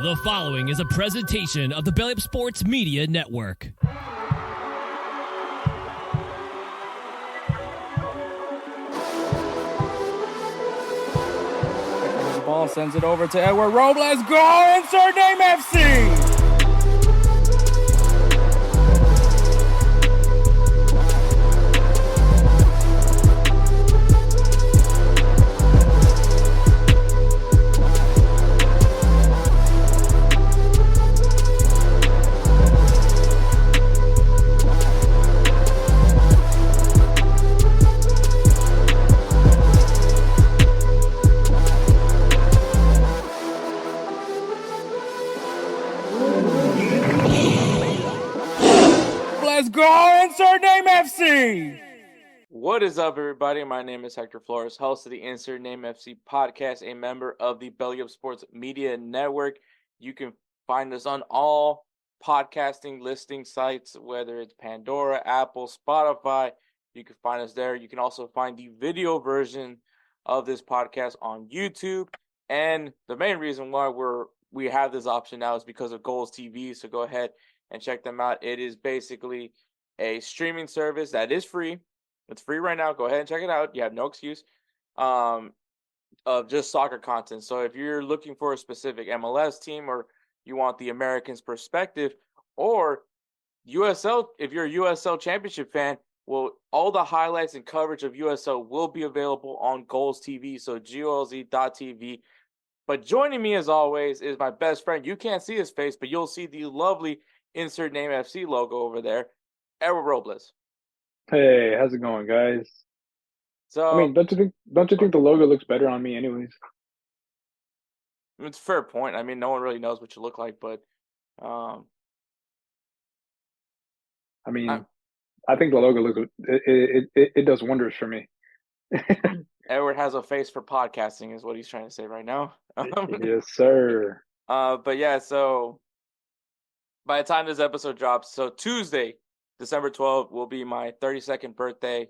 The following is a presentation of the BellyUpSports Media Network. The ball sends it over to Edward. Robles, goal! InsertName FC! Let's go, InsertName FC! What is up, everybody? My name is Hector Flores, host of the InsertName FC podcast, a member of the BellyUpSports Media Network. You can find us on all podcasting listing sites, whether it's Pandora, Apple, Spotify. You can find us there. You can also find the video version of this podcast on YouTube. And the main reason why we have this option now is because of Golz TV. So go ahead and check them out. It is basically a streaming service that is free. It's free right now. Go ahead and check it out. You have no excuse of just soccer content. So if you're looking for a specific MLS team, or you want the Americans' perspective, or USL, if you're a USL Championship fan, well, all the highlights and coverage of USL will be available on Golz TV. So GolzTV. But joining me, as always, is my best friend. You can't see his face, but you'll see the lovely InsertName FC logo over there, Edward Robles. Hey, how's it going, guys? So, I mean, don't you think the logo looks better on me, anyways? It's a fair point. I mean, no one really knows what you look like, but I mean, I think the logo looks it does wonders for me. Edward has a face for podcasting, is what he's trying to say right now. Yes, sir. But yeah, so by the time this episode drops, so Tuesday, December 12th, will be my 32nd birthday.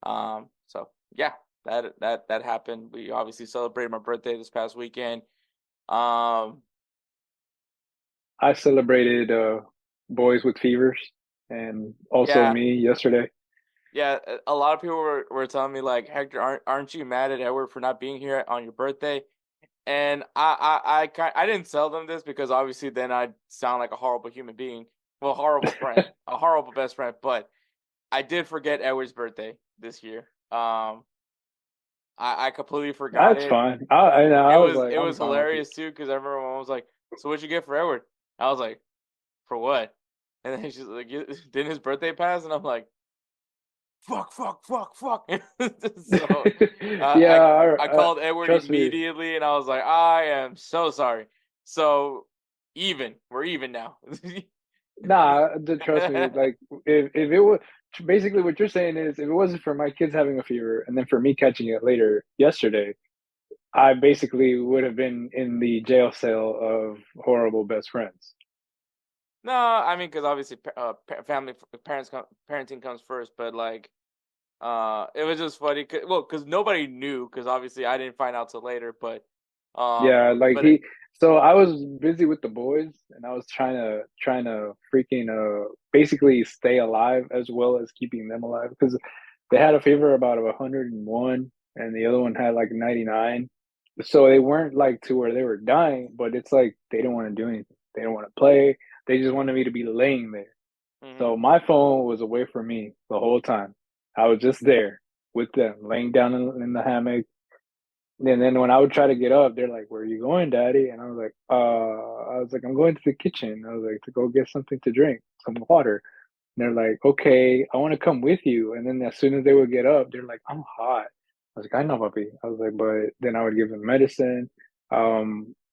So yeah, that happened. We obviously celebrated my birthday this past weekend. I celebrated boys with fevers, and also me yesterday. Yeah, a lot of people were telling me, like, Hector, aren't you mad at Edward for not being here on your birthday? And I didn't tell them this because obviously then I'd sound like a horrible human being. Well, horrible friend, a horrible best friend. But I did forget Edward's birthday this year. I completely forgot. That's it. fine. It was hilarious too, because everyone was like, "So what'd you get for Edward?" I was like, "For what?" And then she's like, "Didn't his birthday pass?" And I'm like, fuck. So, I called Edward immediately, and I was like, I am so sorry. So, we're even now. Nah, trust me. Like, if it was basically what you're saying is, if it wasn't for my kids having a fever and then for me catching it later yesterday, I basically would have been in the jail cell of horrible best friends. No, I mean, because obviously, parenting comes first. But like, it was just funny. Because nobody knew. Because obviously, I didn't find out till later. But yeah, like so I was busy with the boys, and I was trying to freaking basically stay alive as well as keeping them alive, because they had a fever about 101, and the other one had like 99. So they weren't like to where they were dying, but it's like they didn't want to do anything. They didn't want to play. They just wanted me to be laying there. Mm-hmm. So my phone was away from me the whole time. I was just there with them, laying down in the hammock. And then when I would try to get up, they're like, "Where are you going, Daddy?" And I was like, "I'm going to the kitchen." I was like, to go get something to drink, some water. And they're like, "Okay, I want to come with you." And then as soon as they would get up, they're like, "I'm hot." I was like, "I know, puppy." I was like, but then I would give them medicine.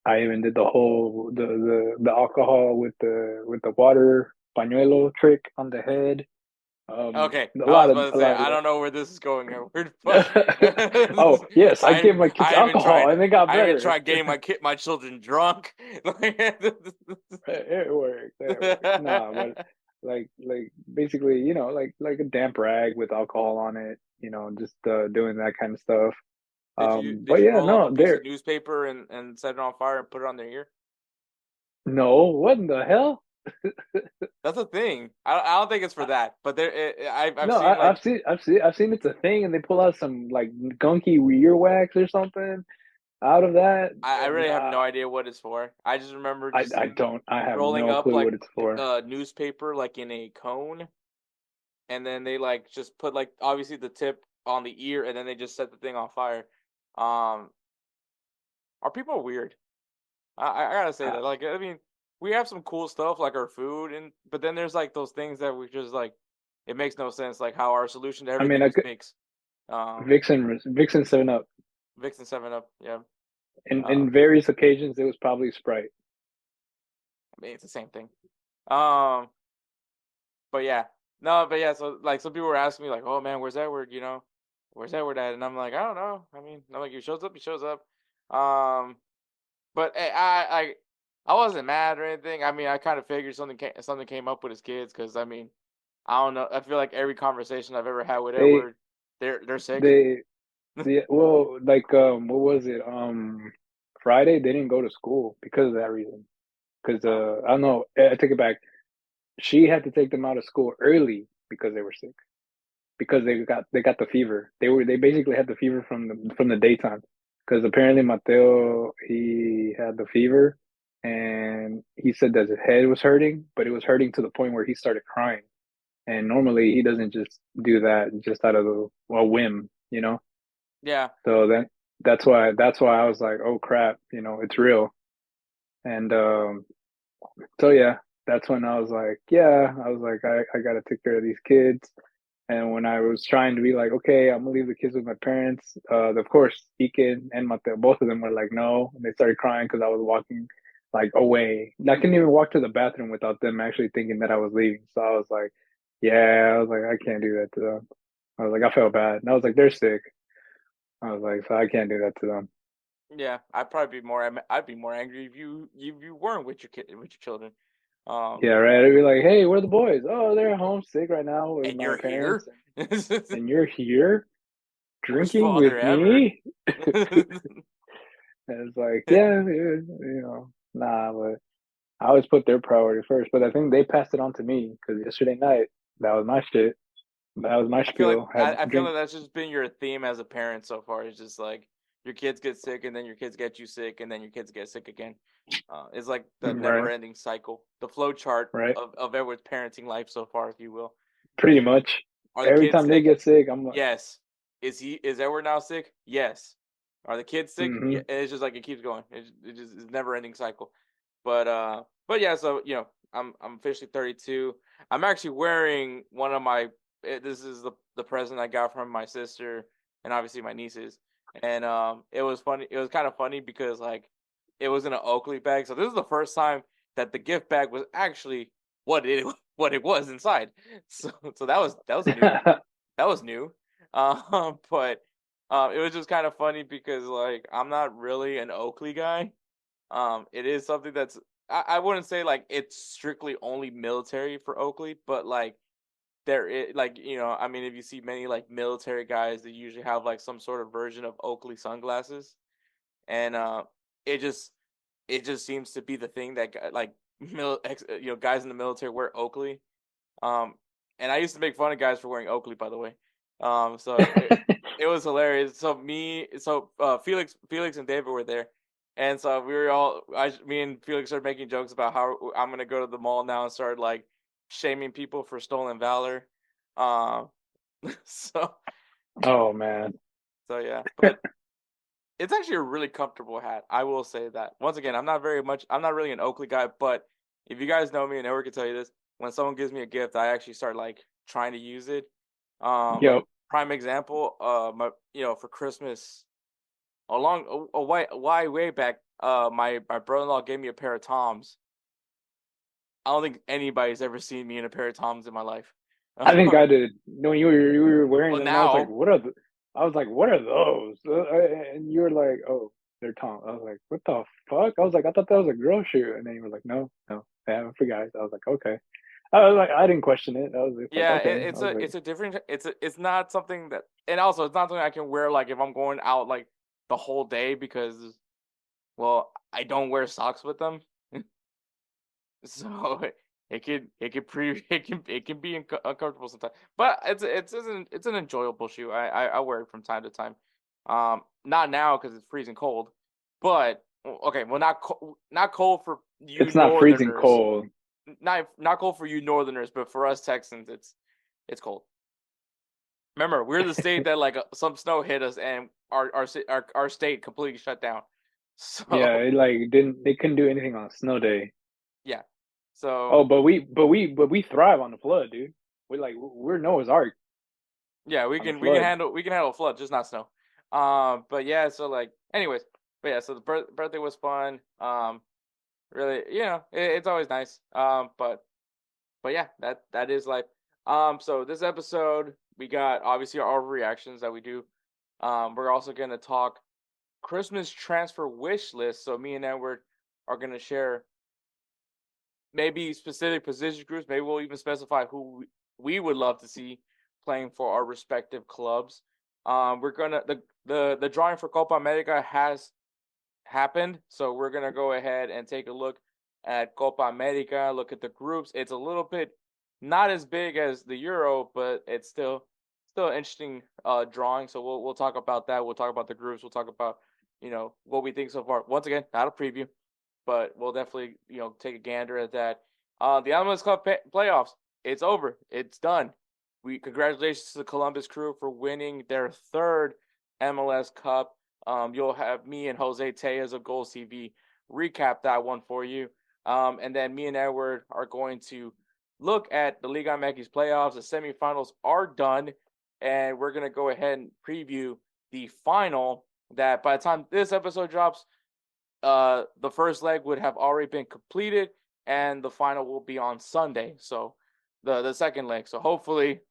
I even did the whole the alcohol with the water pañuelo trick on the head. Okay, I don't know where this is going, Edward. Oh yes, I gave my kids alcohol and they got better. I even tried getting my children drunk. It worked. Nah, but like basically, like a damp rag with alcohol on it. Just doing that kind of stuff. Did you roll up a piece of newspaper and set it on fire and put it on their ear? No, what in the hell? That's a thing. I don't think it's for that, but I've No, seen like I've seen it's a thing, and they pull out some like gunky earwax or something out of that, I and really have no idea what it's for. I just remember just I don't. I have rolling no up clue like what it's for. newspaper like in a cone, and then they like just put like obviously the tip on the ear, and then they just set the thing on fire. Um, are people weird? I gotta say Uh, that. Like, I mean, we have some cool stuff like our food, and but then there's like those things that we just like. It makes no sense. Like how our solution to I mean, everything I is could mix. Um, Vixen 7 Up. Vicks and 7 Up. Yeah. In various occasions, it was probably Sprite. I mean, it's the same thing. Um, but yeah, no, but yeah. So like, some people were asking me like, "Oh man, where's Edward? You know, where's Edward at?" And I'm like, I don't know. I mean, I'm like, he shows up, he shows up. Um, but I wasn't mad or anything. I mean, I kind of figured something came up with his kids because I mean, I don't know. I feel like every conversation I've ever had with They Edward, they're sick. they well, like what was it? Friday they didn't go to school because of that reason. Because Oh, I don't know. I take it back. She had to take them out of school early because they were sick. Because they got the fever. They basically had the fever from the daytime. Because apparently Mateo he had the fever, and he said that his head was hurting, but it was hurting to the point where he started crying. And normally he doesn't just do that just out of a whim, you know. yeah, So that's why I was like, oh crap, it's real. And so yeah, that's when I was like, yeah, I was like, I gotta take care of these kids. And when I was trying to be like, okay, I'm gonna leave the kids with my parents, of course, Deacon and Mateo, both of them were like, no, and they started crying because I was walking like away. I couldn't even walk to the bathroom without them actually thinking that I was leaving. So I was like, yeah, I was like, I can't do that to them. I was like, I felt bad, and I was like, they're sick. I was like, so I can't do that to them. yeah. I'd be more angry if you weren't with your children. Yeah, right. I'd be like, hey, where are the boys? Oh, they're home sick right now with And my you're parents, here. Worst and you're here drinking father with ever. me. And it's like, yeah, nah, but I always put their priority first. But I think they passed it on to me because yesterday night, that was my shit. That was my spiel. Had I feel drink, like that's just been your theme as a parent so far. It's just like your kids get sick, and then your kids get you sick, and then your kids get sick again. It's like the right, never-ending cycle, the flow chart right, of Edward's parenting life so far, if you will. pretty much. Are the Every kids time they sick? get sick, I'm like, Yes. Is Edward now sick? Yes. Are the kids sick? Yeah. mm-hmm. It's just like it keeps going. It just it's never ending cycle. But yeah. So I'm officially 32. I'm actually wearing one of my. This is the present I got from my sister and obviously my nieces. And it was funny. It was kind of funny because like it was in an Oakley bag. So this is the first time that the gift bag was actually what it what it was inside. So that was new. That was new. But it was just kind of funny because like I'm not really an Oakley guy. It is something that's I wouldn't say like it's strictly only military for Oakley, but like there is like I mean if you see many like military guys, they usually have like some sort of version of Oakley sunglasses, and it just it just seems to be the thing that like guys in the military wear Oakley. Um, and I used to make fun of guys for wearing Oakley, by the way. So it was hilarious. Felix and David were there, and so we were all me and Felix started making jokes about how I'm gonna go to the mall now and start like shaming people for stolen valor. Um, so Oh man. so yeah, but it's actually a really comfortable hat. I will say that. Once again, I'm not really an Oakley guy, but if you guys know me and Edward can tell you this, when someone gives me a gift, I actually start like trying to use it. Like Yep. prime example, my for Christmas a way back, my brother-in-law gave me a pair of Toms. I don't think anybody's ever seen me in a pair of Toms in my life. I think I did. When you were wearing Well, them, I was like, now, "What are the?" I was like, "What are those?" And you were like, "Oh, they're Tom." I was like, "What the fuck?" I was like, "I thought that was a girl shoe," and then you were like, "No, no, they haven't for guys." I was like, "Okay." I was like, I didn't question it. I was just like, yeah, "Okay." I was like, it's a different it's not something that, and also it's not something I can wear like if I'm going out like the whole day because well I don't wear socks with them. So it can be uncomfortable sometimes. But it's an enjoyable shoe. I wear it from time to time. Not now because it's freezing cold. But okay, well not cold for you It's not freezing Northerners. cold. Not cold for you Northerners, but for us Texans, it's cold. Remember, we're the state that like some snow hit us and our state completely shut down. So Yeah, it they couldn't do anything on a snow day. yeah. So Oh, but we thrive on the flood, dude. We're Noah's Ark. yeah, we On the can flood. handle flood, just not snow. But yeah, so like anyways, but yeah, so the birthday was fun. Really, it's always nice. But yeah, that is life. So this episode we got obviously our reactions that we do. We're also gonna talk Christmas transfer wish list. So me and Edward are gonna share maybe specific position groups. Maybe we'll even specify who we would love to see playing for our respective clubs. We're gonna the drawing for Copa America has happened, so we're gonna go ahead and take a look at Copa America. Look at the groups. It's a little bit not as big as the Euro, but it's still an interesting drawing. So we'll talk about that. We'll talk about the groups. We'll talk about what we think so far. Once again, not a preview, but we'll definitely take a gander at that. The MLS Cup playoffs. It's over. It's done. Congratulations to the Columbus Crew for winning their third MLS Cup. You'll have me and Jose Tellez of Golz TV recap that one for you. And then me and Edward are going to look at the Liga MX playoffs. The semifinals are done, and we're going to go ahead and preview the final that by the time this episode drops, the first leg would have already been completed, and the final will be on Sunday. So the second leg. So hopefully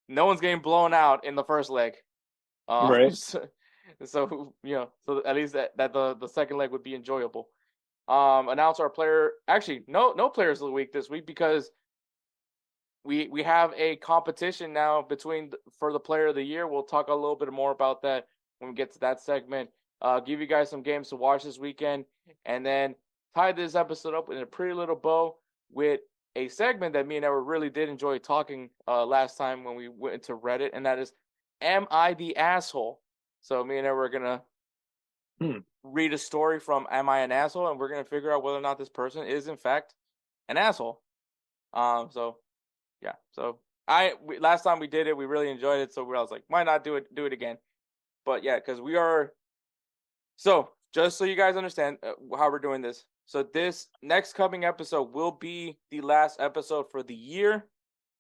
no one's getting blown out in the first leg. Right. So so at least that the second leg would be enjoyable. Announce our player. Actually, no players of the week this week because we have a competition now for the player of the year. We'll talk a little bit more about that when we get to that segment. Give you guys some games to watch this weekend, and then tie this episode up in a pretty little bow with a segment that me and Edward really did enjoy talking last time when we went into Reddit, and that is, Am I the Asshole? So me and Edward are gonna read a story from Am I an Asshole, and we're gonna figure out whether or not this person is in fact an asshole. So yeah. So last time we did it, we really enjoyed it. So I was like, why not do it again? But yeah, because we are. So just so you guys understand how we're doing this. So this next coming episode will be the last episode for the year.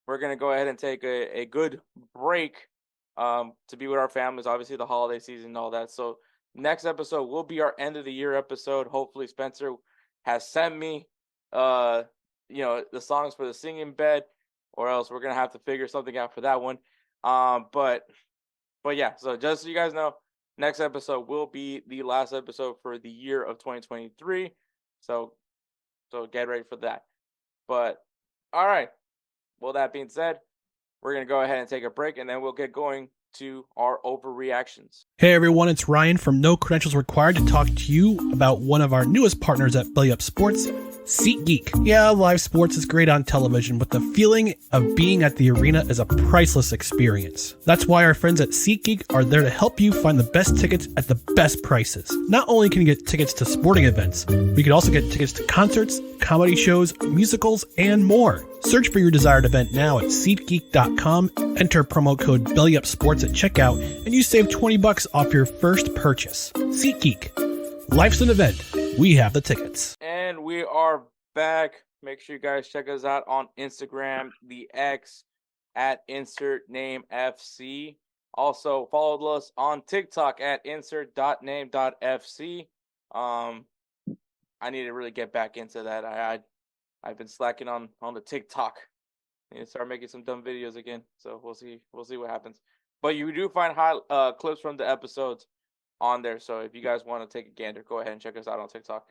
We're gonna go ahead and take a good break to be with our families. Obviously, the holiday season and all that. So next episode will be our end of the year episode. Hopefully, Spencer has sent me the songs for the singing bed, or else we're gonna have to figure something out for that one. But yeah. So just so you guys know, next episode will be the last episode for the year of 2023. So get ready for that. But all right. Well, that being said, we're going to go ahead and take a break, and then we'll get going to our overreactions. Hey everyone, it's Ryan from No Credentials Required to talk to you about one of our newest partners at BellyUpSports, SeatGeek. Yeah, live sports is great on television, but the feeling of being at the arena is a priceless experience. That's why our friends at SeatGeek are there to help you find the best tickets at the best prices. Not only can you get tickets to sporting events, but you can also get tickets to concerts, comedy shows, musicals, and more. Search for your desired event now at SeatGeek.com, enter promo code BellyUpSports at checkout, and you save $20 off your first purchase. SeatGeek. Life's an event. We have the tickets. And we are back. Make sure you guys check us out on Instagram, the X, at InsertNameFC. Also, follow us on TikTok at insert.name.fc. I need to really get back into that. I've been slacking on the TikTok. I need to start making some dumb videos again. So we'll see what happens. But you do find clips from the episodes on there. So if you guys want to take a gander, go ahead and check us out on TikTok.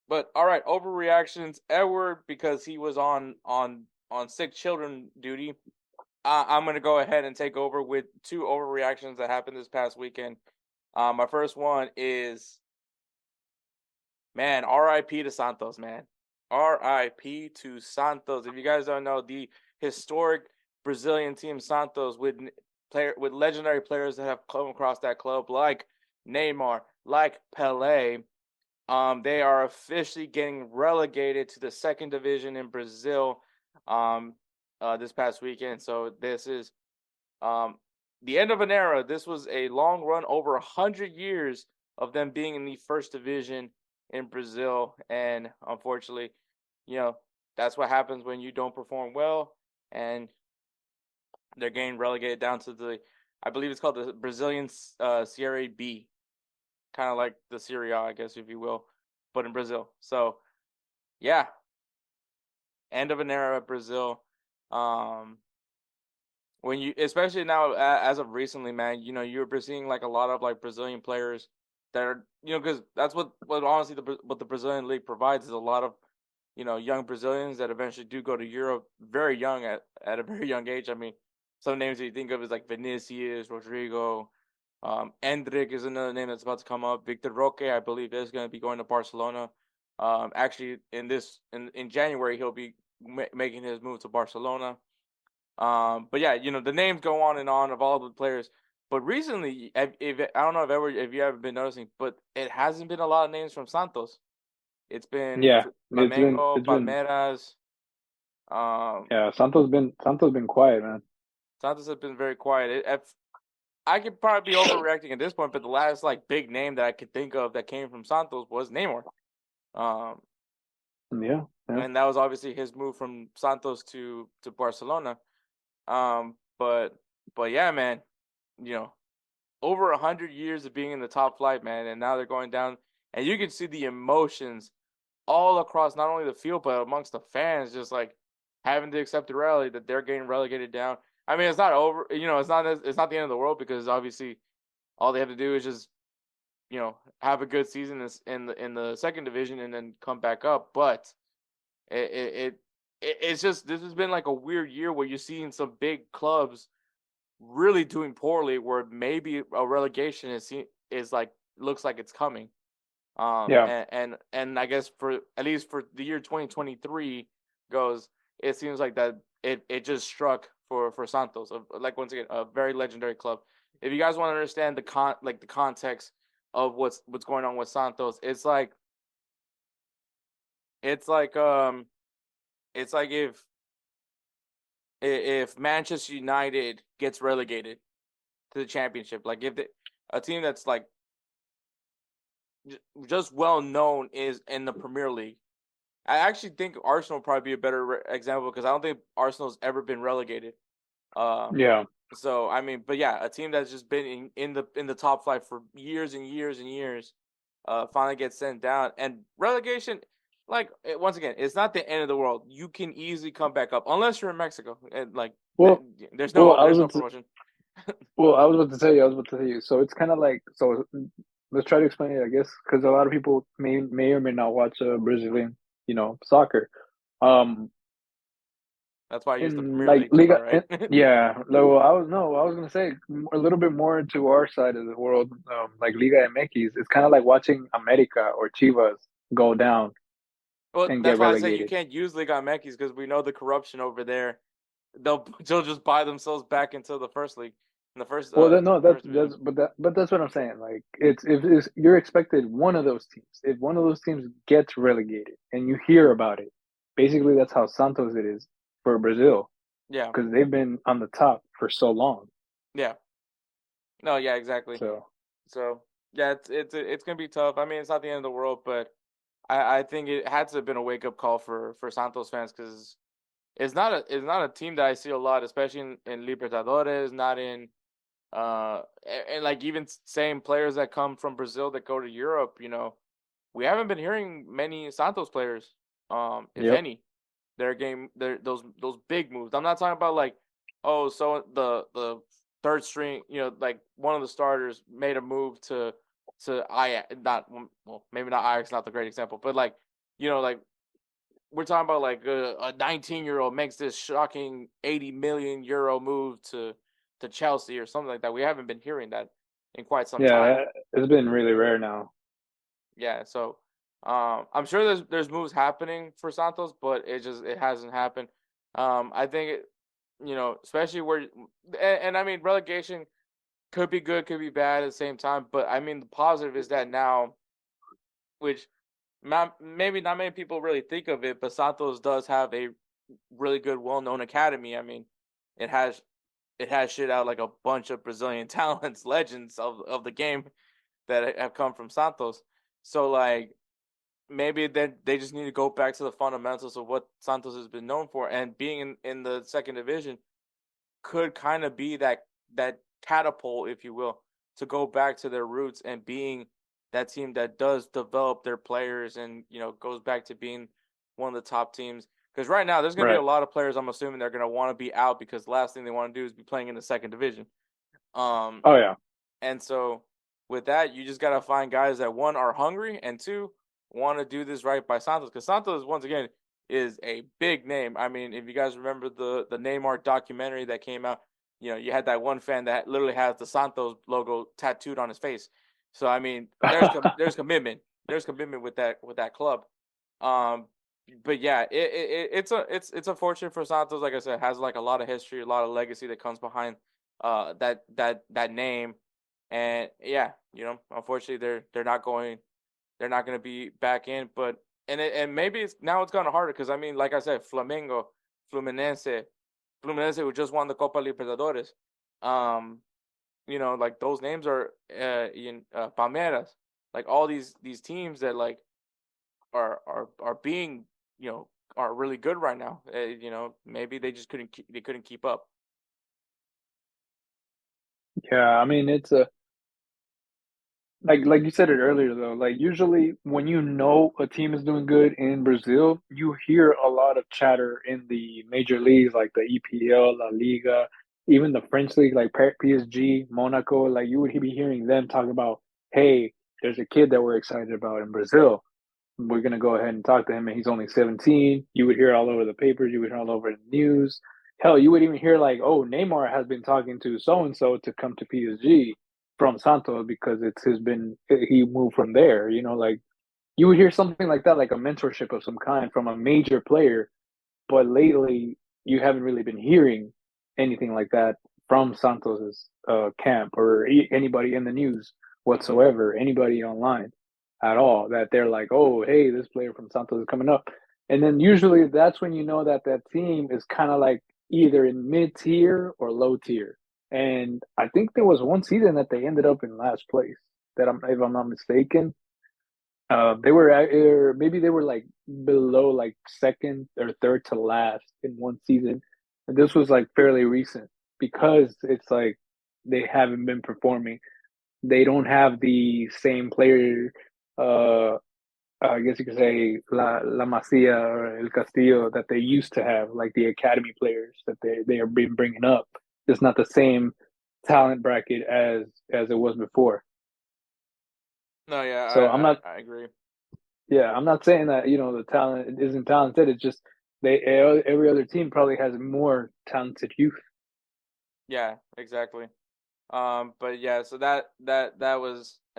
But all right, overreactions. Edward, because he was on sick children duty, I'm gonna go ahead and take over with two overreactions that happened this past weekend. My first one is, man, R.I.P. to Santos, man. RIP to Santos. If you guys don't know, the historic Brazilian team Santos with legendary players that have come across that club, like Neymar, like Pelé. They are officially getting relegated to the second division in Brazil this past weekend. So this is the end of an era. This was a long run, over 100 years of them being in the first division in Brazil. And unfortunately, that's what happens when you don't perform well, and they're getting relegated down to I believe it's called the Brazilian Serie B, kind of like the Serie A, I guess, if you will, but in Brazil. So, yeah, end of an era at Brazil. When you, especially now, as of recently, man, you're seeing like a lot of like Brazilian players that are, because that's what honestly what the Brazilian league provides is a lot of, young Brazilians that eventually do go to Europe very young at a very young age. I mean, some names that you think of is like Vinicius, Rodrigo, Endrick is another name that's about to come up. Victor Roque, I believe, is going to be going to Barcelona. Actually, in January, he'll be making his move to Barcelona. But yeah, the names go on and on of all the players. But recently, if I don't know if you haven't been noticing, but it hasn't been a lot of names from Santos. It's been Flamengo, Palmeiras. Yeah, Santos been quiet, man. Santos has been very quiet. I could probably be overreacting at this point, but the last like big name that I could think of that came from Santos was Neymar. Yeah. And that was obviously his move from Santos to Barcelona. But yeah, man, over 100 years of being in the top flight, man, and now they're going down, and you can see the emotions all across not only the field but amongst the fans, just like having to accept the reality that they're getting relegated down. I mean, it's not over, it's not the end of the world, because obviously all they have to do is just, have a good season in the second division and then come back up. But it's just, this has been like a weird year where you're seeing some big clubs really doing poorly, where maybe a relegation is like, looks like it's coming. And I guess for at least for the year 2023 goes, it seems like that it just struck for Santos, like, once again, a very legendary club. If you guys want to understand the context of what's going on with Santos, it's like if Manchester United gets relegated to the championship, like if a team that's like just well known is in the Premier League. I actually think Arsenal would probably be a better example, because I don't think Arsenal's ever been relegated. Yeah. So I mean, but yeah, a team that's just been in the top flight for years and years and years, finally gets sent down, and relegation. Like, once again, it's not the end of the world. You can easily come back up, unless you're in Mexico, and like, there's no promotion. Well, I was about to tell you. So it's kind of like, so let's try to explain it, I guess, because a lot of people may or may not watch Brazilian, soccer. That's why I use the Premier League, Liga, right? Yeah. No, I was gonna say a little bit more into our side of the world, like Liga MX. It's kind of like watching America or Chivas go down. Well, and that's get why relegated. I say you can't use Liga MX, because we know the corruption over there. They'll just buy themselves back into the first league. In the first. Well, but that's what I'm saying. Like, if you're expected one of those teams. If one of those teams gets relegated and you hear about it, basically that's how Santos it is for Brazil. Yeah. Because they've been on the top for so long. Yeah. No. Yeah. Exactly. So yeah, it's gonna be tough. I mean, it's not the end of the world, but I think it had to have been a wake up call for Santos fans, because it's not a team that I see a lot, especially in Libertadores, not in and like even same players that come from Brazil that go to Europe, we haven't been hearing many Santos players, if any. Those big moves. I'm not talking about like, oh, so the third string, like one of the starters made a move to Ajax, maybe not Ajax, not the great example, but like, like we're talking about like a 19-year-old makes this shocking 80 million euro move to Chelsea or something like that. We haven't been hearing that in quite some time. Yeah, it's been really rare now. Yeah, so I'm sure there's moves happening for Santos, but it hasn't happened. I think especially where and I mean relegation could be good, could be bad at the same time. But I mean the positive is that now, which maybe not many people really think of it, but Santos does have a really good, well-known academy. I mean, it has shit out like a bunch of Brazilian talents, legends of the game that have come from Santos. So like maybe then they just need to go back to the fundamentals of what Santos has been known for, and being in the second division could kind of be that catapult, if you will, to go back to their roots and being that team that does develop their players and goes back to being one of the top teams. Because right now there's going to be Right. a lot of players. I'm assuming they're going to want to be out because the last thing they want to do is be playing in the second division. Oh yeah. And so with that, you just got to find guys that, one, are hungry, and two, want to do this right by Santos. Because Santos, once again, is a big name. I mean, if you guys remember the Neymar documentary that came out, you had that one fan that literally has the Santos logo tattooed on his face. So I mean, there's commitment. There's commitment with that club. But yeah, it's unfortunate for Santos. Like I said, it has like a lot of history, a lot of legacy that comes behind that name. And yeah, unfortunately they're not going to be back in, but and maybe now it's kind of harder because I mean, like I said, Fluminense who just won the Copa Libertadores. Like those names are Palmeiras, like all these teams that like are being are really good right now. Maybe they just couldn't keep up. Yeah, I mean it's a like you said it earlier though. Like usually when a team is doing good in Brazil, you hear a lot of chatter in the major leagues like the EPL, La Liga, even the French league like PSG, Monaco. Like you would be hearing them talk about, hey, there's a kid that we're excited about in Brazil. We're gonna go ahead and talk to him, and he's only 17. You would hear all over the papers. You would hear all over the news. Hell, you would even hear like, oh, Neymar has been talking to so and so to come to PSG from Santos because he moved from there. Like you would hear something like that, like a mentorship of some kind from a major player. But lately, you haven't really been hearing anything like that from Santos's camp or anybody in the news whatsoever, anybody online at all. That they're like, oh, hey, this player from Santos is coming up, and then usually that's when you know that that team is kind of like either in mid tier or low tier. And I think there was one season that they ended up in last place. If I'm not mistaken. They were or maybe they were like below like second or third to last in one season. And this was like fairly recent because it's like they haven't been performing. They don't have the same player. I guess you could say La Masia or El Castillo that they used to have, like the academy players that they are being bringing up. It's not the same talent bracket as it was before. No, yeah, So I'm not. I agree. Yeah, I'm not saying that the talent isn't talented. It's just every other team probably has more talented youth. Yeah, exactly. But yeah, so that's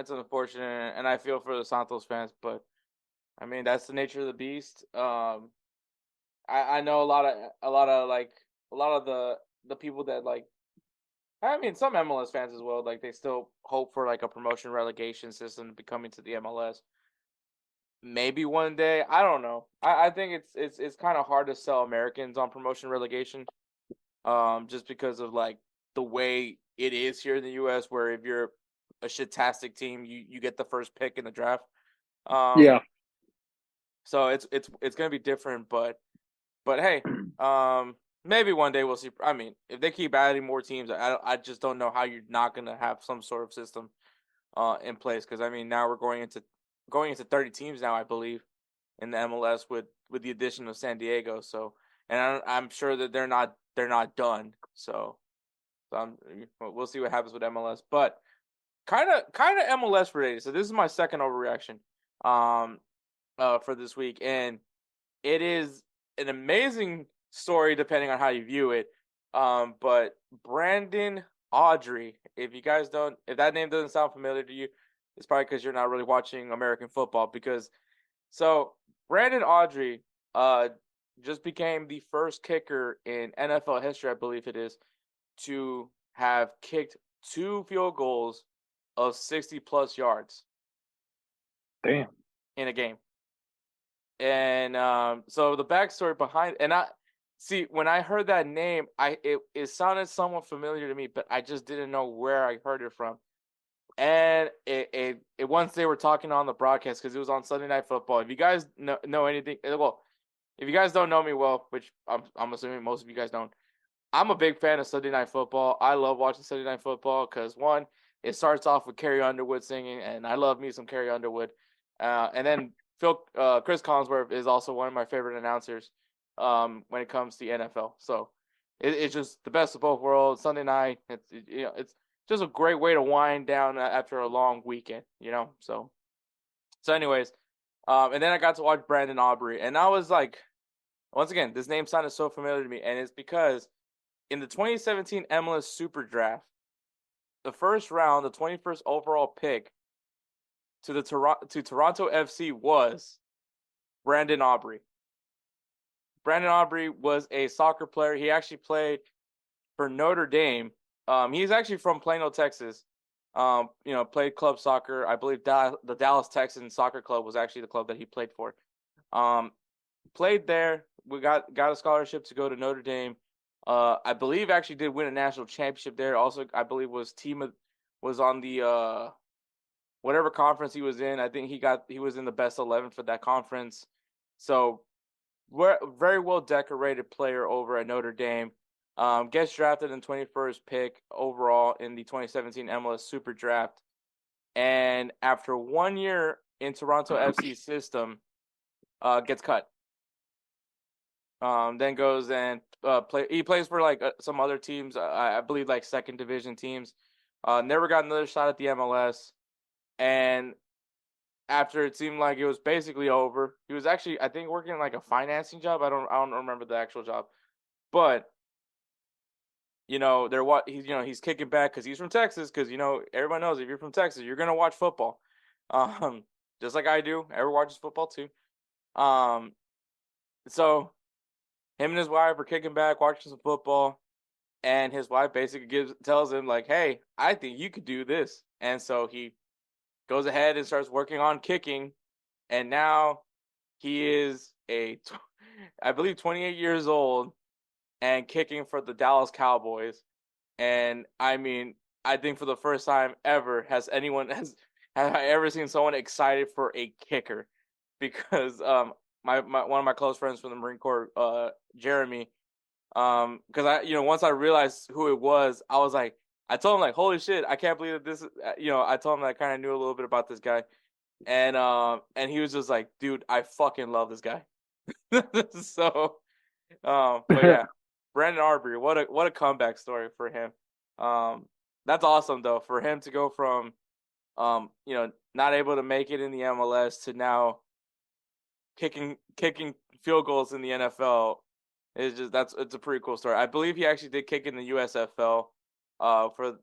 unfortunate, and I feel for the Santos fans, but I mean that's the nature of the beast. I know a lot of the people that like, I mean, some MLS fans as well, like they still hope for like a promotion relegation system to be coming to the MLS. Maybe one day, I don't know. I think it's kind of hard to sell Americans on promotion relegation, just because of like the way it is here in the U.S., where if you're a shitastic team, you get the first pick in the draft. Yeah, So it's gonna be different, but hey, maybe one day we'll see. I mean, if they keep adding more teams, I just don't know how you're not gonna have some sort of system in place, because I mean now we're going into 30 teams now, I believe, in the MLS with the addition of San Diego. So, and I'm sure that they're not done. So we'll see what happens with MLS. But kind of MLS related. So this is my second overreaction for this week, and it is an amazing story depending on how you view it. But Brandon Audrey, if that name doesn't sound familiar to you, it's probably because you're not really watching American football, because So Brandon Audrey just became the first kicker in NFL history, I believe it is, to have kicked 2 field goals of 60+ yards Damn. in a game. And so the backstory behind, and I see when I heard that name, it sounded somewhat familiar to me, but I just didn't know where I heard it from. And it once they were talking on the broadcast, because it was on Sunday Night Football. If you guys know anything, well, if you guys don't know me well, which I'm assuming most of you guys don't, I'm a big fan of Sunday Night Football. I love watching Sunday Night Football because, one, it starts off with Carrie Underwood singing, and I love me some Carrie Underwood. And then Chris Collinsworth is also one of my favorite announcers when it comes to the NFL. So it's just the best of both worlds. Sunday night, it's just a great way to wind down after a long weekend, So anyways, and then I got to watch Brandon Aubrey, and I was like, once again, this name sounded so familiar to me, and it's because in the 2017 MLS Super Draft, the first round, the 21st overall pick to Toronto FC was Brandon Aubrey. Brandon Aubrey was a soccer player. He actually played for Notre Dame. He's actually from Plano, Texas. Played club soccer. I believe the Dallas Texans Soccer Club was actually the club that he played for. Played there. We got a scholarship to go to Notre Dame. I believe actually did win a national championship there. Also, I believe was on the whatever conference he was in. I think he was in the best 11 for that conference. So, very well decorated player over at Notre Dame. Gets drafted in 21st pick overall in the 2017 MLS Super Draft. And after 1 year in Toronto FC's system, gets cut. Then goes and he plays for like some other teams, I believe like second division teams. Never got another shot at the MLS. And after it seemed like it was basically over, he was actually, I think, working like a financing job. I don't remember the actual job, but he's kicking back because he's from Texas. Because everyone knows if you're from Texas, you're gonna watch football, just like I do. Everyone watches football too. So him and his wife are kicking back, watching some football, and his wife basically tells him like, "Hey, I think you could do this," and so he goes ahead and starts working on kicking, and now he is I believe 28 years old and kicking for the Dallas Cowboys. And I mean, I think for the first time ever have I ever seen someone excited for a kicker, because one of my close friends from the Marine Corps, Jeremy, because I once I realized who it was, I was like, I told him like, holy shit, I can't believe that this is, I told him that I kind of knew a little bit about this guy. And he was just like, dude, I fucking love this guy. So, but yeah, Brandon Aubrey, what a comeback story for him. That's awesome though, for him to go from, not able to make it in the MLS to now kicking field goals in the NFL. It's a pretty cool story. I believe he actually did kick in the USFL. For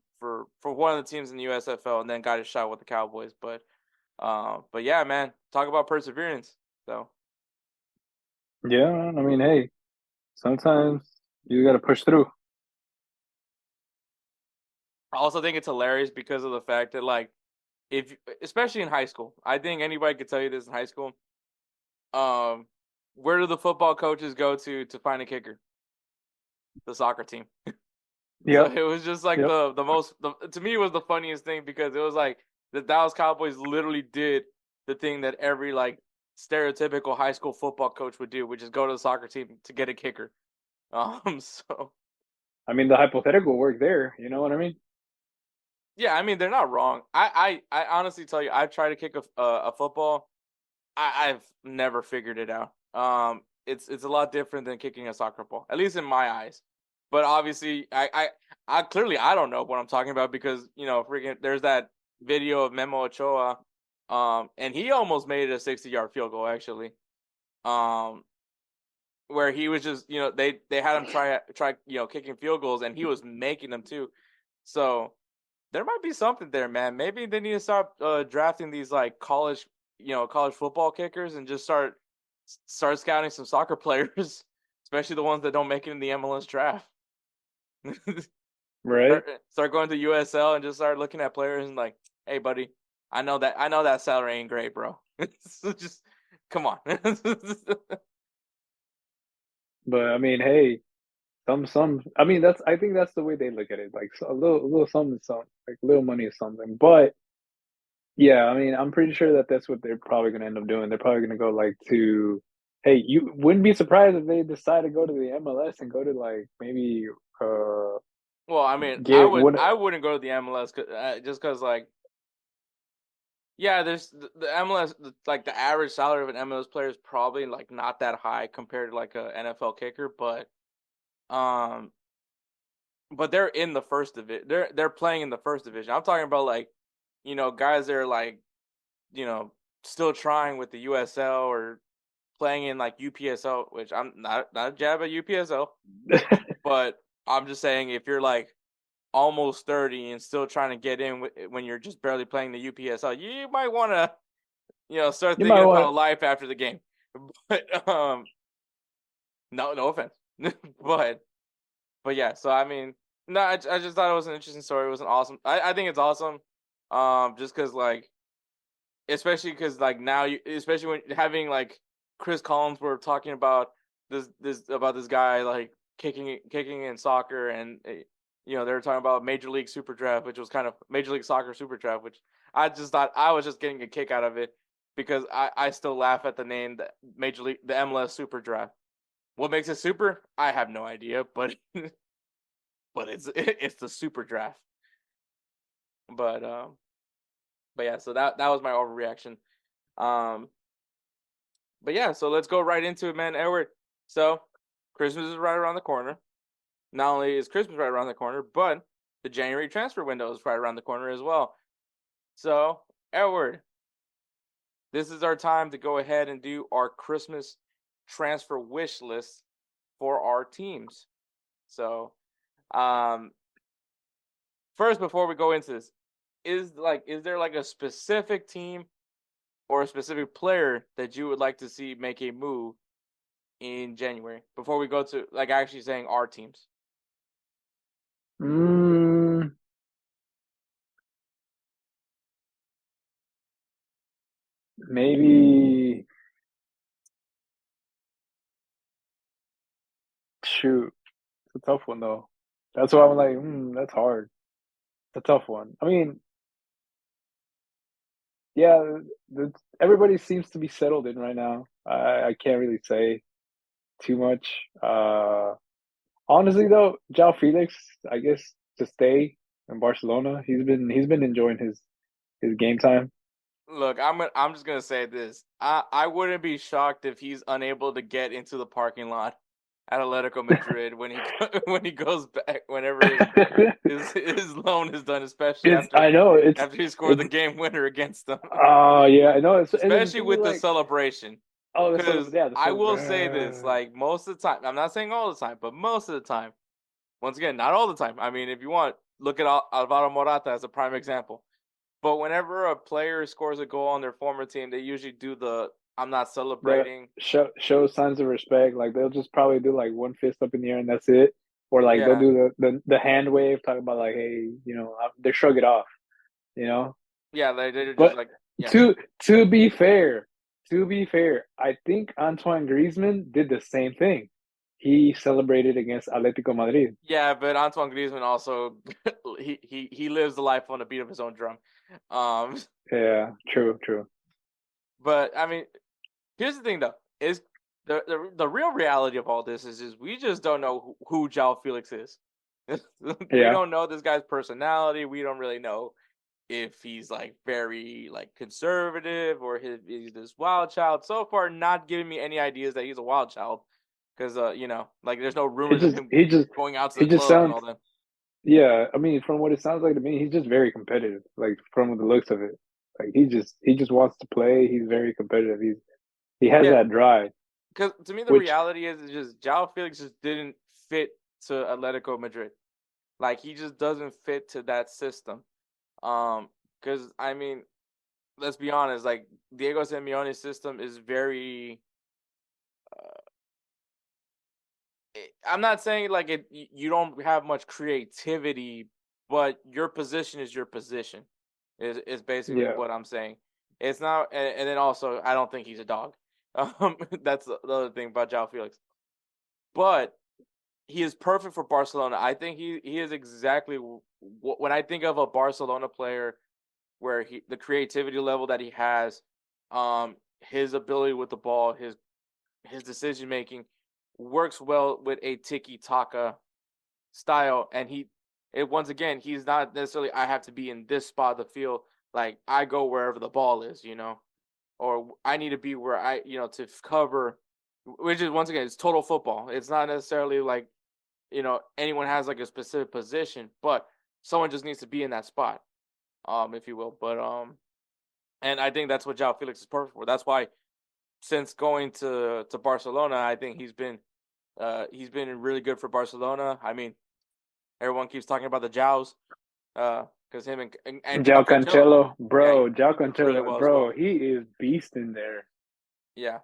one of the teams in the USFL, and then got his shot with the Cowboys. But yeah, man, talk about perseverance. So yeah, I mean, hey, sometimes you got to push through. I also think it's hilarious because of the fact that, like, especially in high school, I think anybody could tell you this in high school. Where do the football coaches go to find a kicker? The soccer team. Yeah, so it was just like to me it was the funniest thing, because it was like the Dallas Cowboys literally did the thing that every like stereotypical high school football coach would do, which is go to the soccer team to get a kicker. So I mean, the hypothetical worked there. You know what I mean? Yeah, I mean, they're not wrong. I honestly tell you, I've tried to kick a football. I've never figured it out. It's a lot different than kicking a soccer ball, at least in my eyes. But obviously, I clearly I don't know what I'm talking about, because freaking there's that video of Memo Ochoa, and he almost made it a 60-yard field goal actually, where he was just they had him try kicking field goals, and he was making them too. So there might be something there, man. Maybe they need to start drafting these like college college football kickers and just start scouting some soccer players, especially the ones that don't make it in the MLS draft. Right. Start going to USL and just start looking at players and like, hey, buddy, I know that salary ain't great, bro. So just come on. But I mean, hey, some. I mean, I think that's the way they look at it. Like a little something, something. Like little money is something. But yeah, I mean, I'm pretty sure that that's what they're probably going to end up doing. They're probably going to go like to. Hey, you wouldn't be surprised if they decide to go to the MLS and go to like maybe. Well, I mean, Get I wouldn't go to the MLS just because like. Yeah, there's the MLS, like the average salary of an MLS player is probably like not that high compared to like a NFL kicker, but they're in the first division. They're playing in the first division. I'm talking about like, guys that are like, still trying with the USL or playing in like UPSL, which I'm not a jab at UPSL, but I'm just saying if you're like almost 30 and still trying to get in when you're just barely playing the UPSL, you might want to, start thinking about life after the game. But no offense, but yeah. So I mean, no, I just thought it was an interesting story. It was an awesome. I think it's awesome. Just because like, especially because like now especially when having like Chris Collinsworth talking about this guy like kicking in soccer and. They were talking about Major League Super Draft, which was kind of Major League Soccer Super Draft, which I just thought I was just getting a kick out of it because I still laugh at the name, the MLS Super Draft. What makes it super? I have no idea, but it's the Super Draft. But yeah, so that was my overreaction. But yeah, so let's go right into it, man. Edward. So Christmas is right around the corner. Not only is Christmas right around the corner, but the January transfer window is right around the corner as well. So, Edward, this is our time to go ahead and do our Christmas transfer wish list for our teams. So, first, before we go into this, is there like a specific team or a specific player that you would like to see make a move in January before we go to like actually saying our teams? Maybe shoot. It's a tough one though. That's why I'm like, that's hard. It's a tough one. I mean, yeah, everybody seems to be settled in right now. I can't really say too much. Honestly though, João Felix, I guess to stay in Barcelona. He's been enjoying his game time. Look, I'm just gonna say this. I wouldn't be shocked if he's unable to get into the parking lot at Atletico Madrid when he goes back whenever his loan is done, especially after he scored the game winner against them. Oh yeah, I know. Especially with the celebration. Oh, because I will say this, like most of the time, I'm not saying all the time, but most of the time, once again, not all the time. I mean, if you want, look at Alvaro Morata as a prime example. But whenever a player scores a goal on their former team, they usually do the "I'm not celebrating." Show signs of respect. Like they'll just probably do like one fist up in the air and that's it, or like they'll do the hand wave, talking about like, hey, they shrug it off, Yeah, they're just but like. Yeah. To be fair, I think Antoine Griezmann did the same thing. He celebrated against Atletico Madrid. Yeah, but Antoine Griezmann also he lives the life on the beat of his own drum. Yeah, true. But I mean, here's the thing though: is the real reality of all this is we just don't know who João Felix is. We don't know this guy's personality. We don't really know if he's like very like conservative or he's this wild child. So far, not giving me any ideas that he's a wild child. Because like there's no rumors of him going out to the club and all that. Yeah, I mean, from what it sounds like to me, he's just very competitive. Like from the looks of it, like he just wants to play. He's very competitive. He has that drive. Because to me, the reality is just João Felix just didn't fit to Atletico Madrid. Like he just doesn't fit to that system. Because I mean, let's be honest, like Diego Simeone's system is very. I'm not saying like you don't have much creativity, but your position is your position. Is basically Yeah. what I'm saying. It's not, and then also I don't think he's a dog. That's the other thing about João Felix. But he is perfect for Barcelona. I think he is exactly when I think of a Barcelona player, where the creativity level that he has, his ability with the ball, his decision making works well with a tiki taka style, and once again, he's not necessarily I have to be in this spot of the field. Like I go wherever the ball is, or I need to be where to cover, which is once again it's total football. It's not necessarily like anyone has like a specific position, but someone just needs to be in that spot, if you will. But and I think that's what João Felix is perfect for. That's why since going to Barcelona, I think he's been really good for Barcelona. I mean, everyone keeps talking about the Jows, because him and João João Cancelo, bro, yeah, João he does really Cancelo, well as bro, well. he is beast in there. Yeah,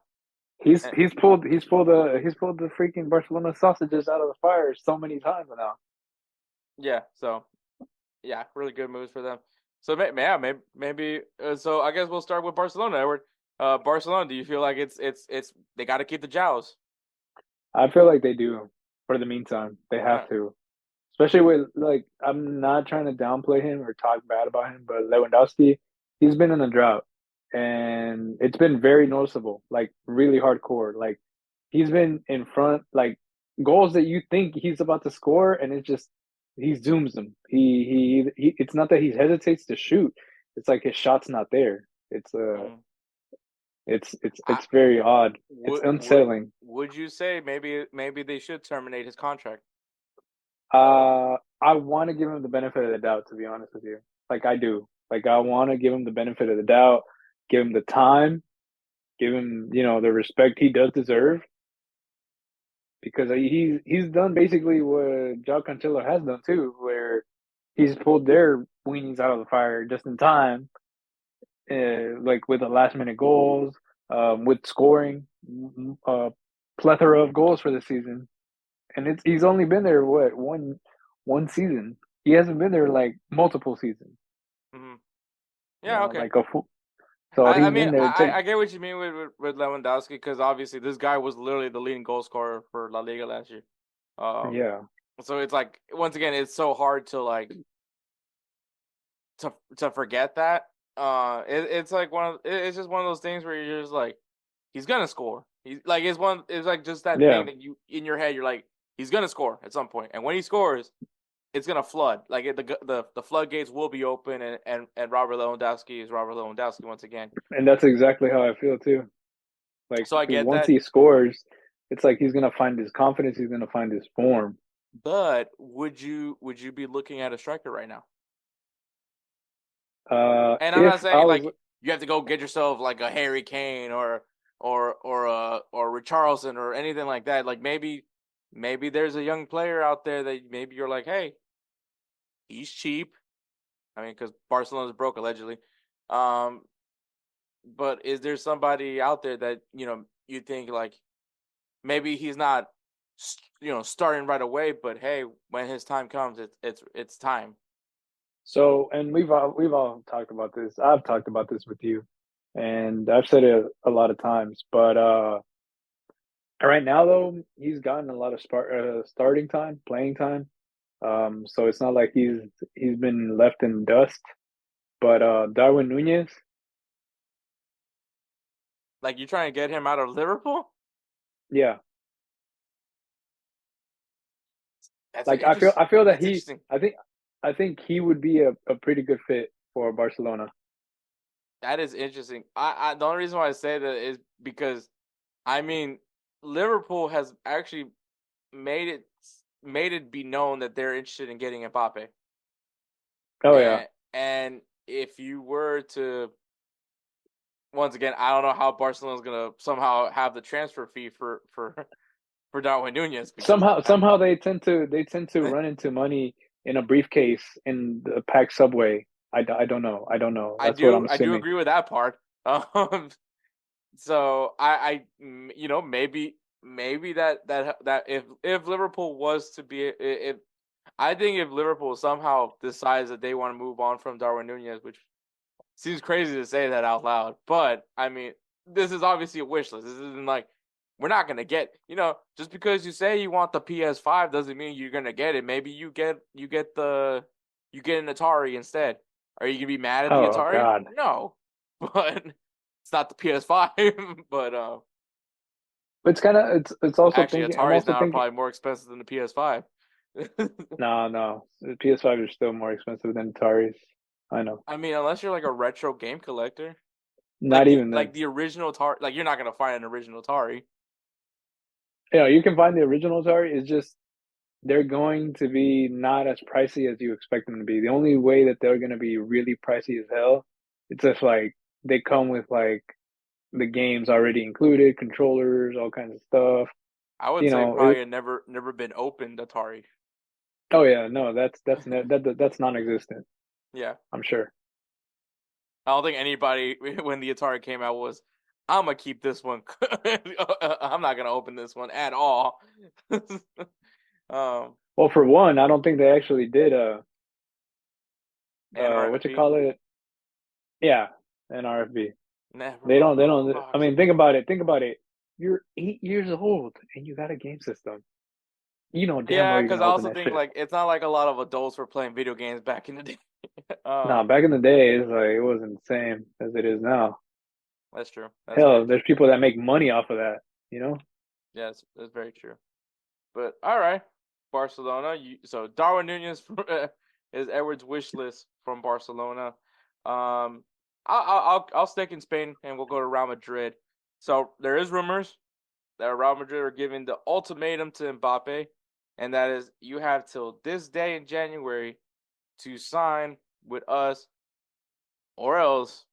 He's and, he's pulled the freaking Barcelona sausages out of the fire so many times now. yeah. So yeah, really good moves for them. So maybe. So I guess we'll start with Barcelona, Edward. Barcelona, do you feel like it's they got to keep the Jows? I feel like they do for the meantime. They All have right. to. Especially with like I'm not trying to downplay him or talk bad about him, but Lewandowski, he's been in a drought. And it's been very noticeable, like really hardcore. Like he's been in front, like goals that you think he's about to score, and it just he zooms them. He it's not that he hesitates to shoot. It's like his shot's not there. Mm. I, It's very odd. It's would would unsettling. would you say maybe they should terminate his contract? I want to give him the benefit of the doubt, to be honest with you. Like I do. Like I want to give him the benefit of the doubt, give him the time, give him, the respect he does deserve, because he's done basically what João Cancelo has done too, where he's pulled their weenies out of the fire just in time, like with the last minute goals, with scoring, a plethora of goals for the season. And he's only been there what one season. He hasn't been there like multiple seasons. Hmm. Yeah, okay. Like a full. So I he's mean, been there. It's like, I get what you mean with Lewandowski, because obviously this guy was literally the leading goal scorer for La Liga last year. yeah. So it's like once again, it's so hard to like to forget that. It's like it's just one of those things where you're just like, he's gonna score. He's like it's like just that Yeah. thing that you in your head you're like, he's gonna score at some point, and when he scores, it's gonna flood. Like the floodgates will be open, and Robert Lewandowski is Robert Lewandowski once again. And that's exactly how I feel too. Like So I get once that. he scores, it's like he's gonna find his confidence. He's gonna find his form. But would you be looking at a striker right now? And I'm not If I saying was, like you have to go get yourself like a Harry Kane or Richarlison or anything like that. Like maybe there's a young player out there that maybe you're like, hey, he's cheap. I mean, because Barcelona's broke allegedly. But is there somebody out there that you think like maybe he's not starting right away, but hey, when his time comes, it's time. so, and we've all talked about this. I've talked about this with you, and I've said it a lot of times. But right now, though, he's gotten a lot of starting time, playing time. So it's not like he's been left in dust. But Darwin Nunez, Like you're trying to get him out of Liverpool? yeah, That's like I feel that that's interesting. I think he would be a pretty good fit for Barcelona. That is interesting. I the only reason why I say that is because I mean Liverpool has actually made it be known that they're interested in getting Mbappe. Oh yeah. And if you were to once again, I don't know how Barcelona's gonna somehow have the transfer fee for Darwin Nunez because Somehow they tend to run into money in a briefcase in the packed subway I don't know. I don't know. I That's what I'm do assuming. agree with that part. So maybe that if Liverpool was to be if I think if Liverpool somehow decides that they want to move on from Darwin Nunez, which seems crazy to say that out loud, but I mean, this is obviously a wish list. This isn't like we're not gonna get, just because you say you want the PS5 doesn't mean you're gonna get it. Maybe you get an Atari instead. Are you gonna be mad at the Oh Atari? God. No, but it's not the PS5. But It's kind of it's also actually, thinking. I'm Ataris also now are thinking. probably more expensive than the PS5. No. The PS5 are still more expensive than Ataris. I know. I mean, unless you're like a retro game collector, Not even then. like the original Atari, like you're not gonna find an original Atari. Yeah, you can find the original Atari. It's just they're going to be not as pricey as you expect them to be. The only way that they're going to be really pricey as hell, it's just like they come with like the games already included, controllers, all kinds of stuff. I would say probably a never been opened Atari. Oh yeah, no, that's non-existent. Yeah, I'm sure. I don't think anybody when the Atari came out was, I'm gonna keep this one. I'm not gonna open this one at all. Well, for one, I don't think they actually did NRFB? what you call it? Yeah, an RFB. Never. They don't. I mean, think about it. You're 8 years old and you got a game system. You know damn well you're because I gonna also open that think shit. like it's not like a lot of adults were playing video games back in the day. No, back in the day, it's like it wasn't the same as it is now. That's true. Hell, there's people that make money off of that. You know? Yes, that's very true. But all right, Barcelona. So Darwin Nunez is Edward's wish list from Barcelona. I'll stick in Spain and we'll go to Real Madrid. So there is rumors that Real Madrid are giving the ultimatum to Mbappe, and that is you have till this day in January to sign with us, or else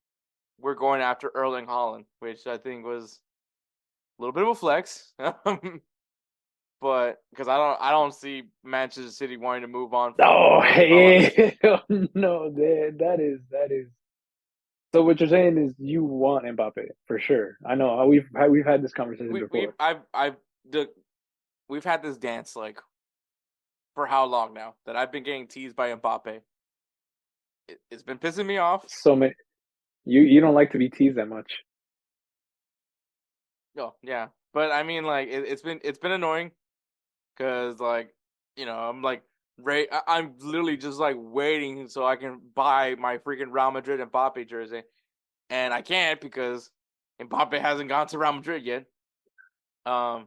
we're going after Erling Haaland, which I think was a little bit of a flex. But because I don't see Manchester City wanting to move on. Oh, hey, no, that is. So what you're saying is you want Mbappe for sure. I know we've had this conversation before. We've had this dance like for how long now that I've been getting teased by Mbappe. It's been pissing me off. So many. You don't like to be teased that much. Oh yeah, but I mean like it's been annoying. Cause like, I'm like, I'm literally just like waiting so I can buy my freaking Real Madrid Mbappe jersey, and I can't because Mbappe hasn't gone to Real Madrid yet. But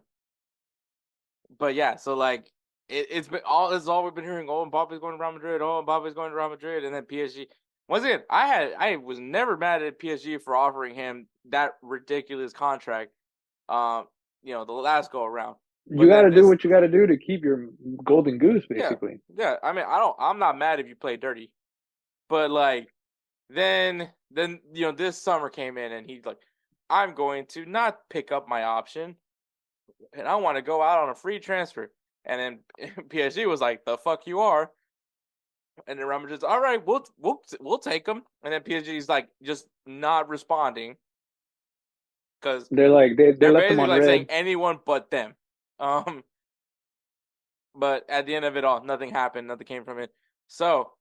yeah, so like it's all we've been hearing. Oh, Mbappe's going to Real Madrid. Oh, Mbappe's going to Real Madrid, and then PSG. Once again, I was never mad at PSG for offering him that ridiculous contract. The last go around. You got to do what you got to do to keep your golden goose, basically. Yeah. I mean, I'm not mad if you play dirty, but like, then this summer came in and he's like, I'm going to not pick up my option, and I want to go out on a free transfer. And then PSG was like, the fuck you are. And then Real Madrid's all right, we'll take him. And then PSG's like just not responding because they're like they're basically like red. Saying anyone but them. But at the end of it all, nothing happened. Nothing came from it. So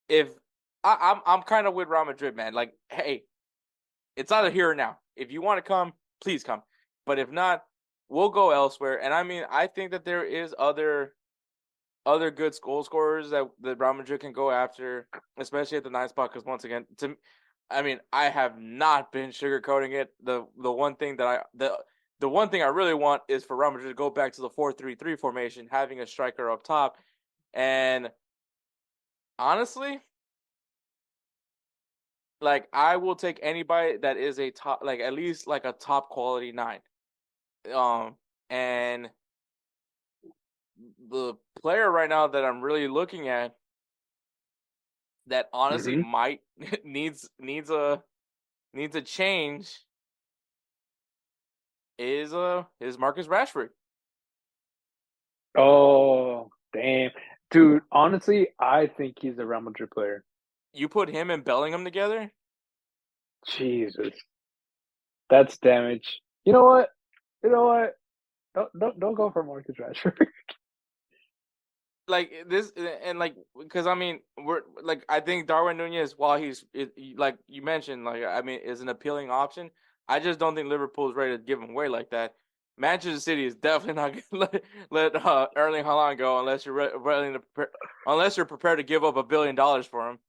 if I'm kind of with Real Madrid, man. Like, hey, it's either here or now. If you want to come, please come. But if not, we'll go elsewhere. And I mean, I think that there is other good goal scorers that Real Madrid can go after, especially at the 9th spot. Because once again, I have not been sugarcoating it. The one thing I really want is for Real Madrid to go back to the 4-3-3 formation, having a striker up top. And honestly, like I will take anybody that is a top, like at least like a top quality 9. And the player right now that I'm really looking at that honestly might needs a change is Marcus Rashford. Oh, damn. Dude, honestly, I think he's a Real Madrid player. You put him and Bellingham together? Jesus, that's damage. You know what? You know what? Don't go for Marcus Rashford. Like this, and like, because I mean, we're like, I think Darwin Nunez, while like you mentioned, like, I mean, is an appealing option. I just don't think Liverpool's ready to give him away like that. Manchester City is definitely not going to let Erling Haaland go unless you're willing to, unless you're prepared to give up $1 billion for him.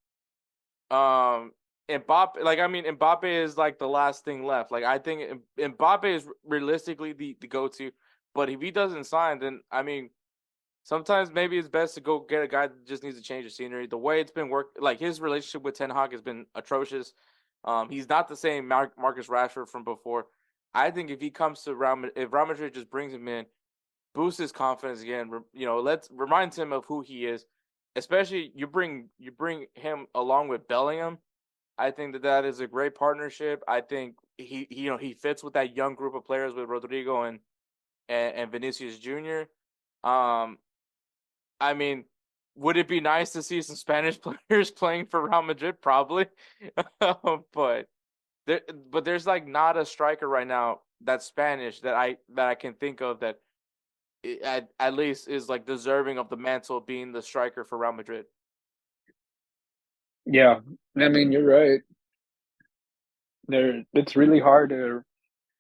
Mbappe, like, I mean, Mbappe is like the last thing left. Like, I think Mbappe is realistically the go-to, but if he doesn't sign, then I mean, sometimes maybe it's best to go get a guy that just needs to change the scenery. The way it's been worked, like his relationship with Ten Hag has been atrocious. He's not the same Marcus Rashford from before. I think if he comes to if Real Madrid just brings him in, boosts his confidence again, let's remind him of who he is. Especially you bring him along with Bellingham. I think that is a great partnership. I think he fits with that young group of players with Rodrigo and Vinicius Jr. I mean, would it be nice to see some Spanish players playing for Real Madrid? Probably, but there's like not a striker right now that's Spanish that I can think of that at least is like deserving of the mantle of being the striker for Real Madrid. Yeah, I mean, you're right. It's really hard to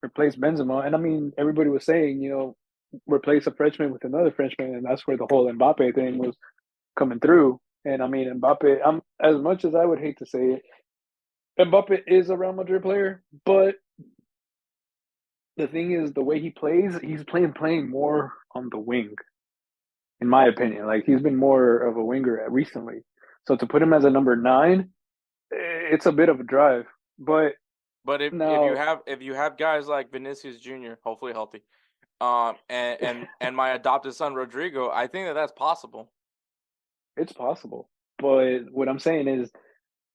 replace Benzema, and I mean, everybody was saying, replace a Frenchman with another Frenchman, and that's where the whole Mbappe thing was coming through. And I mean, Mbappe, as much as I would hate to say it, Mbappe is a Real Madrid player, but the thing is, the way he plays, he's playing more on the wing, in my opinion. Like, he's been more of a winger recently. So to put him as a number 9, it's a bit of a drive. But if you have guys like Vinicius Jr., hopefully healthy, and my adopted son Rodrigo, I think that's possible. It's possible, but what I'm saying is,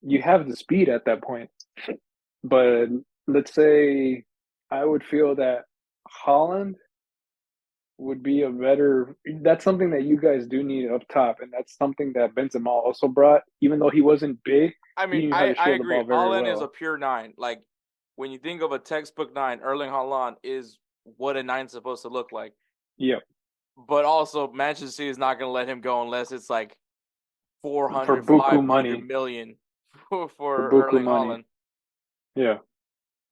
you have the speed at that point. But let's say I would feel that Haaland would be a better. That's something that you guys do need up top, and that's something that Benzema also brought. Even though he wasn't big, I mean, I agree. Haaland is a pure 9. Like, when you think of a textbook 9, Erling Haaland is what a 9's supposed to look like. Yeah. But also, Manchester City is not going to let him go unless it's like 400, for 500 million for Erling Haaland. Yeah.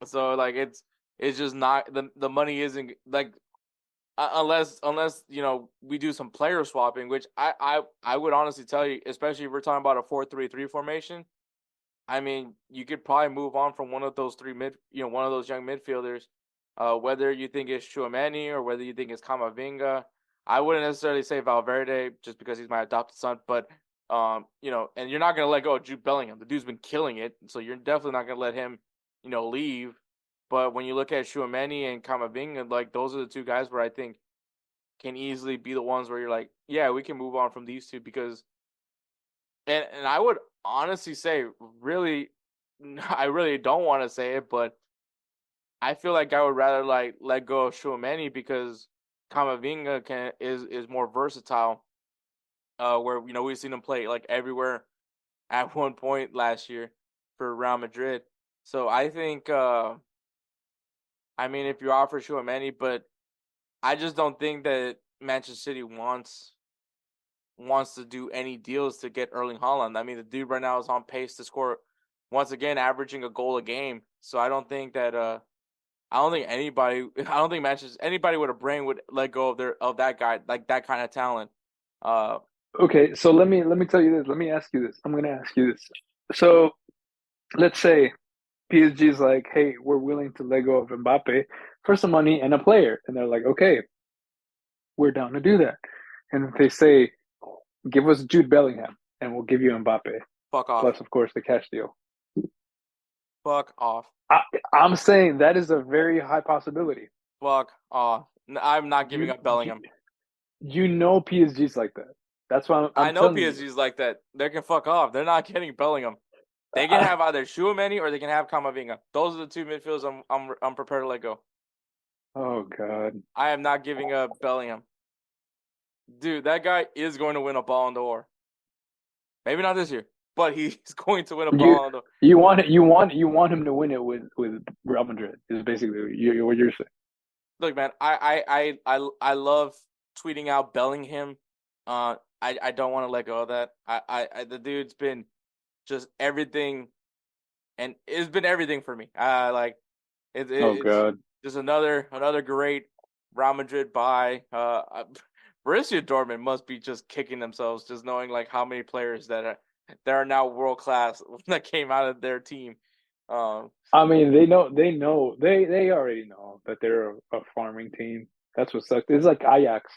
So like it's just not the money isn't like unless we do some player swapping, which I would honestly tell you, especially if we're talking about a 4-3-3 formation. I mean, you could probably move on from one of those one of those young midfielders, whether you think it's Tchouaméni or whether you think it's Camavinga. I wouldn't necessarily say Valverde just because he's my adopted son, but and you're not gonna let go of Jude Bellingham. The dude's been killing it, so you're definitely not gonna let him, leave. But when you look at Tchouaméni and Camavinga, like, those are the two guys where I think can easily be the ones where you're like, yeah, we can move on from these two because, and I would honestly say, really, I really don't want to say it, but I feel like I would rather like let go of Tchouaméni because Camavinga is more versatile. Where we've seen him play like everywhere at one point last year for Real Madrid. So I think, I mean, if you offer Tchouaméni, but I just don't think that Manchester City wants to do any deals to get Erling Haaland. I mean, the dude right now is on pace to score once again, averaging a goal a game. So I don't think that I don't think anybody with a brain would let go of that guy, like that kind of talent. Okay, so let me tell you this. Let me ask you this. I'm gonna ask you this. So let's say PSG is like, hey, we're willing to let go of Mbappe for some money and a player. And they're like, okay, we're down to do that. And if they say, give us Jude Bellingham and we'll give you Mbappe. Fuck off. Plus, of course, the cash deal. Fuck off. I'm saying that is a very high possibility. Fuck off. I'm not giving up Bellingham. PSG's like that. That's why I know PSG's like that. They can fuck off. They're not getting Bellingham. They can have either Tchouaméni or they can have Camavinga. Those are the two midfielders I'm prepared to let go. Oh God. I am not giving up Bellingham. Dude, that guy is going to win a Ballon d'Or. Maybe not this year. but he's going to win a You ball. you want him to win it with Real Madrid is basically what you're saying. Look, man, I love tweeting out Bellingham. I don't want to let go of that. The dude's been just everything, and it's been everything for me. Oh It's God. just another great Real Madrid buy. Borussia Dortmund must be just kicking themselves just knowing like how many players that are now world class that came out of their team. I mean, they already know that they're a farming team. That's what sucks. It's like Ajax.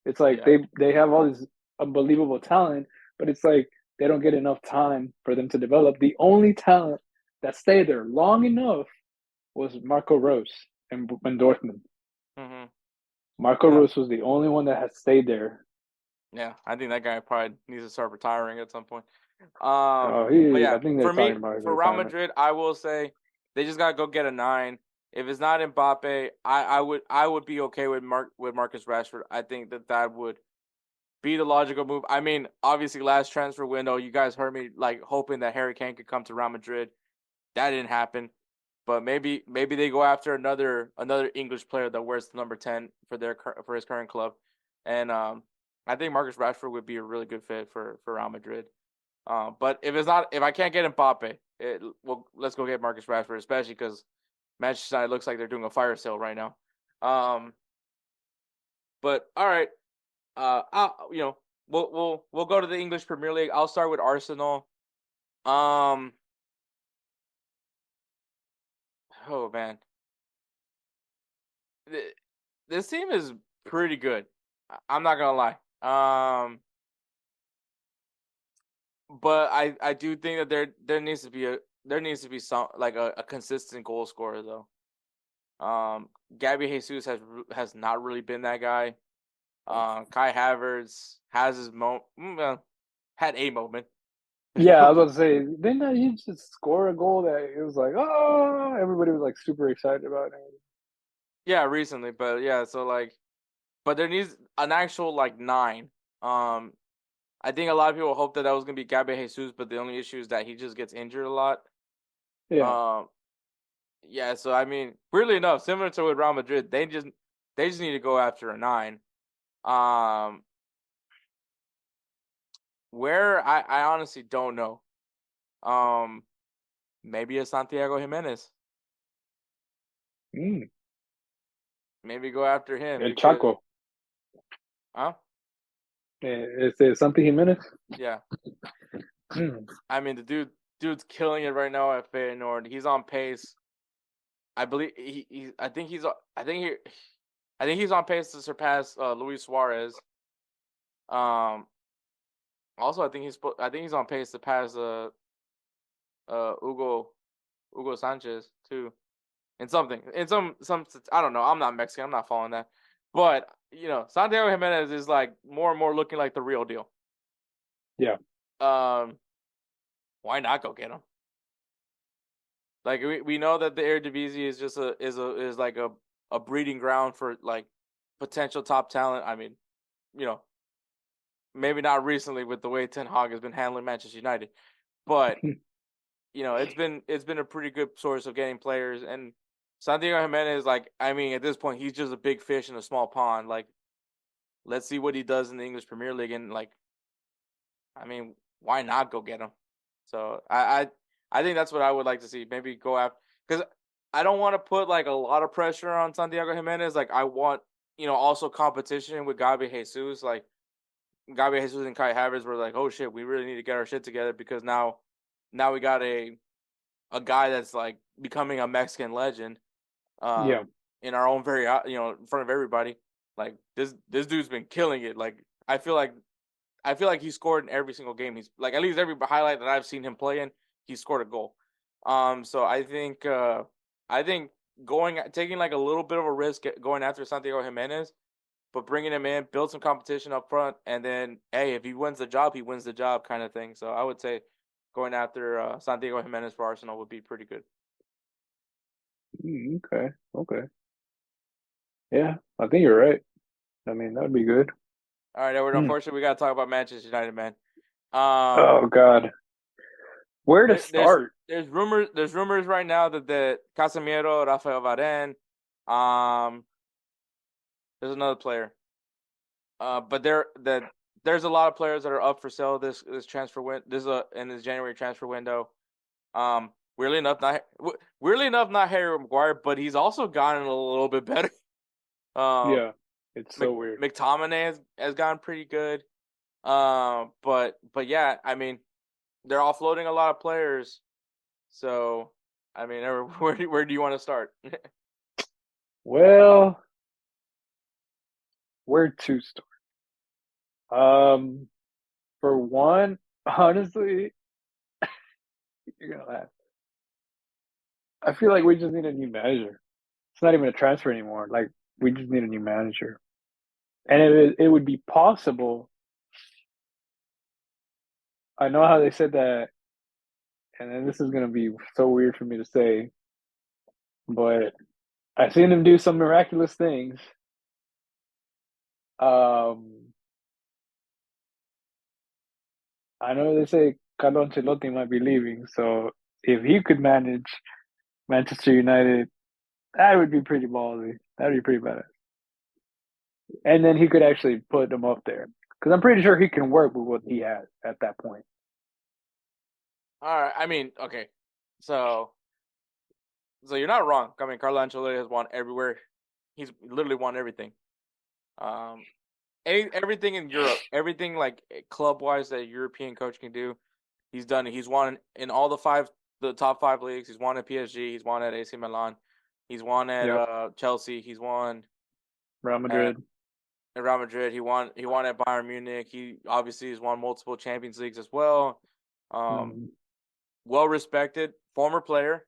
It's like Yeah. they have all this unbelievable talent, but it's like they don't get enough time for them to develop. The only talent that stayed there long enough was Marco Rose in Dortmund. Mm-hmm. Marco Yeah. Rose was the only one that had stayed there. Yeah, I think that guy probably needs to start retiring at some point. But I yeah, think they're for me, talking about his for Real retirement. Madrid, I will say they just gotta go get a 9. If it's not Mbappe, I would be okay with Marcus Rashford. I think that would be the logical move. I mean, obviously, last transfer window, you guys heard me like hoping that Harry Kane could come to Real Madrid. That didn't happen. But maybe they go after another English player that wears the number 10 for his current club, and I think Marcus Rashford would be a really good fit for Real Madrid. But if I can't get Mbappe, let's go get Marcus Rashford, especially because Manchester United looks like they're doing a fire sale right now. But all right, we'll go to the English Premier League. I'll start with Arsenal. Oh man, this team is pretty good. I'm not gonna lie. But I do think that there needs to be some like a consistent goal scorer though. Gabby Jesus has not really been that guy. Kai Havertz has had a moment. Yeah, I was about to say, didn't he just score a goal that it was like, oh, everybody was like super excited about it. Yeah, recently, but yeah, so like, but there needs an actual like 9. I think a lot of people hope that was gonna be Gabby Jesus, but the only issue is that he just gets injured a lot. Yeah. Yeah. So I mean, weirdly enough, similar to with Real Madrid, they just need to go after a 9. Where I honestly don't know. Maybe a Santiago Jimenez. Maybe go after him. El Chaco. Huh? Is something Jimenez? Yeah. I mean, the dude's killing it right now at Feyenoord. He's on pace. I believe I think he's on pace to surpass Luis Suarez. Also, I think he's on pace to pass Hugo Sanchez too. In some I don't know. I'm not Mexican. I'm not following that. But Santiago Jimenez is like more and more looking like the real deal. Yeah. Why not go get him? Like we know that the Eredivisie is just is like a breeding ground for like potential top talent. I mean, maybe not recently with the way Ten Hag has been handling Manchester United, but it's been a pretty good source of getting players. And Santiago Jimenez, like, I mean, at this point, he's just a big fish in a small pond. Like, let's see what he does in the English Premier League, and like, I mean, why not go get him? So I think that's what I would like to see. Maybe go after, because I don't want to put like a lot of pressure on Santiago Jimenez. Like, I want also competition with Gabby Jesus. Like, Gabby Jesus and Kai Havertz were like, oh shit, we really need to get our shit together because now we got a guy that's like becoming a Mexican legend. In our own in front of everybody. Like this dude's been killing it. Like I feel like he scored in every single game. He's like, at least every highlight that I've seen him play in, he scored a goal. So I think taking like a little bit of a risk going after Santiago Jimenez, but bringing him in, build some competition up front, and then hey, if he wins the job, he wins the job, kind of thing. So I would say going after Santiago Jimenez for Arsenal would be pretty good. Okay. Yeah, I think you're right. I mean, that'd be good. All right, Edward. Unfortunately, we got to talk about Manchester United, man. Oh God. Where to There's start? there's rumors right now that the Casemiro, Rafael Varane, there's another player. But there's a lot of players that are up for sale this transfer in this January transfer window. Weirdly enough, not Harry Maguire, but he's also gotten a little bit better. Yeah, it's so weird. McTominay has gotten pretty good. But yeah, I mean, they're offloading a lot of players. So, I mean, where do you want to start? Well, where to start? For one, honestly, you're gonna laugh. I feel like we just need a new manager. It's not even a transfer anymore. Like, we just need a new manager, and it would be possible. I know how they said that, and then this is gonna be so weird for me to say, but I've seen him do some miraculous things. I know they say Carlo Ancelotti might be leaving, so if he could manage Manchester United, that would be pretty ballsy. That would be pretty badass. And then he could actually put them up there, because I'm pretty sure he can work with what he has at that point. All right. I mean, okay. So you're not wrong. I mean, Carlo Ancelotti has won everywhere. He's literally won everything. Everything in Europe, everything like club wise that a European coach can do, he's done it. He's won in all the top 5 leagues. He's won at PSG. He's won at AC Milan. He's won at Chelsea. He's won Real Madrid. At Real Madrid. He won at Bayern Munich. He obviously has won multiple Champions Leagues as well. Well respected former player,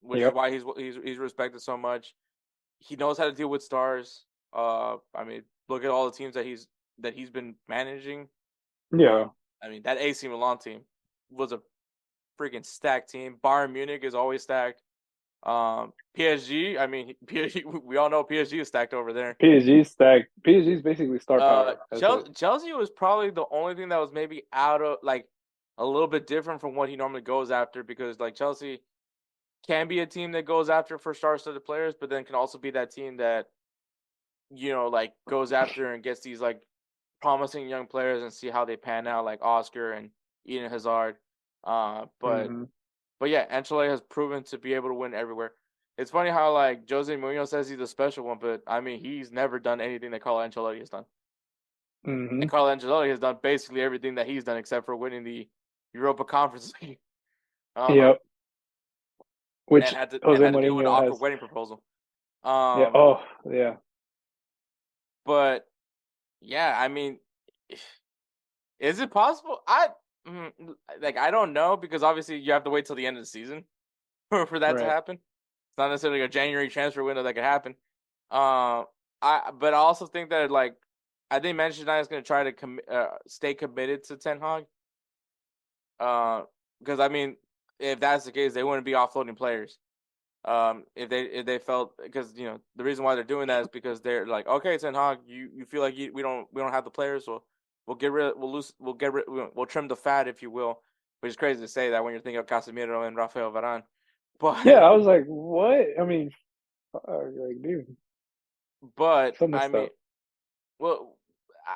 which is why he's respected so much. He knows how to deal with stars. I mean, look at all the teams that he's been managing. Yeah. I mean, that AC Milan team was a freaking stacked team. Bayern Munich is always stacked. PSG, I mean, PSG, we all know PSG is stacked over there. PSG is stacked. PSG is basically star power. Chelsea was probably the only thing that was maybe out of, like, a little bit different from what he normally goes after, because, like, Chelsea can be a team that goes after for star-studded players, but then can also be that team that, you know, like, goes after and gets these, like, promising young players and see how they pan out, like Oscar and Eden Hazard. But yeah, Ancelotti has proven to be able to win everywhere. It's funny how, like, Jose Mourinho says he's a special one, but I mean, he's never done anything that Carlo Ancelotti has done. And Carlo Ancelotti has done basically everything that he's done except for winning the Europa Conference League. Yep. Which and had to Jose do an Mourinho awkward has. wedding proposal. Yeah. Oh, yeah. But yeah, I mean, is it possible? I don't know, because obviously you have to wait till the end of the season for that to happen. It's not necessarily a January transfer window that could happen. But I also think that, like, I think Manchester United is going to try to stay committed to Ten Hag. Because I mean, if that's the case, they wouldn't be offloading players. If they felt, because, you know, the reason why they're doing that is because they're like, okay, Ten Hag, you feel like we don't have the players, so we'll trim the fat, if you will. Which is crazy to say that when you're thinking of Casemiro and Rafael Varane. But yeah, I was like, what? I mean, like, dude. But I mean, well,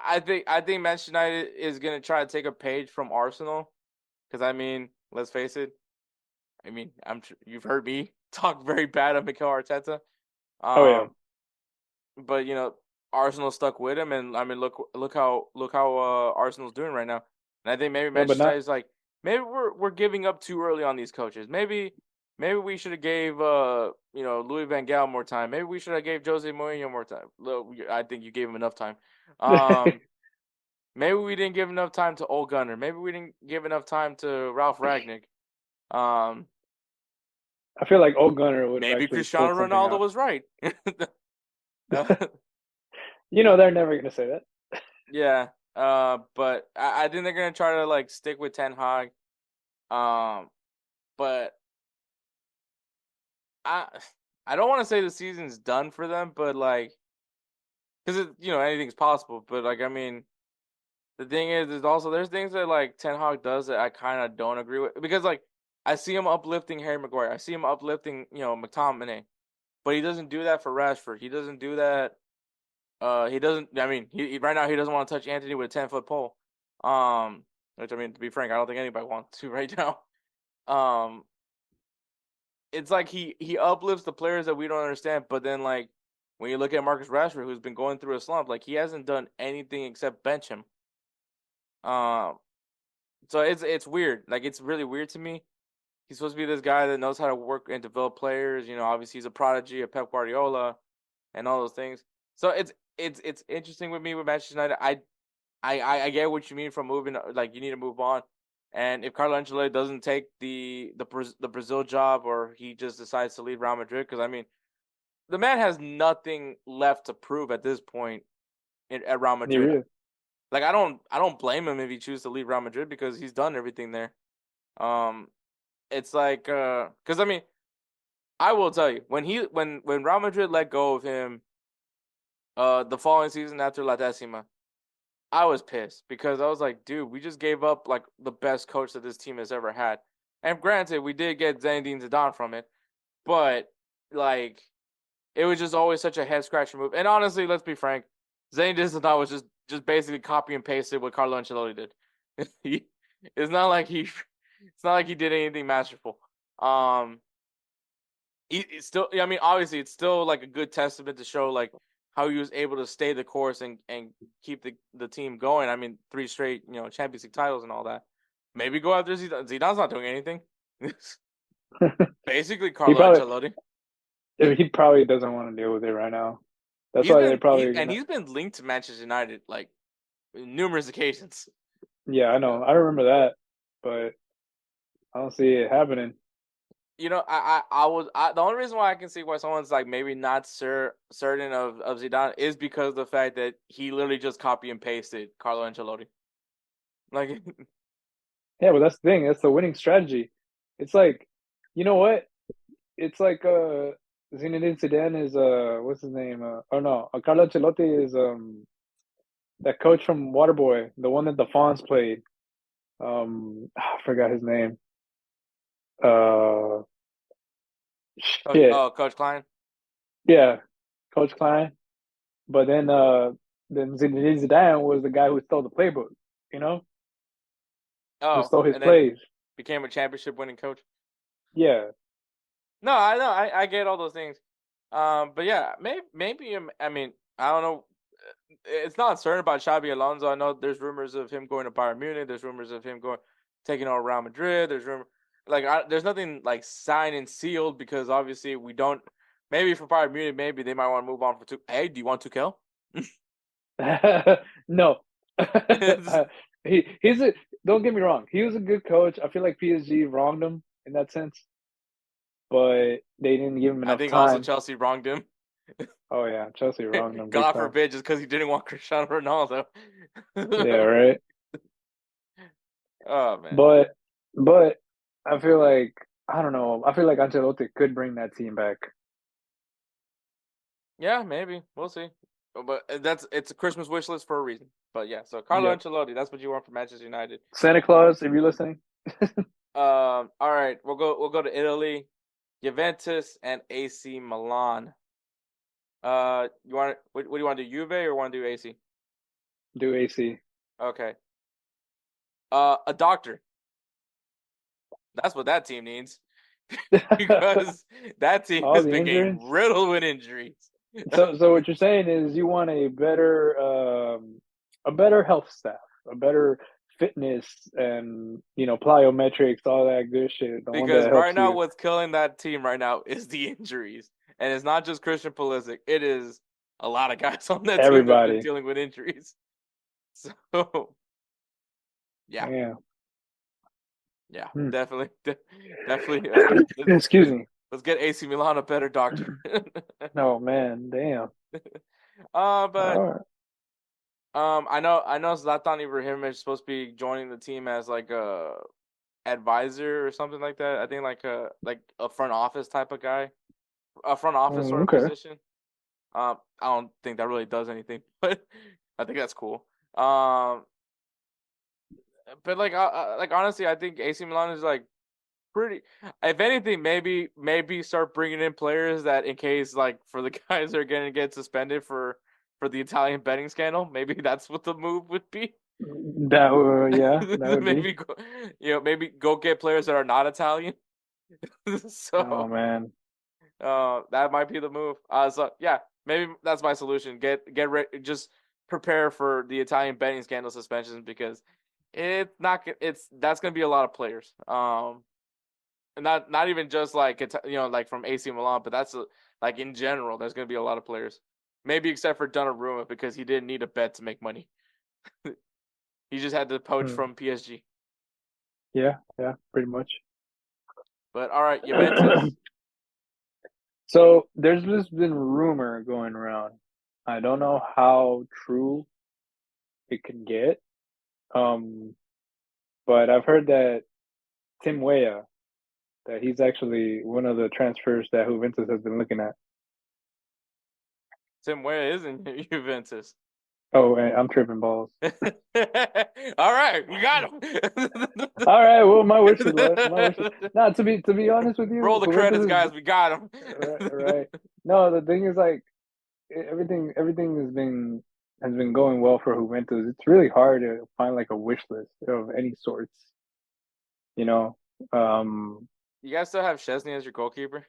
I think Manchester United is gonna try to take a page from Arsenal, because I mean, let's face it. I mean, you've heard me talk very bad of Mikel Arteta. But, you know, Arsenal stuck with him, and I mean, look how Arsenal's doing right now. And I think maybe Manchester United is like, maybe we're giving up too early on these coaches. Maybe we should have gave Louis van Gaal more time. Maybe we should have gave Jose Mourinho more time. I think you gave him enough time. Maybe we didn't give enough time to Ole Gunnar. Maybe we didn't give enough time to Ralph Ragnick. I feel like Ole Gunnar would. Maybe Cristiano Ronaldo was right. You know, they're never gonna say that. Yeah. But I think they're gonna try to, like, stick with Ten Hag. But I don't want to say the season's done for them, but, like, because, you know, anything's possible. But, like, I mean, the thing is also there's things that like Ten Hag does that I kind of don't agree with because like I see him uplifting Harry Maguire, I see him uplifting McTominay, but he doesn't do that for Rashford. He doesn't do that. He doesn't. I mean, he right now he doesn't want to touch Anthony with a 10-foot pole. Which I mean, to be frank, I don't think anybody wants to right now. It's like he uplifts the players that we don't understand, but then like when you look at Marcus Rashford, who's been going through a slump, like he hasn't done anything except bench him. So it's weird. Like it's really weird to me. He's supposed to be this guy that knows how to work and develop players. Obviously he's a prodigy of Pep Guardiola, and all those things. So it's interesting with me with Manchester United. I get what you mean from moving. Like you need to move on. And if Carlo Ancelotti doesn't take the Brazil job, or he just decides to leave Real Madrid, because I mean, the man has nothing left to prove at this point at Real Madrid. Really? Like I don't blame him if he chooses to leave Real Madrid because he's done everything there. It's like because I mean, I will tell you when Real Madrid let go of him, the following season after La Decima, I was pissed because I was like, dude, we just gave up like the best coach that this team has ever had. And granted, we did get Zinedine Zidane from it, but like it was just always such a head scratcher move. And honestly, let's be frank, Zinedine Zidane was just basically copy and pasted what Carlo Ancelotti did. It's not like he did anything masterful. It's still, I mean, obviously, it's still like a good testament to show like how he was able to stay the course and keep the team going. I mean, 3 straight, Champions League titles and all that. Maybe go after Zidane. Zidane's not doing anything. Basically, Carlo Ancelotti. He probably doesn't want to deal with it right now. That's why they probably. He's been linked to Manchester United like numerous occasions. Yeah, I know. I remember that, but I don't see it happening. The only reason why I can see why someone's like maybe not certain of Zidane is because of the fact that he literally just copy and pasted Carlo Ancelotti. Like, yeah, but that's the thing. That's the winning strategy. It's like, you know what? It's like Zinedine Zidane is what's his name? Carlo Ancelotti is that coach from Waterboy, the one that the Fonz played. I forgot his name. Coach Klein. Yeah, Coach Klein. But then Zinedine Zidane was the guy who stole the playbook. Who stole his plays. Became a championship-winning coach. Yeah. No, I know. I get all those things. But yeah, maybe. I mean, I don't know. It's not certain about Xabi Alonso. I know there's rumors of him going to Bayern Munich. There's rumors of him taking over Real Madrid. There's nothing like signed and sealed because obviously we don't. Maybe for Bayern Munich, maybe they might want to move on for two. Hey, do you want Tuchel? No. Don't get me wrong. He was a good coach. I feel like PSG wronged him in that sense, but they didn't give him enough time. I think also Chelsea wronged him. Oh yeah, Chelsea wronged him. God forbid, just because he didn't want Cristiano Ronaldo. Yeah, right. Oh man. But I feel like I don't know. I feel like Ancelotti could bring that team back. Yeah, maybe. We'll see. But it's a Christmas wish list for a reason. But yeah, so Carlo Ancelotti, that's what you want from Manchester United. Santa Claus, if you're listening. All right, we'll go to Italy, Juventus and AC Milan. What do you want to do, Juve or want to do AC? Do AC. Okay. A doctor. That's what that team needs. Because that team has been getting riddled with injuries. So what you're saying is you want a better health staff, a better fitness and plyometrics, all that good shit. Because right now what's killing that team right now is the injuries. And it's not just Christian Pulisic. It is a lot of guys on that team that been dealing with injuries. So yeah. Yeah, definitely. Excuse me. Let's get AC Milan a better doctor. No man, damn. But I know Zlatan Ibrahimovic is supposed to be joining the team as like a advisor or something like that. I think like a front office type of guy, a front office sort of position. I don't think that really does anything, but I think that's cool. But like honestly, I think AC Milan is like pretty. If anything, maybe start bringing in players that in case like for the guys that are gonna get suspended for the Italian betting scandal. Maybe that's what the move would be. Yeah, that would be. Maybe maybe go get players that are not Italian. Oh So man. that might be the move. So yeah, maybe that's my solution. Just prepare for the Italian betting scandal suspensions because that's gonna be a lot of players. And not even just like like from AC Milan, but like in general, there's gonna be a lot of players. Maybe except for Donnarumma because he didn't need a bet to make money. He just had to poach from PSG. Yeah, pretty much. But all right, Juventus. So there's just been rumor going around. I don't know how true it can get. But I've heard that Tim Weah, that he's actually one of the transfers that Juventus has been looking at. Tim Weah is in Juventus. Oh, I'm tripping balls. All right, we got him. All right, well, my wish is left. No, to be honest with you, roll the credits, guys. We got him. Right. No, the thing is, like, everything has been going well for Juventus. It's really hard to find like a wish list of any sorts. You know, you guys still have Szczesny as your goalkeeper?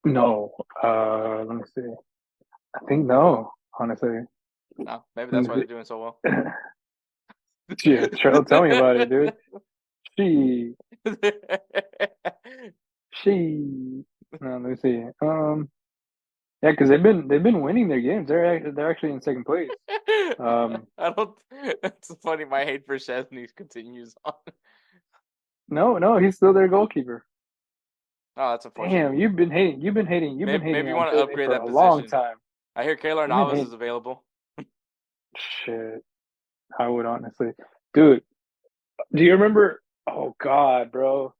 No. Let me see. I think no, honestly. No, maybe that's why they're doing so well. Yeah, Cheryl, tell me about it, dude. No, let me see. Yeah, because they've been winning their games. They're actually in second place. I don't. It's funny. My hate for Szczesny continues on. No, he's still their goalkeeper. Oh, that's unfortunate. Damn, you've been hating. Maybe you want to upgrade that position. A long time. I hear Keylor Navas is available. Shit, I would honestly, dude. Do you remember? Oh God, bro.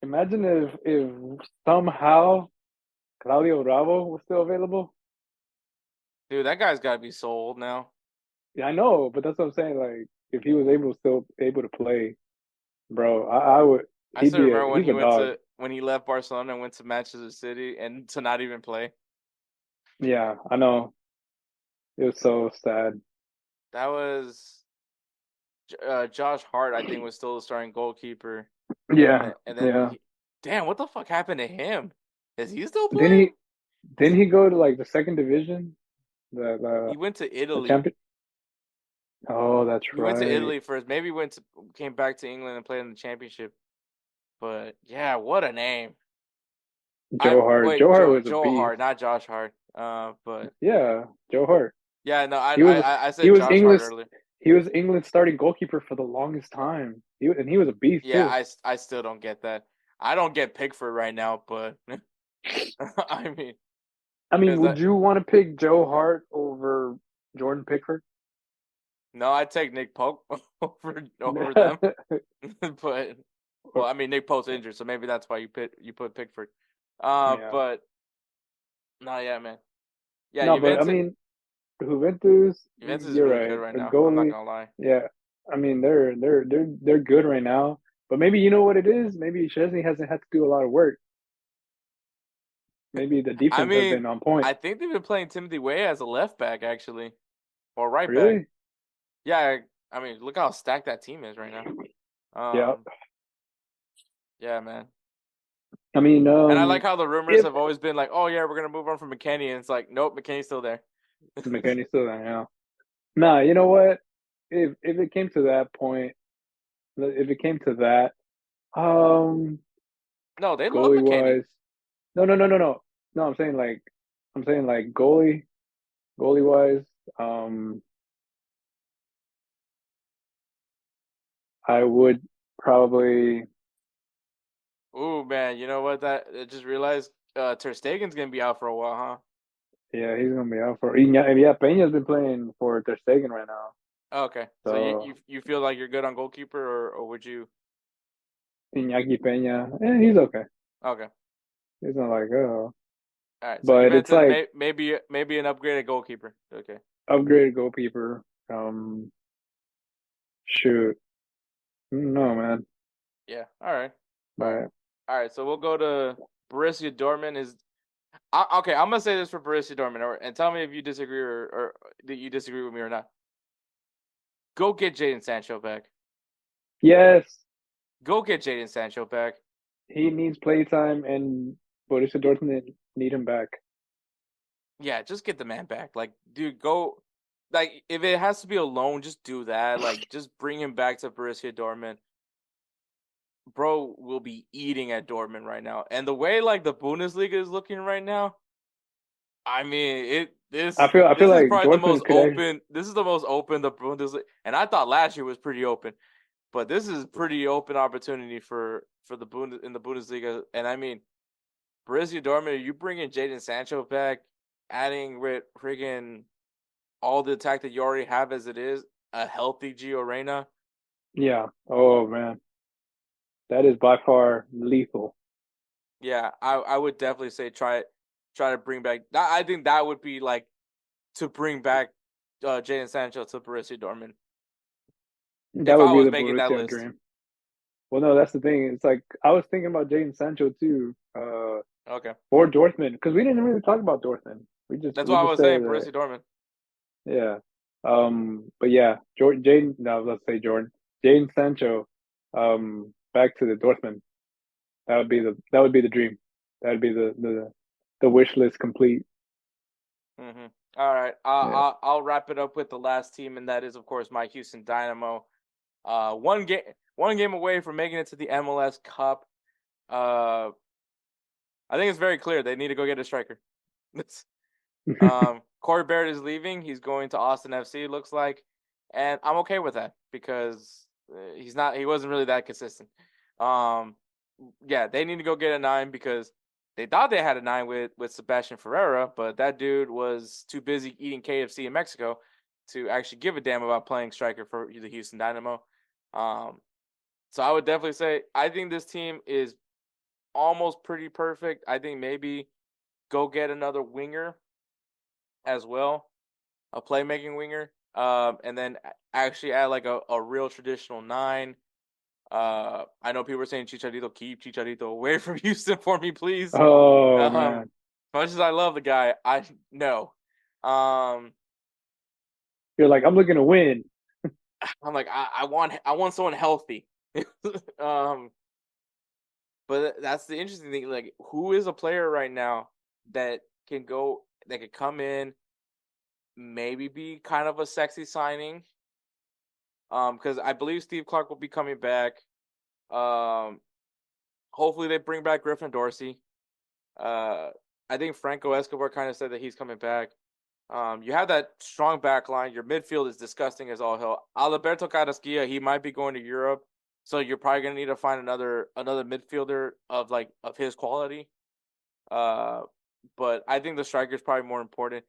Imagine if somehow Claudio Bravo was still available. Dude, that guy's got to be sold now. Yeah, I know, but that's what I'm saying. Like, if he was still able to play, bro, I would. I still remember when he left Barcelona and went to Manchester City and to not even play. Yeah, I know. It was so sad. That was Josh Hart, I think, was still the starting goalkeeper. Yeah, and then damn, what the fuck happened to him? Is he still playing? Didn't he go to like the second division? He went to Italy. Oh, that's right. He went to Italy first. Maybe came back to England and played in the championship. But yeah, what a name. Joe Hart. Joe Hart was Joe Hart, not Josh Hart. But yeah, Joe Hart. Yeah, no, I said Josh Hart earlier. He was England's starting goalkeeper for the longest time. He was a beast. Yeah, too. I still don't get that. I don't get Pickford right now, but I mean, would you want to pick Joe Hart over Jordan Pickford? No, I'd take Nick Pope over them. But well, I mean, Nick Pope's injured, so maybe that's why you put Pickford. But no, yeah, man. Yeah, no, but I mean, Juventus is really good right now. I'm not gonna lie. Yeah, I mean they're good right now. But maybe you know what it is. Maybe Szczesny hasn't had to do a lot of work. Maybe the defense has been on point. I think they've been playing Timothy Weah as a left back actually, or right back. Yeah, I mean, look how stacked that team is right now. Yeah, man. I mean, and I like how the rumors have always been like, "Oh yeah, we're gonna move on from McKennie," and it's like, nope, McKennie's still there. McKennie's still there, yeah. Nah, you know what? If it came to that point, no, they love McKennie. No. No, I'm saying like goalie wise, I would probably. Ooh, man, you know what? I just realized Ter Stegen's gonna be out for a while, huh? Yeah, he's gonna be out for. Yeah, Peña's been playing for Ter Stegen right now. Oh, okay, so you feel like you're good on goalkeeper, or would you? Iñaki Peña, he's okay. Okay. He's not like All right, so but it's like maybe an upgraded goalkeeper. Okay. Upgraded goalkeeper. Shoot. No, man. Yeah. All right. But All right. So we'll go to Borussia Dortmund. Okay? I'm gonna say this for Borussia Dortmund, and tell me if you disagree or that you disagree with me or not. Go get Jadon Sancho back. yes, Go get Jadon Sancho back. he needs playtime, and Borussia Dortmund need him back. Yeah, just get the man back. Like, dude, go. Like, if it has to be a loan, just do that. Like, just bring him back to Borussia Dortmund. Bro will be eating at Dortmund right now, and the way like the Bundesliga is looking right now, I mean, I feel this is like probably the Dortmund most could open. This is the most open the Bundesliga, and I thought last year was pretty open, but this is pretty open opportunity for the in the Bundesliga, and I mean, Borussia Dortmund, you bringing Jadon Sancho back, adding with friggin' all the attack that you already have as it is, a healthy Gio Reyna. Yeah. Oh man, that is by far lethal. Yeah, I would definitely say try to bring back. I think that would be like to bring back Jadon Sancho to Borussia Dortmund. That If would I be was the making that Borussia list. dream. Well, no, that's the thing. It's like I was thinking about Jadon Sancho too, Okay, or Dortmund, because we didn't really talk about Dortmund. that's We why I just was said saying Borussia Dortmund. yeah. But yeah, Jaden. No, let's say Jordan. Jadon Sancho, back to the Dortmund. That would be the dream. That would be the wish list complete. Mm-hmm. All right, Yeah. I'll wrap it up with the last team, and that is of course my Houston Dynamo. One game away from making it to the MLS Cup. I think it's very clear they need to go get a striker. Corey Barrett is leaving. He's going to Austin FC. It looks like, and I'm okay with that because he wasn't really that consistent. Yeah, they need to go get a 9 because they thought they had a 9 with Sebastian Ferreira, but that dude was too busy eating KFC in Mexico to actually give a damn about playing striker for the Houston Dynamo. So I would definitely say I think this team is almost pretty perfect. I think maybe go get another winger as well, a playmaking winger, and then actually add like a real traditional 9. I know people are saying Chicharito, keep Chicharito away from Houston for me, please. Oh As man, much as I love the guy, I no. you're like I'm looking to win. I'm like I want someone healthy. um, but that's the interesting thing. Like, who is a player right now that can come in, maybe be kind of a sexy signing? Because I believe Steve Clark will be coming back. Hopefully they bring back Griffin Dorsey. I think Franco Escobar kind of said that he's coming back. You have that strong back line. Your midfield is disgusting as all hell. Alberto Carrasquilla, he might be going to Europe, so you're probably gonna need to find another midfielder of his quality. But I think the striker is probably more important.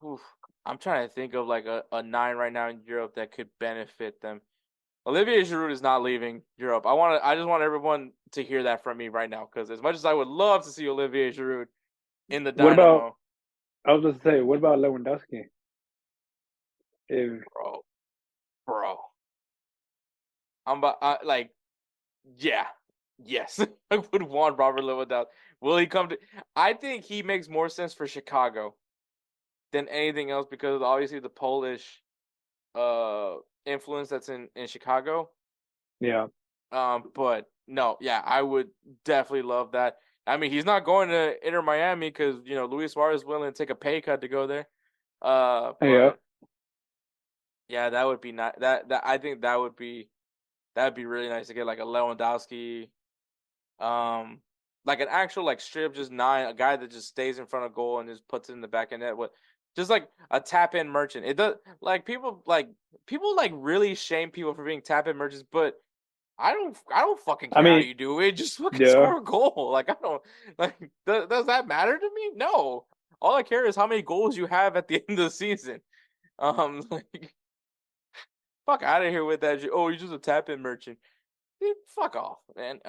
Oof. I'm trying to think of like a 9 right now in Europe that could benefit them. Olivier Giroud is not leaving Europe. I just want everyone to hear that from me right now, because as much as I would love to see Olivier Giroud in the What about? Dynamo, I was just say, what about Lewandowski? If bro, I'm about yeah, yes, I would want Robert Lewandowski. Will he come to? I think he makes more sense for Chicago than anything else because of obviously the Polish influence that's in Chicago. yeah, But no, yeah, I would definitely love that. I mean, he's not going to Inter Miami because Luis Suarez is willing to take a pay cut to go there. yeah. But yeah, that would be not that I think that'd be really nice to get like a Lewandowski, like an actual like straight up just 9, a guy that just stays in front of goal and just puts it in the back of net with just like a tap in merchant. It does like people really shame people for being tap in merchants, but I don't fucking I care how mean, you do it. Just fucking yeah. score a goal. Like I don't like. Does that matter to me? No. All I care is how many goals you have at the end of the season. Like, fuck out of here with that. Oh, you're just a tap in merchant. Dude, fuck off, man.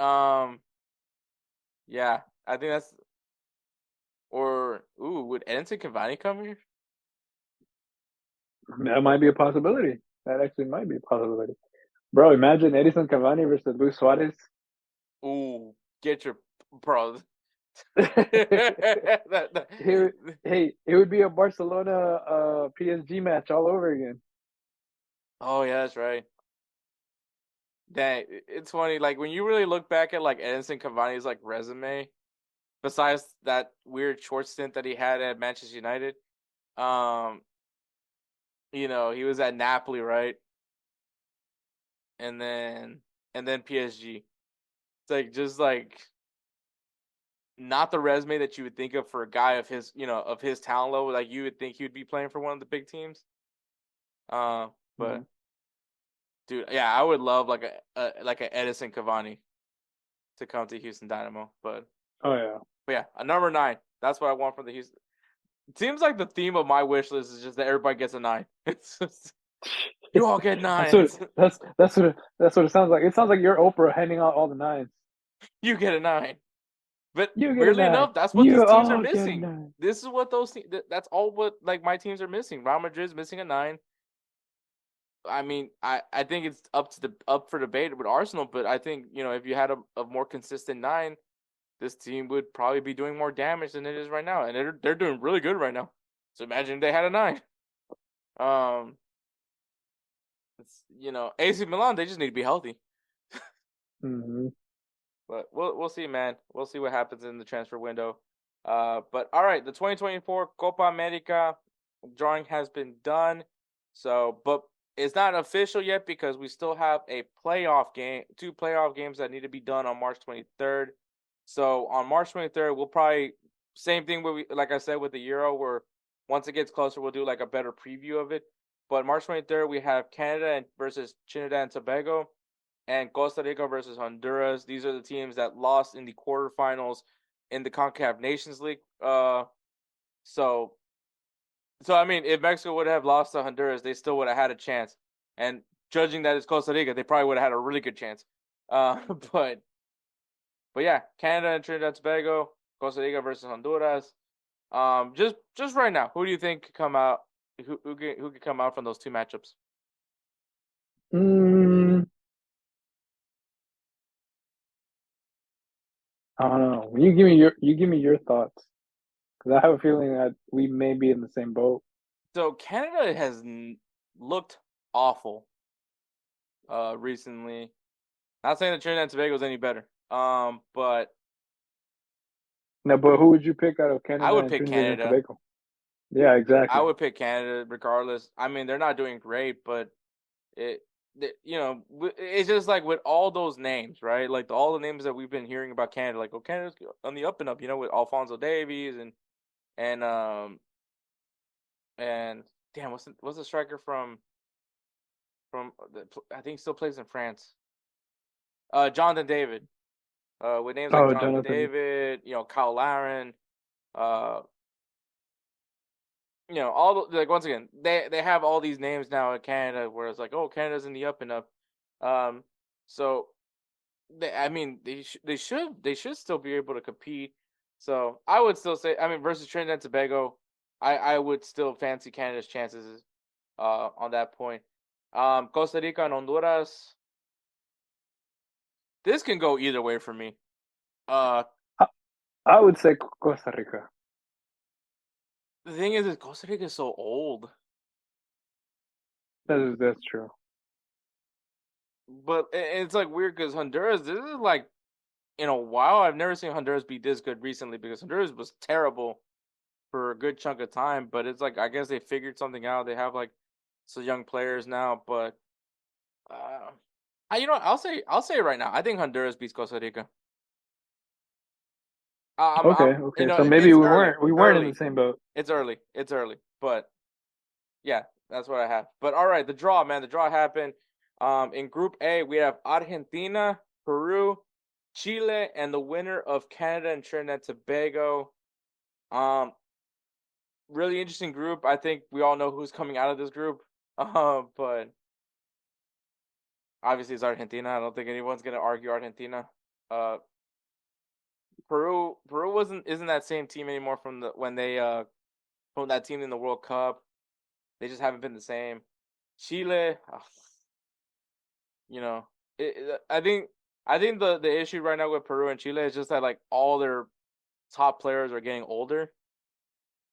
Yeah, I think that's. Or would Edinson Cavani come here? That might be a possibility. That actually might be a possibility. Bro, imagine Edison Cavani versus Luis Suarez. Ooh, get your bro. Hey, hey, it would be a Barcelona PSG match all over again. Oh yeah, that's right. Dang, it's funny. Like when you really look back at like Edinson Cavani's like resume, besides that weird short stint that he had at Manchester United, um, he was at Napoli, right? And then PSG. It's like just like not the resume that you would think of for a guy of his talent level. Like you would think he would be playing for one of the big teams. But dude, yeah, I would love like a Edison Cavani to come to Houston Dynamo. But yeah, a number 9. That's what I want from the Houston. It seems like the theme of my wish list is just that everybody gets a 9. It's just, you all get 9s. That's what it sounds like. It sounds like you're Oprah handing out all the 9s. You get a 9. But You get weirdly a 9. enough, that's what these teams are all get a missing. 9. This is what that's all what like my teams are missing. Real Madrid's missing a 9. I mean, I think it's up for debate with Arsenal, but I think, if you had a more consistent 9, this team would probably be doing more damage than it is right now. And they're doing really good right now. So imagine if they had a 9. AC Milan, they just need to be healthy. But we'll see, man. We'll see what happens in the transfer window. But all right, the 2024 Copa America drawing has been done. So, but it's not official yet because we still have a playoff game, 2 playoff games that need to be done on March 23rd. So on March 23rd, we'll probably same thing like I said with the Euro, where once it gets closer, we'll do like a better preview of it. But March 23rd, we have Canada versus Trinidad and Tobago, and Costa Rica versus Honduras. These are the teams that lost in the quarterfinals in the CONCACAF Nations League. So I mean, if Mexico would have lost to Honduras, they still would have had a chance. And judging that it's Costa Rica, they probably would have had a really good chance. But yeah, Canada and Trinidad and Tobago, Costa Rica versus Honduras. Just right now, who do you think could come out? Who could come out from those 2 matchups? I don't know. You give me your thoughts, because I have a feeling that we may be in the same boat. So Canada has looked awful recently. Not saying that Trinidad and Tobago is any better. But no, but who would you pick out of Canada? I would pick Canada. And Tobago? Yeah, exactly. I would pick Canada regardless. I mean, they're not doing great, but it's just like with all those names, right? Like all the names that we've been hearing about Canada, like Canada's on the up and up, with Alphonso Davies and damn, what's the striker from I think he still plays in France. Jonathan David. With names like Jonathan David, Kyle Larin, all like once again, they have all these names now in Canada where it's like, oh, Canada's in the up and up. So they should still be able to compete. So I would still say, versus Trinidad and Tobago, I would still fancy Canada's chances on that point. Costa Rica and Honduras. This can go either way for me. I would say Costa Rica. The thing is Costa Rica is so old. That's true. But it's like weird because Honduras, this is like in a while, I've never seen Honduras be this good recently, because Honduras was terrible for a good chunk of time. But it's like, I guess they figured something out. They have like some young players now, but I'll say it right now. I think Honduras beats Costa Rica. Okay. So maybe we weren't in the same boat. It's early, but yeah, that's what I have. But all right, the draw happened. In Group A, we have Argentina, Peru, Chile, and the winner of Canada and Trinidad and Tobago. Really interesting group. I think we all know who's coming out of this group. But obviously it's Argentina. I don't think anyone's gonna argue Argentina. Peru isn't that same team anymore from that team in the World Cup. They just haven't been the same. Chile, you know, I think the issue right now with Peru and Chile is just that like all their top players are getting older,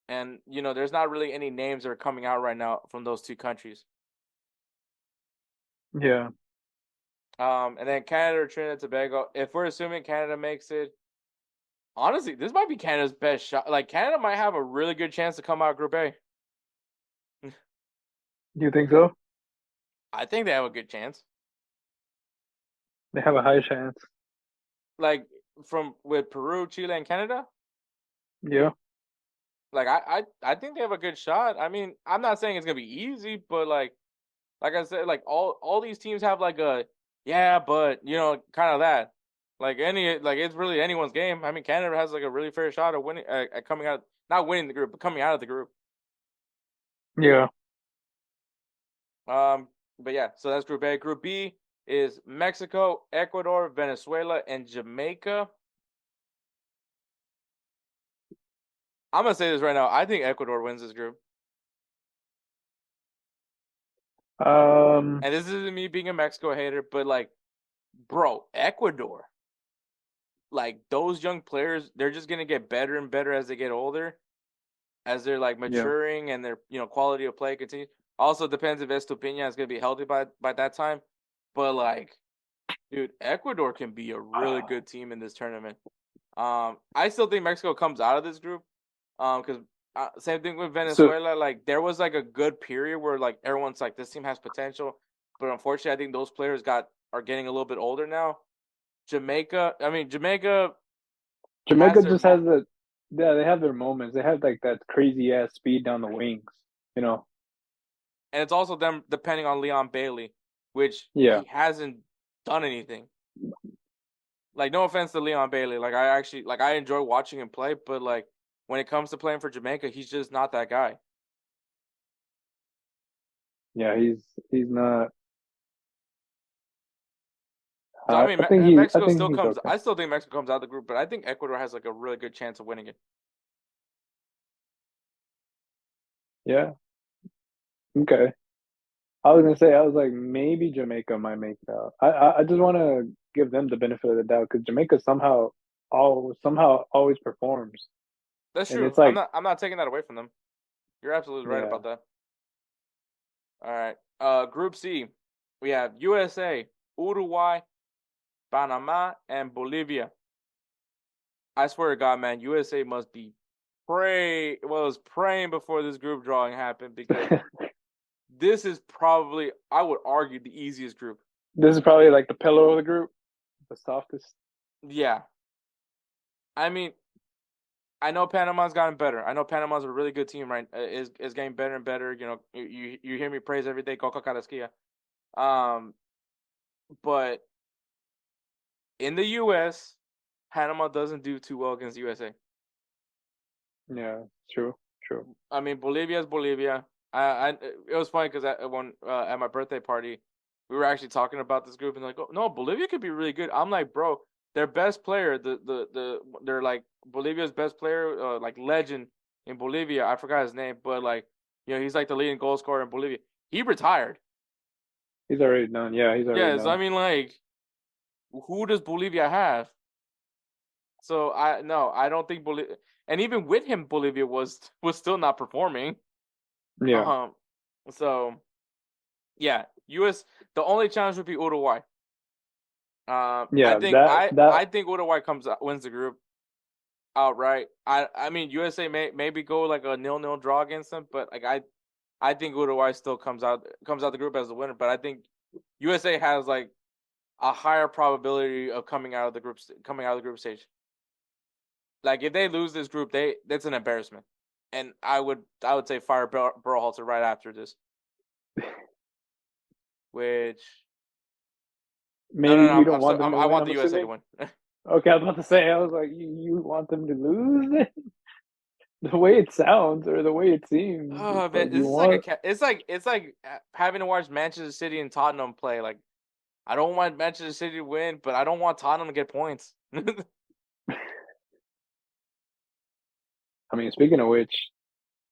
and there's not really any names that are coming out right now from those two countries. Yeah. And then Canada or Trinidad and Tobago. If we're assuming Canada makes it, honestly, this might be Canada's best shot. Like Canada might have a really good chance to come out of Group A. You think so? I think they have a good chance. They have a high chance. Like with Peru, Chile, and Canada. Yeah. Like I think they have a good shot. I mean, I'm not saying it's gonna be easy, but like I said, like all these teams have like a but kind of that. Like it's really anyone's game. I mean, Canada has like a really fair shot of winning, at coming out, not winning the group, but coming out of the group. Yeah. But yeah, so that's Group A. Group B is Mexico, Ecuador, Venezuela, and Jamaica. I'm gonna say this right now. I think Ecuador wins this group. And this isn't me being a Mexico hater, but like, bro, Ecuador, like those young players, they're just gonna get better and better as they get older, as they're like maturing and their quality of play continues. Also depends if Estupinian is gonna be healthy by that time, but like, dude, Ecuador can be a really good team in this tournament. I still think Mexico comes out of this group, because same thing with Venezuela. Like there was like a good period where like everyone's like this team has potential, but unfortunately, I think those players are getting a little bit older now. Jamaica just has they have their moments. They have like that crazy ass speed down the wings, And it's also them depending on Leon Bailey, which he hasn't done anything. Like no offense to Leon Bailey, like I enjoy watching him play, but like when it comes to playing for Jamaica, he's just not that guy. Yeah, he's not. So, I mean, Mexico still comes. Okay. I still think Mexico comes out of the group, but I think Ecuador has like a really good chance of winning it. Yeah. Okay. I was gonna say I was like maybe Jamaica might make it out. I just want to give them the benefit of the doubt because Jamaica somehow always performs. That's true. It's like, I'm not taking that away from them. You're absolutely right about that. All right. Group C, we have USA, Uruguay, Panama, and Bolivia. I swear to God, man, USA must be was praying before this group drawing happened because this is probably, I would argue, the easiest group. This is probably like the pillow of the group, the softest. Yeah. I mean, I know Panama's gotten better. I know Panama's a really good team, right? Is getting better and better. You hear me praise every day, Coca Carasquilla. But in the U.S., Panama doesn't do too well against USA. Yeah, true. I mean, Bolivia is Bolivia. It was funny because at my birthday party, we were actually talking about this group and like, oh, no, Bolivia could be really good. I'm like, bro, their best player, they're like Bolivia's best player, like legend in Bolivia. I forgot his name, but like, he's like the leading goal scorer in Bolivia. He retired. He's already done. Yeah, he's already done. Yeah, so I mean, like, who does Bolivia have? So I don't think Bolivia, and even with him, Bolivia was still not performing. Yeah. So, yeah, U.S. The only challenge would be Uruguay. I think Uruguay wins the group outright. I mean USA maybe go like a 0-0 draw against them, but like I think Uruguay still comes out the group as the winner. But I think USA has like a higher probability of coming out of the group stage. Like if they lose this group, that's an embarrassment, and I would say fire Berhalter right after this. Which maybe you don't want them to win. I want the USA to win. Okay, I was about to say, I was like, you want them to lose? The way it sounds or the way it seems. Oh man, it's like having to watch Manchester City and Tottenham play. Like, I don't want Manchester City to win, but I don't want Tottenham to get points. I mean, speaking of which,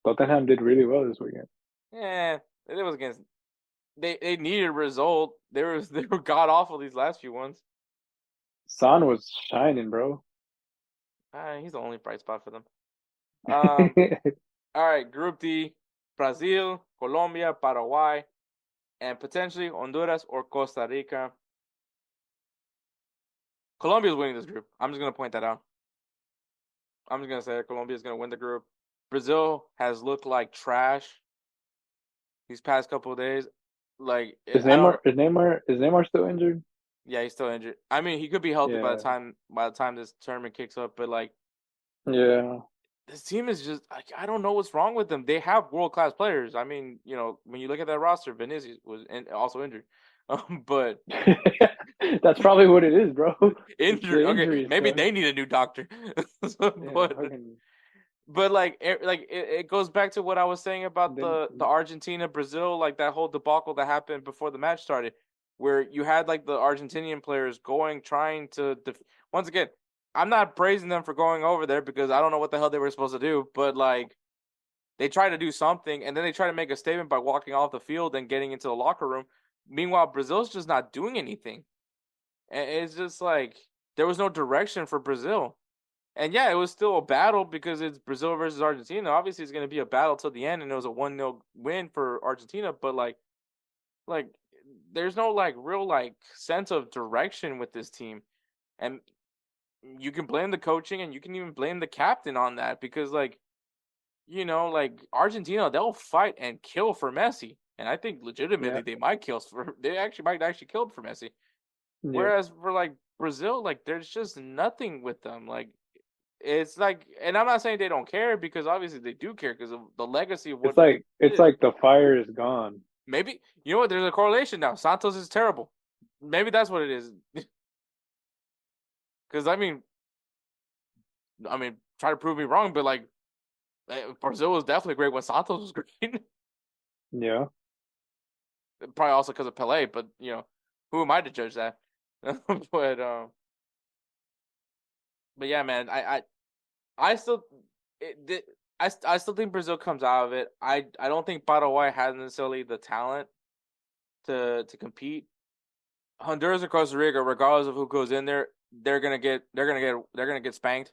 Tottenham did really well this weekend. Yeah, it was against they needed a result. They were god awful these last few ones. Son was shining, bro. He's the only bright spot for them. All right, Group D: Brazil, Colombia, Paraguay, and potentially Honduras or Costa Rica. Colombia's winning this group. I'm just gonna point that out. I'm just gonna say Colombia's gonna win the group. Brazil has looked like trash these past couple of days. Like Is Neymar still injured? Yeah, he's still injured. I mean, he could be healthy by Yeah. the time this tournament kicks up, but like Yeah. this team is just I don't know what's wrong with them. They have world class players. I mean, when you look at that roster, Vinicius was also injured, but That's probably what it is, bro. injured. The Okay, injuries, maybe bro. they need a new doctor. Yeah, fucking- But it goes back to what I was saying about Then- the Argentina Brazil, like that whole debacle that happened before the match started, where you had like the Argentinian players trying to once again, I'm not praising them for going over there because I don't know what the hell they were supposed to do, but like they try to do something and then they try to make a statement by walking off the field and getting into the locker room. Meanwhile, Brazil's just not doing anything. And it's just like there was no direction for Brazil. And yeah, it was still a battle because it's Brazil versus Argentina. Obviously, it's going to be a battle till the end, and it was a 1-0 win for Argentina. But like, there's no real sense of direction with this team, and you can blame the coaching, and you can even blame the captain on that because Argentina, they'll fight and kill for Messi, and I think legitimately they might kill might actually kill for Messi. Yeah. Whereas for Brazil, there's just nothing with them. It's and I'm not saying they don't care because obviously they do care because of the legacy of what it's like the fire is gone. maybe you know what? There's a correlation now. Santos is terrible. Maybe that's what it is. Because I mean, try to prove me wrong, but Brazil was definitely great when Santos was great. Yeah. Probably also because of Pelé, but who am I to judge that? but yeah, man, I still think Brazil comes out of it. I don't think Paraguay has necessarily the talent to compete. Honduras or Costa Rica, regardless of who goes in there, they're gonna get spanked.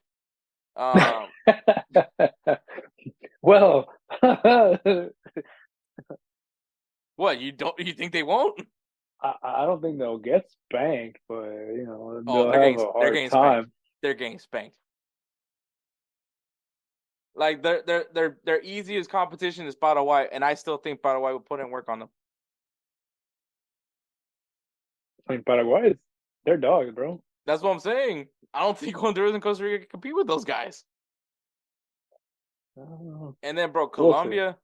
Well, What you think they won't? I don't think they'll get spanked, but they'll they're have a hard time. spanked. They're getting spanked. Like their easiest competition is Paraguay, and I still think Paraguay will put in work on them. I mean, Paraguay, they're dogs, bro. That's what I'm saying. I don't think Honduras and Costa Rica can compete with those guys. And then, bro, Colombia's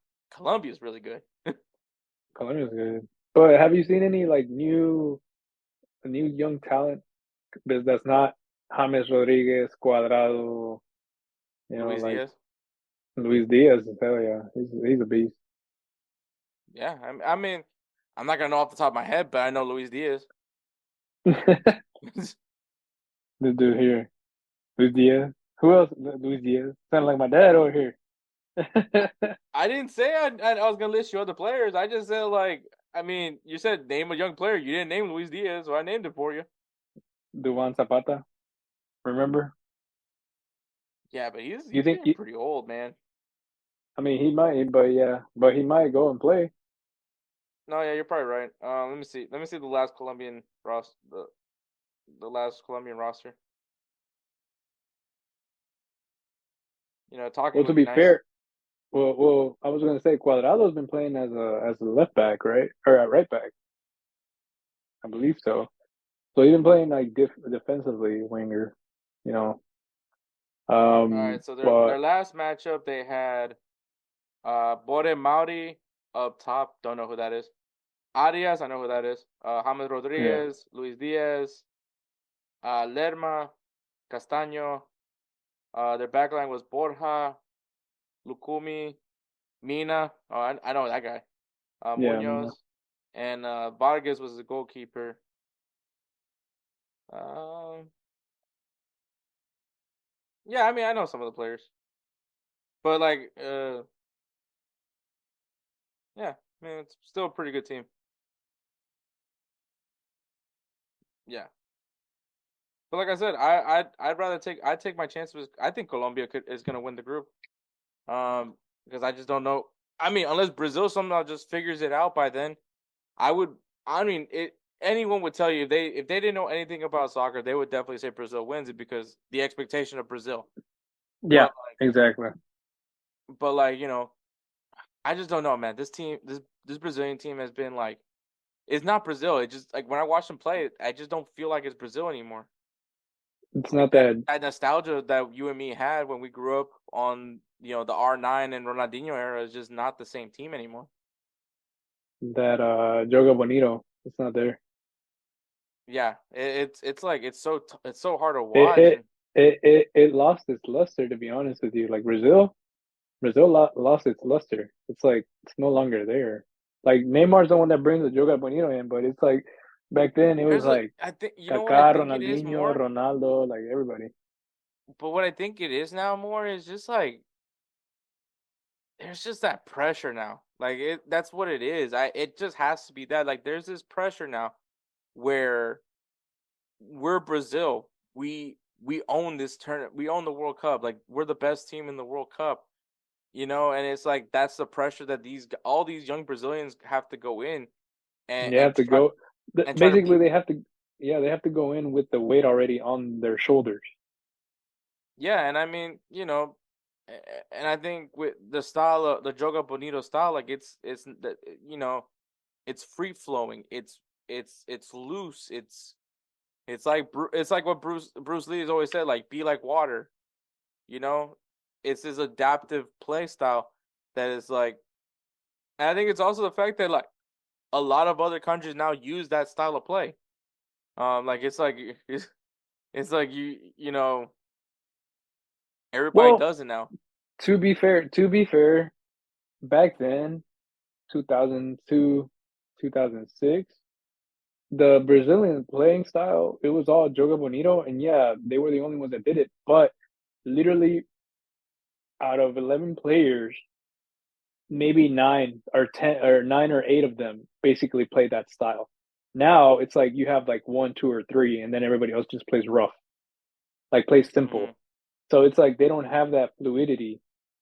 really good. Colombia's good. But have you seen any new young talent? Because that's not James Rodriguez, Cuadrado, Luis Diaz. Luis Diaz, hell yeah, he's a beast. Yeah, I mean, I'm not gonna know off the top of my head, but I know Luis Diaz. This dude here, Luis Diaz. Who else? Luis Diaz. Sound like my dad over here. I didn't say I was gonna list you other players. I just said you said name a young player. You didn't name Luis Diaz, so I named it for you. Duvan Zapata. Remember? Yeah, but he's pretty old, man. I mean, he might, but he might go and play. No, yeah, you're probably right. Let me see the last Colombian roster. The last Colombian roster. Talking. Well, to be fair, well, I was gonna say Cuadrado's been playing as a left back, right, or at right back. I believe so. So he's been playing defensively winger, All right, so their last matchup they had Bore Mauri up top. Don't know who that is. Arias, I know who that is. James Rodriguez, Luis Diaz, Lerma, Castaño. Their backline was Borja, Lukumi, Mina. Oh, I know that guy. Munoz, and Vargas was the goalkeeper. Yeah, I mean, I know some of the players, but yeah, I mean, it's still a pretty good team. Yeah. But like I said, I'd take my chances. I think Colombia is gonna win the group. Because I just don't know. I mean, unless Brazil somehow just figures it out by then, I would. I mean, anyone would tell you if they didn't know anything about soccer, they would definitely say Brazil wins it because the expectation of Brazil. Yeah, exactly. But like I just don't know, man. This Brazilian team has been like, it's not Brazil. It just like when I watch them play, I just don't feel like it's Brazil anymore. It's Like not that that nostalgia that you and me had when we grew up on the R9 and Ronaldinho era is just not the same team anymore. Joga Bonito. It's not there. Yeah, it's like it's so hard to It watch. it, it lost its luster, to be honest with you. Like Brazil lost its luster. It's like it's no longer there. Like Neymar's the one that brings the Joga Bonito in, but it's like back then it was like I think what I Kaká, think it is Ronaldinho, more, Ronaldo, like everybody. but what I think it is now more is just like there's just that pressure now. Like that's what it is. It just has to be that. Like there's this pressure now where we're Brazil. We own this tournament. We own the World Cup. Like we're the best team in the World Cup. And it's like that's the pressure that all these young Brazilians have to go in and You have to try, go. and try to Basically, beat. they have to. Yeah, they have to go in with the weight already on their shoulders. Yeah, and I mean, and I think with the style of the Joga Bonito style, like it's free flowing. It's loose. It's like what Bruce Lee has always said, like be like water. You know, it's this adaptive play style that is like, and I think it's also the fact that like a lot of other countries now use that style of play. Like it's like everybody Well, does it now. to be fair, back then, 2002, 2006, the Brazilian playing style, it was all Joga Bonito, and yeah, they were the only ones that did it. But literally, out of 11 players, maybe 9 or 8 of them basically played that style. Now it's like you have like 1, 2, or 3, and then everybody else just plays rough, like plays simple. Mm-hmm. So it's like they don't have that fluidity.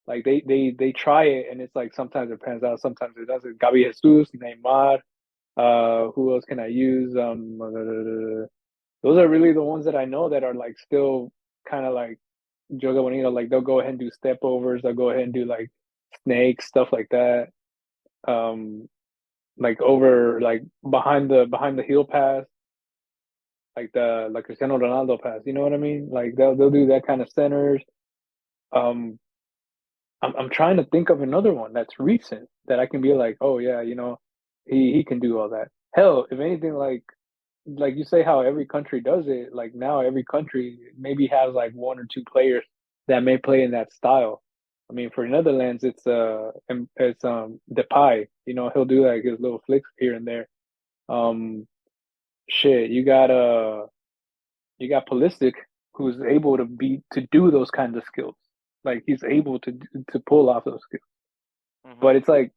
Like they try it, and it's like sometimes it pans out, sometimes it doesn't. Gabi Jesus, Neymar. Who else can I use? Those are really the ones that I know that are like still kind of like Joga Bonito. Like they'll go ahead and do step overs. They'll go ahead and do like snakes, stuff like that. Um, like over like behind the heel pass, like the like Cristiano Ronaldo pass. You know what I mean? Like they'll do that kind of centers. Um, I'm trying to think of another one that's recent that I can be like, oh yeah, he can do all that. Hell, if anything, like you say, how every country does it. Like now, every country maybe has like 1 or 2 players that may play in that style. I mean, for Netherlands, it's Depay. He'll do like his little flicks here and there. Um, shit, you got Pulisic, who's able to do those kinds of skills. Like he's able to pull off those skills. Mm-hmm. But it's like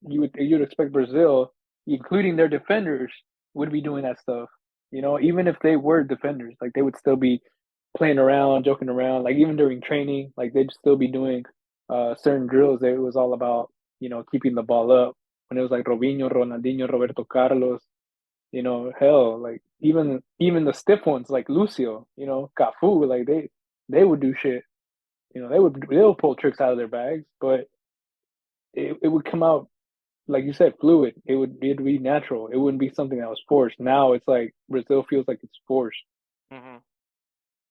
you'd expect Brazil, including their defenders, would be doing that stuff. Even if they were defenders, like they would still be playing around, joking around. Like even during training, like they'd still be doing certain drills that it was all about, keeping the ball up. When it was like Robinho, Ronaldinho, Roberto Carlos, hell, like even the stiff ones like Lucio, Cafu, like they would do shit. They'll pull tricks out of their bags, but it would come out like you said, fluid. It'd be natural. It wouldn't be something that was forced. Now it's like Brazil feels like it's forced. Mm-hmm.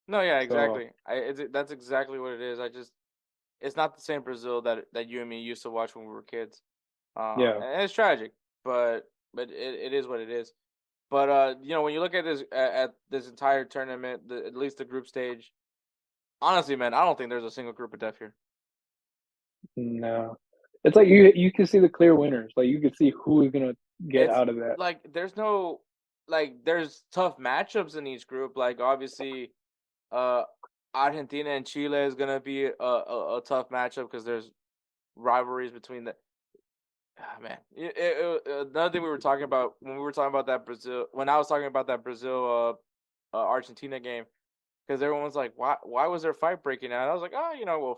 No, yeah, So exactly. That's exactly what it is. It's not the same Brazil that you and me used to watch when we were kids. yeah, And it's tragic, but it is what it is. But when you look at this entire tournament, at least the group stage, honestly, man, I don't think there's a single group of death here. no, it's like you can see the clear winners. Like you can see who is gonna get It's out of that. like there's tough matchups in each group. Like obviously, Argentina and Chile is gonna be a tough matchup because there's rivalries between Man, another thing we were talking about when we were talking about that Brazil, when I was talking about that Brazil Argentina game, because everyone was like, why was there a fight breaking out? I was like, oh,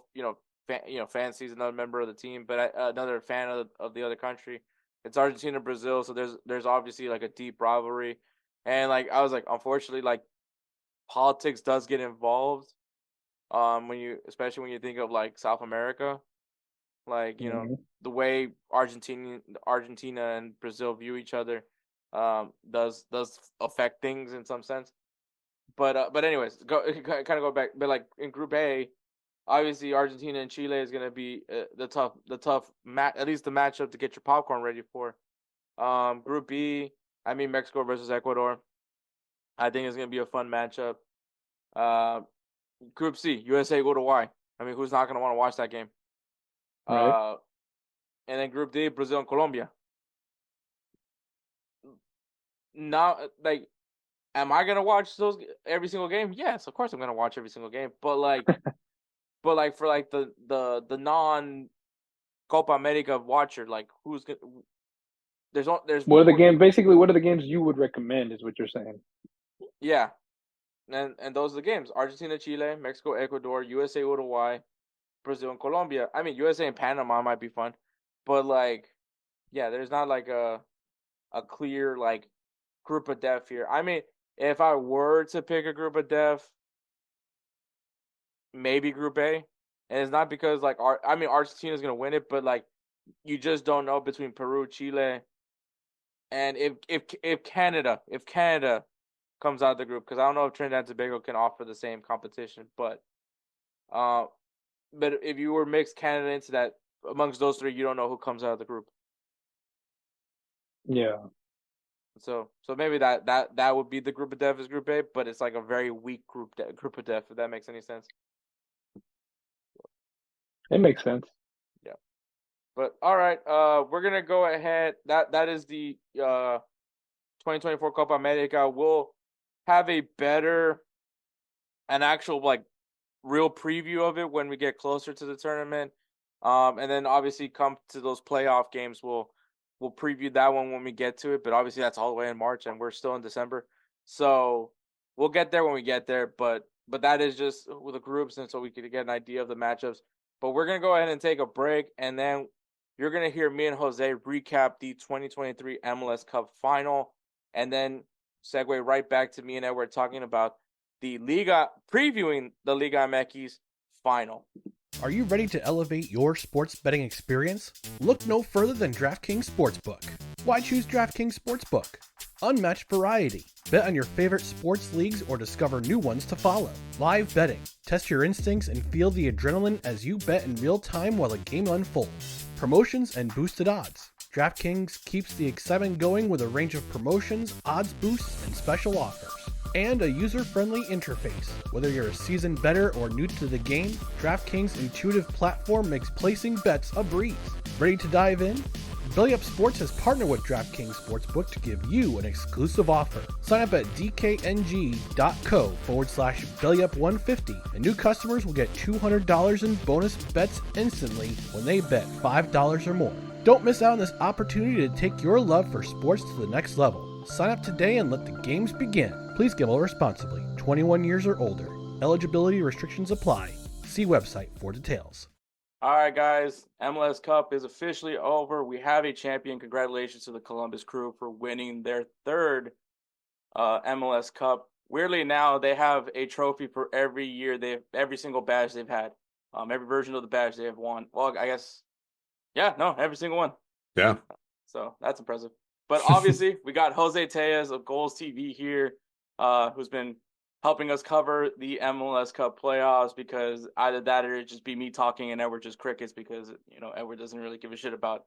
fancy's another member of the team, but another fan of the other country. It's Argentina, Brazil, so there's obviously like a deep rivalry, and like I was like, unfortunately, like politics does get involved, especially when you think of like South America, like the way Argentina and Brazil view each other, does affect things in some sense. But anyways, kind of go back. But like in Group A, obviously Argentina and Chile is gonna be the tough match, at least the matchup to get your popcorn ready for. Group B, I mean Mexico versus Ecuador. I think it's gonna be a fun matchup. Group C, USA go to Y. I mean, who's not gonna want to watch that game? Right. And then Group D, Brazil and Colombia. Now, like, am I gonna watch those every single game? Yes, of course I'm gonna watch every single game. But like, for like the non Copa America watcher, like who's gonna? There's what are the games? Basically, what are the games you would recommend? Is what you're saying? Yeah, and those are the games: Argentina, Chile, Mexico, Ecuador, USA, Uruguay, Brazil, and Colombia. I mean, USA and Panama might be fun, but like, yeah, there's not like a clear like group of death here. I mean, if I were to pick a group of death, maybe Group A, and it's not because like Argentina's gonna win it, but like you just don't know between Peru, Chile, and if Canada comes out of the group, because I don't know if Trinidad and Tobago can offer the same competition, but if you were mixed Canada into that, amongst those three, you don't know who comes out of the group. Yeah. So maybe that would be the group of death is Group A, but it's like a very weak group of death, if that makes any sense. It makes sense. Yeah. But all right, we're gonna go ahead. That is the 2024 Copa America. We'll have an actual like real preview of it when we get closer to the tournament. And then obviously come to those playoff games, we'll preview that one when we get to it. But obviously that's all the way in March, and we're still in December, so we'll get there when we get there. But that is just with the groups, and so we can get an idea of the matchups. But we're gonna go ahead and take a break, and then you're gonna hear me and Jose recap the 2023 MLS Cup final, and then segue right back to me and Edward talking about previewing the Liga MX final. Are you ready to elevate your sports betting experience? Look no further than DraftKings Sportsbook. Why choose DraftKings Sportsbook? Unmatched variety. Bet on your favorite sports leagues or discover new ones to follow. Live betting. Test your instincts and feel the adrenaline as you bet in real time while the game unfolds. Promotions and boosted odds. DraftKings keeps the excitement going with a range of promotions, odds boosts, and special offers. And a user-friendly interface. Whether you're a seasoned bettor or new to the game, DraftKings' intuitive platform makes placing bets a breeze. Ready to dive in? BellyUpSports has partnered with DraftKings Sportsbook to give you an exclusive offer. Sign up at dkng.co/BellyUp150, and new customers will get $200 in bonus bets instantly when they bet $5 or more. Don't miss out on this opportunity to take your love for sports to the next level. Sign up today and let the games begin. Please gamble responsibly. 21 years or older. Eligibility restrictions apply. See website for details. All right, guys. MLS Cup is officially over. We have a champion. Congratulations to the Columbus Crew for winning their third MLS Cup. Weirdly, now they have a trophy for every year. Every single badge they've had. Every version of the badge they have won. Well, I guess, every single one. Yeah. So that's impressive. But obviously, we got Jose Tellez of Golz TV here, who's been helping us cover the MLS Cup playoffs, because either that or it just be me talking and Edward just crickets, because Edward doesn't really give a shit about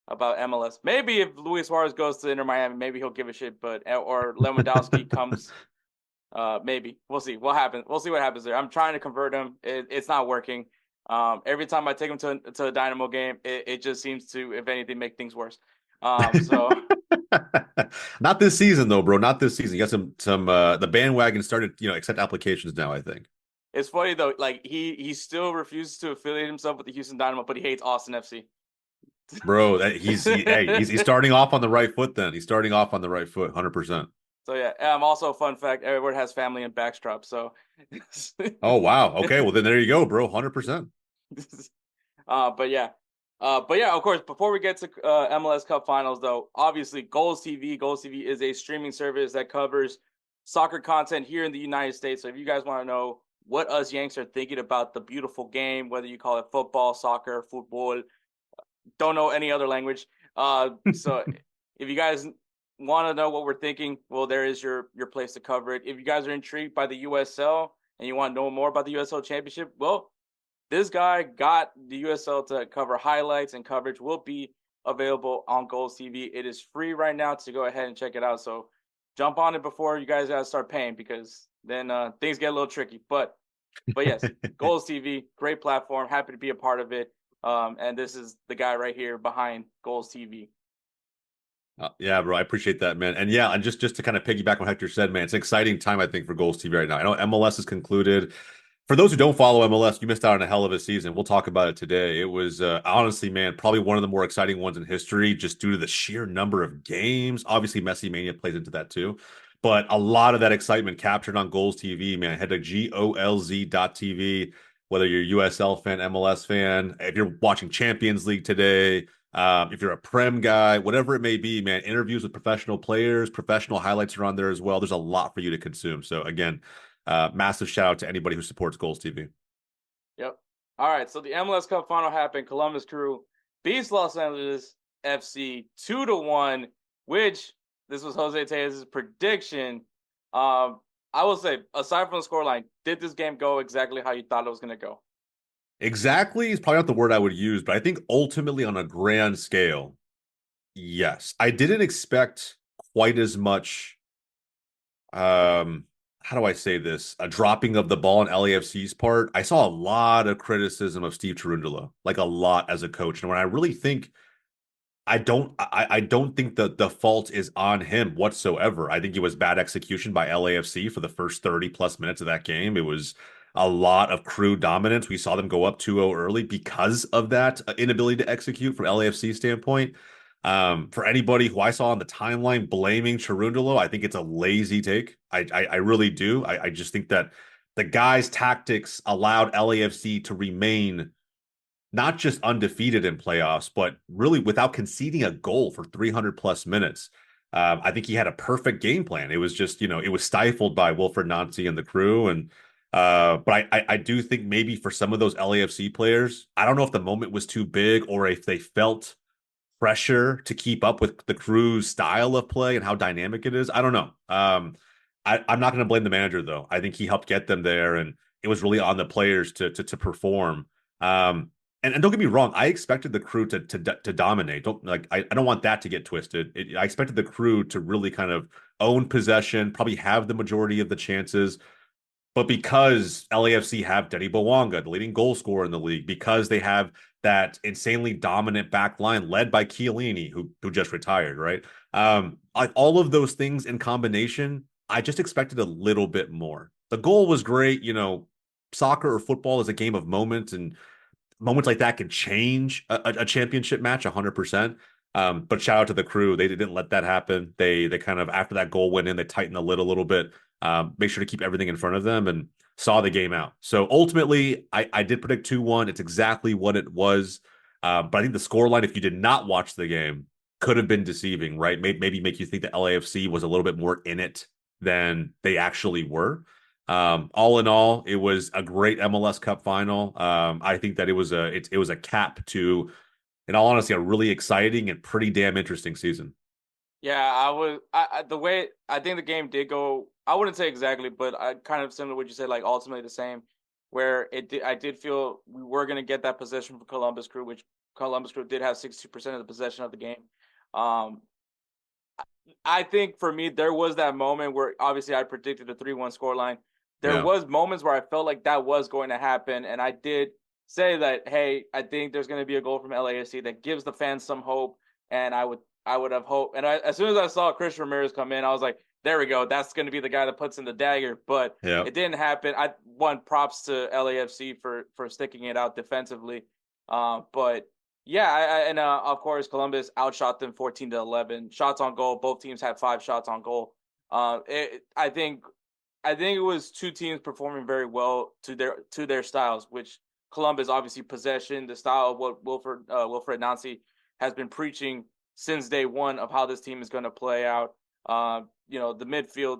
MLS. Maybe if Luis Suarez goes to Inter Miami, maybe he'll give a shit. Or Lewandowski comes, maybe we'll see what happens. We'll see what happens there. I'm trying to convert him. It's not working. Every time I take him to a Dynamo game, it just seems to, if anything, make things worse. So not this season though, bro. Not this season. You got some the bandwagon started, accept applications now, I think. It's funny though, like he still refuses to affiliate himself with the Houston Dynamo, but he hates Austin FC. Bro, he's starting off on the right foot. Then he's starting off on the right foot, 100%. So yeah, also fun fact: Edward has family in Backstrap. So, Oh wow, okay, well then there you go, bro, 100%. But yeah, of course. Before we get to MLS Cup Finals, though, obviously Golz TV is a streaming service that covers soccer content here in the United States. So if you guys want to know what us Yanks are thinking about the beautiful game, whether you call it football, soccer, football, don't know any other language. So if you guys want to know what we're thinking, well, there is your place to cover it. If you guys are intrigued by the USL and you want to know more about the USL Championship, well, this guy got the USL to cover highlights, and coverage will be available on Golz TV. It is free right now to go ahead and check it out. So jump on it before you guys gotta start paying, because then things get a little tricky. But yes, Golz TV, great platform. Happy to be a part of it. And this is the guy right here behind Golz TV. Yeah, bro, I appreciate that, man. And yeah, and just to kind of piggyback on what Hector said, man, it's an exciting time, I think, for Golz TV right now. I know MLS is concluded. For those who don't follow MLS, you missed out on a hell of a season. We'll talk about it today. It was honestly, man, probably one of the more exciting ones in history, just due to the sheer number of games. Obviously, Messi Mania plays into that too. But a lot of that excitement captured on Golz TV, man. Head to GOLZ.TV, whether you're a USL fan, MLS fan, if you're watching Champions League today, if you're a Prem guy, whatever it may be, man, interviews with professional players, professional highlights are on there as well. There's a lot for you to consume. So again, massive shout out to anybody who supports Golz TV. Yep. All right. So the MLS Cup final happened. Columbus Crew beats Los Angeles FC 2-1, which this was Jose Tellez' prediction. I will say, aside from the scoreline, did this game go exactly how you thought it was going to go? Exactly is probably not the word I would use, but I think ultimately on a grand scale, yes. I didn't expect quite as much how do I say this? A dropping of the ball on LAFC's part. I saw a lot of criticism of Steve Cherundolo, like a lot as a coach. And when I really think, I don't think the fault is on him whatsoever. I think it was bad execution by LAFC for the first 30 plus minutes of that game. It was a lot of Crew dominance. We saw them go up 2-0 early because of that inability to execute from LAFC standpoint. For anybody who I saw on the timeline blaming Cherundolo, I think it's a lazy take. I really do. I just think that the guy's tactics allowed LAFC to remain not just undefeated in playoffs, but really without conceding a goal for 300 plus minutes. I think he had a perfect game plan. It was just, it was stifled by Wilfred Nancy and the Crew. And but I do think maybe for some of those LAFC players, I don't know if the moment was too big or if they felt pressure to keep up with the Crew's style of play and how dynamic it is. I don't know. I'm not going to blame the manager though. I think he helped get them there, and it was really on the players to perform. And don't get me wrong, I expected the Crew to dominate. I don't want that to get twisted. I expected the Crew to really kind of own possession, probably have the majority of the chances. But because LAFC have Denny Bouanga, the leading goal scorer in the league, because they have that insanely dominant back line led by Chiellini, who just retired, right? All of those things in combination, I just expected a little bit more. The goal was great. Soccer or football is a game of moments, and moments like that can change a championship match 100%. But shout out to the Crew. They didn't let that happen. They kind of, after that goal went in, they tightened the lid a little bit, make sure to keep everything in front of them, and saw the game out. So ultimately, I did predict 2-1. It's exactly what it was. But I think the scoreline, if you did not watch the game, could have been deceiving, right? Maybe make you think that LAFC was a little bit more in it than they actually were. All in all, it was a great MLS Cup final. I think that it was a cap to, in all honesty, a really exciting and pretty damn interesting season. Yeah, the way I think the game did go, I wouldn't say exactly, but I kind of similar to what you said, like ultimately the same, where I did feel we were going to get that possession from Columbus Crew, which Columbus Crew did have 62% of the possession of the game. I think for me, there was that moment where obviously I predicted a 3-1 scoreline. There was moments where I felt like that was going to happen, and I did say that, hey, I think there's going to be a goal from LAFC that gives the fans some hope, and I would have hope. And as soon as I saw Chris Ramirez come in, I was like, there we go. That's going to be the guy that puts in the dagger. But it didn't happen. I want props to LAFC for sticking it out defensively. But Yeah, and of course Columbus outshot them 14-11 shots on goal. Both teams had 5 shots on goal. I think it was two teams performing very well to their styles, which Columbus obviously possession, the style of what Wilfred Nancy has been preaching since day one of how this team is going to play out. The midfield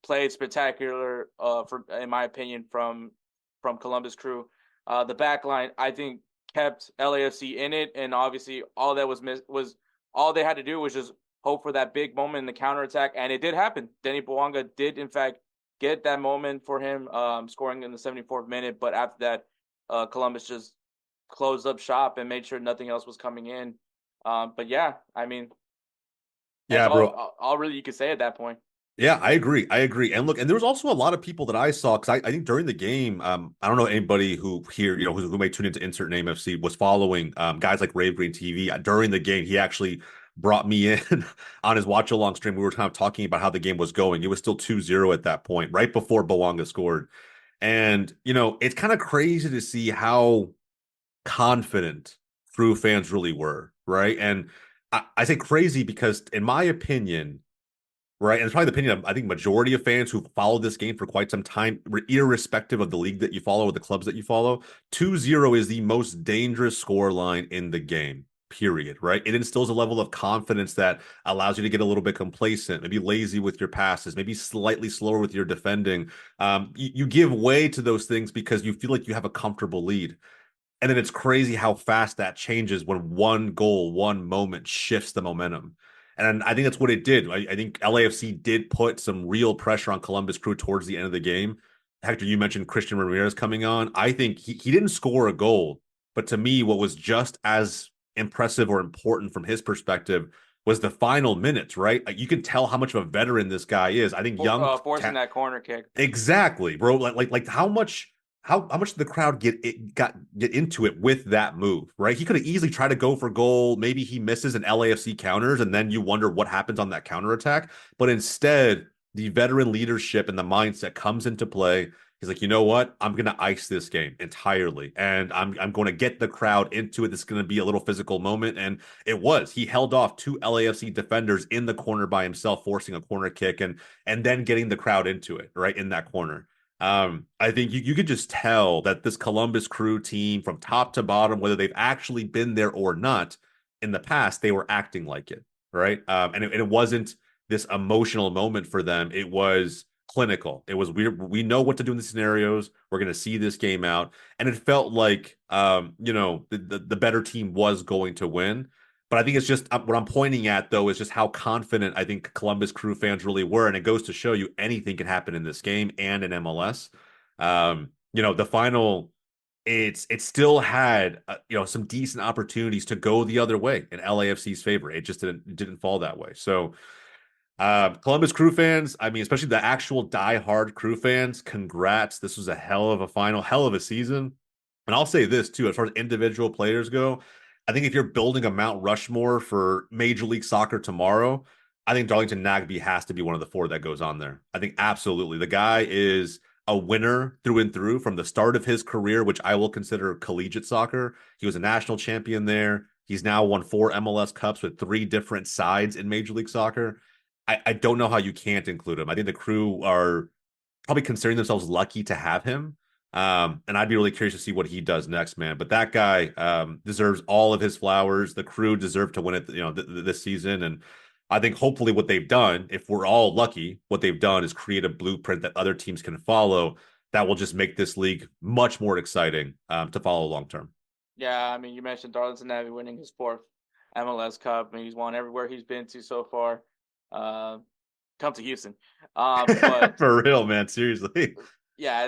played spectacular for in my opinion from Columbus Crew. The back line I think kept LAFC in it, and obviously all that was all they had to do was just hope for that big moment in the counterattack, and it did happen. Denny Bouanga did in fact get that moment for him, scoring in the 74th minute. But after that, Columbus just closed up shop and made sure nothing else was coming in. But yeah, I mean, Yeah, that's bro. all really you could say at that point. Yeah, I agree. And look, and there was also a lot of people that I saw because I think during the game, I don't know anybody who here, who may tune into InsertName FC was following guys like Rave Green TV during the game. He actually brought me in on his watch along stream. We were kind of talking about how the game was going. It was still 2-0 at that point, right before Bouanga scored. And, it's kind of crazy to see how confident Crew fans really were, right? And I say crazy because, in my opinion, right, and it's probably the opinion of, I think, majority of fans who followed this game for quite some time, irrespective of the league that you follow or the clubs that you follow, 2-0 is the most dangerous score line in the game, period, right? It instills a level of confidence that allows you to get a little bit complacent, maybe lazy with your passes, maybe slightly slower with your defending. You give way to those things because you feel like you have a comfortable lead. And then it's crazy how fast that changes when one goal, one moment shifts the momentum. And I think that's what it did. I think LAFC did put some real pressure on Columbus Crew towards the end of the game. Hector, you mentioned Christian Ramirez coming on. I think he didn't score a goal, but to me, what was just as impressive or important from his perspective was the final minutes, right? You can tell how much of a veteran this guy is. I think Forcing that corner kick. Exactly, bro. Like how much did the crowd get into it with that move, right? He could have easily tried to go for goal. Maybe he misses and LAFC counters, and then you wonder what happens on that counterattack. But instead, the veteran leadership and the mindset comes into play. He's like, you know what? I'm going to ice this game entirely, and I'm going to get the crowd into it. This is going to be a little physical moment, and it was. He held off 2 LAFC defenders in the corner by himself, forcing a corner kick, and then getting the crowd into it, right, in that corner. I think you could just tell that this Columbus Crew team, from top to bottom, whether they've actually been there or not in the past, they were acting like it, right? And it wasn't this emotional moment for them. It was clinical. It was we know what to do in the scenarios. We're going to see this game out, and it felt like the better team was going to win. But I think it's just what I'm pointing at, though, is just how confident I think Columbus Crew fans really were. And it goes to show you anything can happen in this game and in MLS. The final, it still had, some decent opportunities to go the other way in LAFC's favor. It just didn't fall that way. So Columbus Crew fans, I mean, especially the actual diehard Crew fans, congrats. This was a hell of a final, hell of a season. And I'll say this, too, as far as individual players go, I think if you're building a Mount Rushmore for Major League Soccer tomorrow, I think Darlington Nagbe has to be one of the 4 that goes on there. I think absolutely. The guy is a winner through and through from the start of his career, which I will consider collegiate soccer. He was a national champion there. He's now won 4 MLS Cups with 3 different sides in Major League Soccer. I don't know how you can't include him. I think the Crew are probably considering themselves lucky to have him. And I'd be really curious to see what he does next, man. But that guy deserves all of his flowers. The Crew deserve to win it, this season. And I think hopefully what they've done, if we're all lucky, what they've done is create a blueprint that other teams can follow that will just make this league much more exciting to follow long term. Yeah, I mean, you mentioned Darlington Navy winning his 4th MLS Cup. I mean, he's won everywhere he's been to so far. Come to Houston. But for real, man, seriously. Yeah,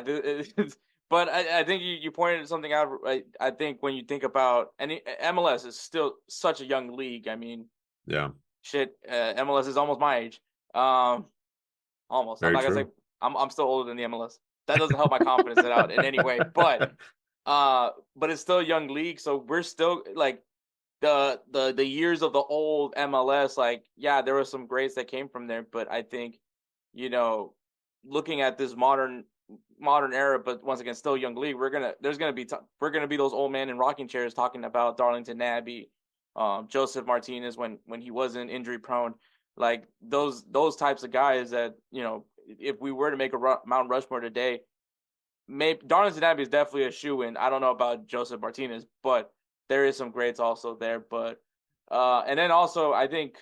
but I think you pointed something out. Right? I think when you think about MLS is still such a young league. I mean, yeah, shit, MLS is almost my age. Almost. Very I'm not gonna true. say I'm still older than the MLS. That doesn't help my confidence out in any way. But it's still a young league, so we're still like the years of the old MLS. Like, yeah, there were some greats that came from there, but I think looking at this modern modern era, but once again, still young league. We're gonna be those old men in rocking chairs talking about Darlington Nabby, Joseph Martinez when he wasn't injury prone, like those types of guys that, you know, if we were to make a Mount Rushmore today, maybe Darlington Nabby is definitely a shoe-in. I don't know about Joseph Martinez, but there is some greats also there. But and then also I think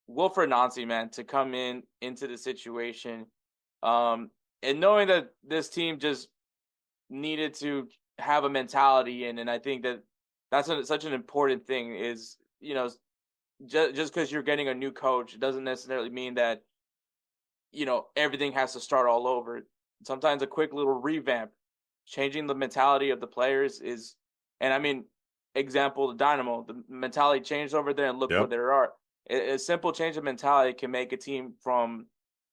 Wilfred Nancy, man, to come into the situation, and knowing that this team just needed to have a mentality in, and I think that that's such an important thing is, you know, just because you're getting a new coach, it doesn't necessarily mean that, you know, everything has to start all over. Sometimes a quick little revamp, changing the mentality of the players is, and I mean, example, the Dynamo, the mentality changed over there and look where they are. A simple change of mentality can make a team from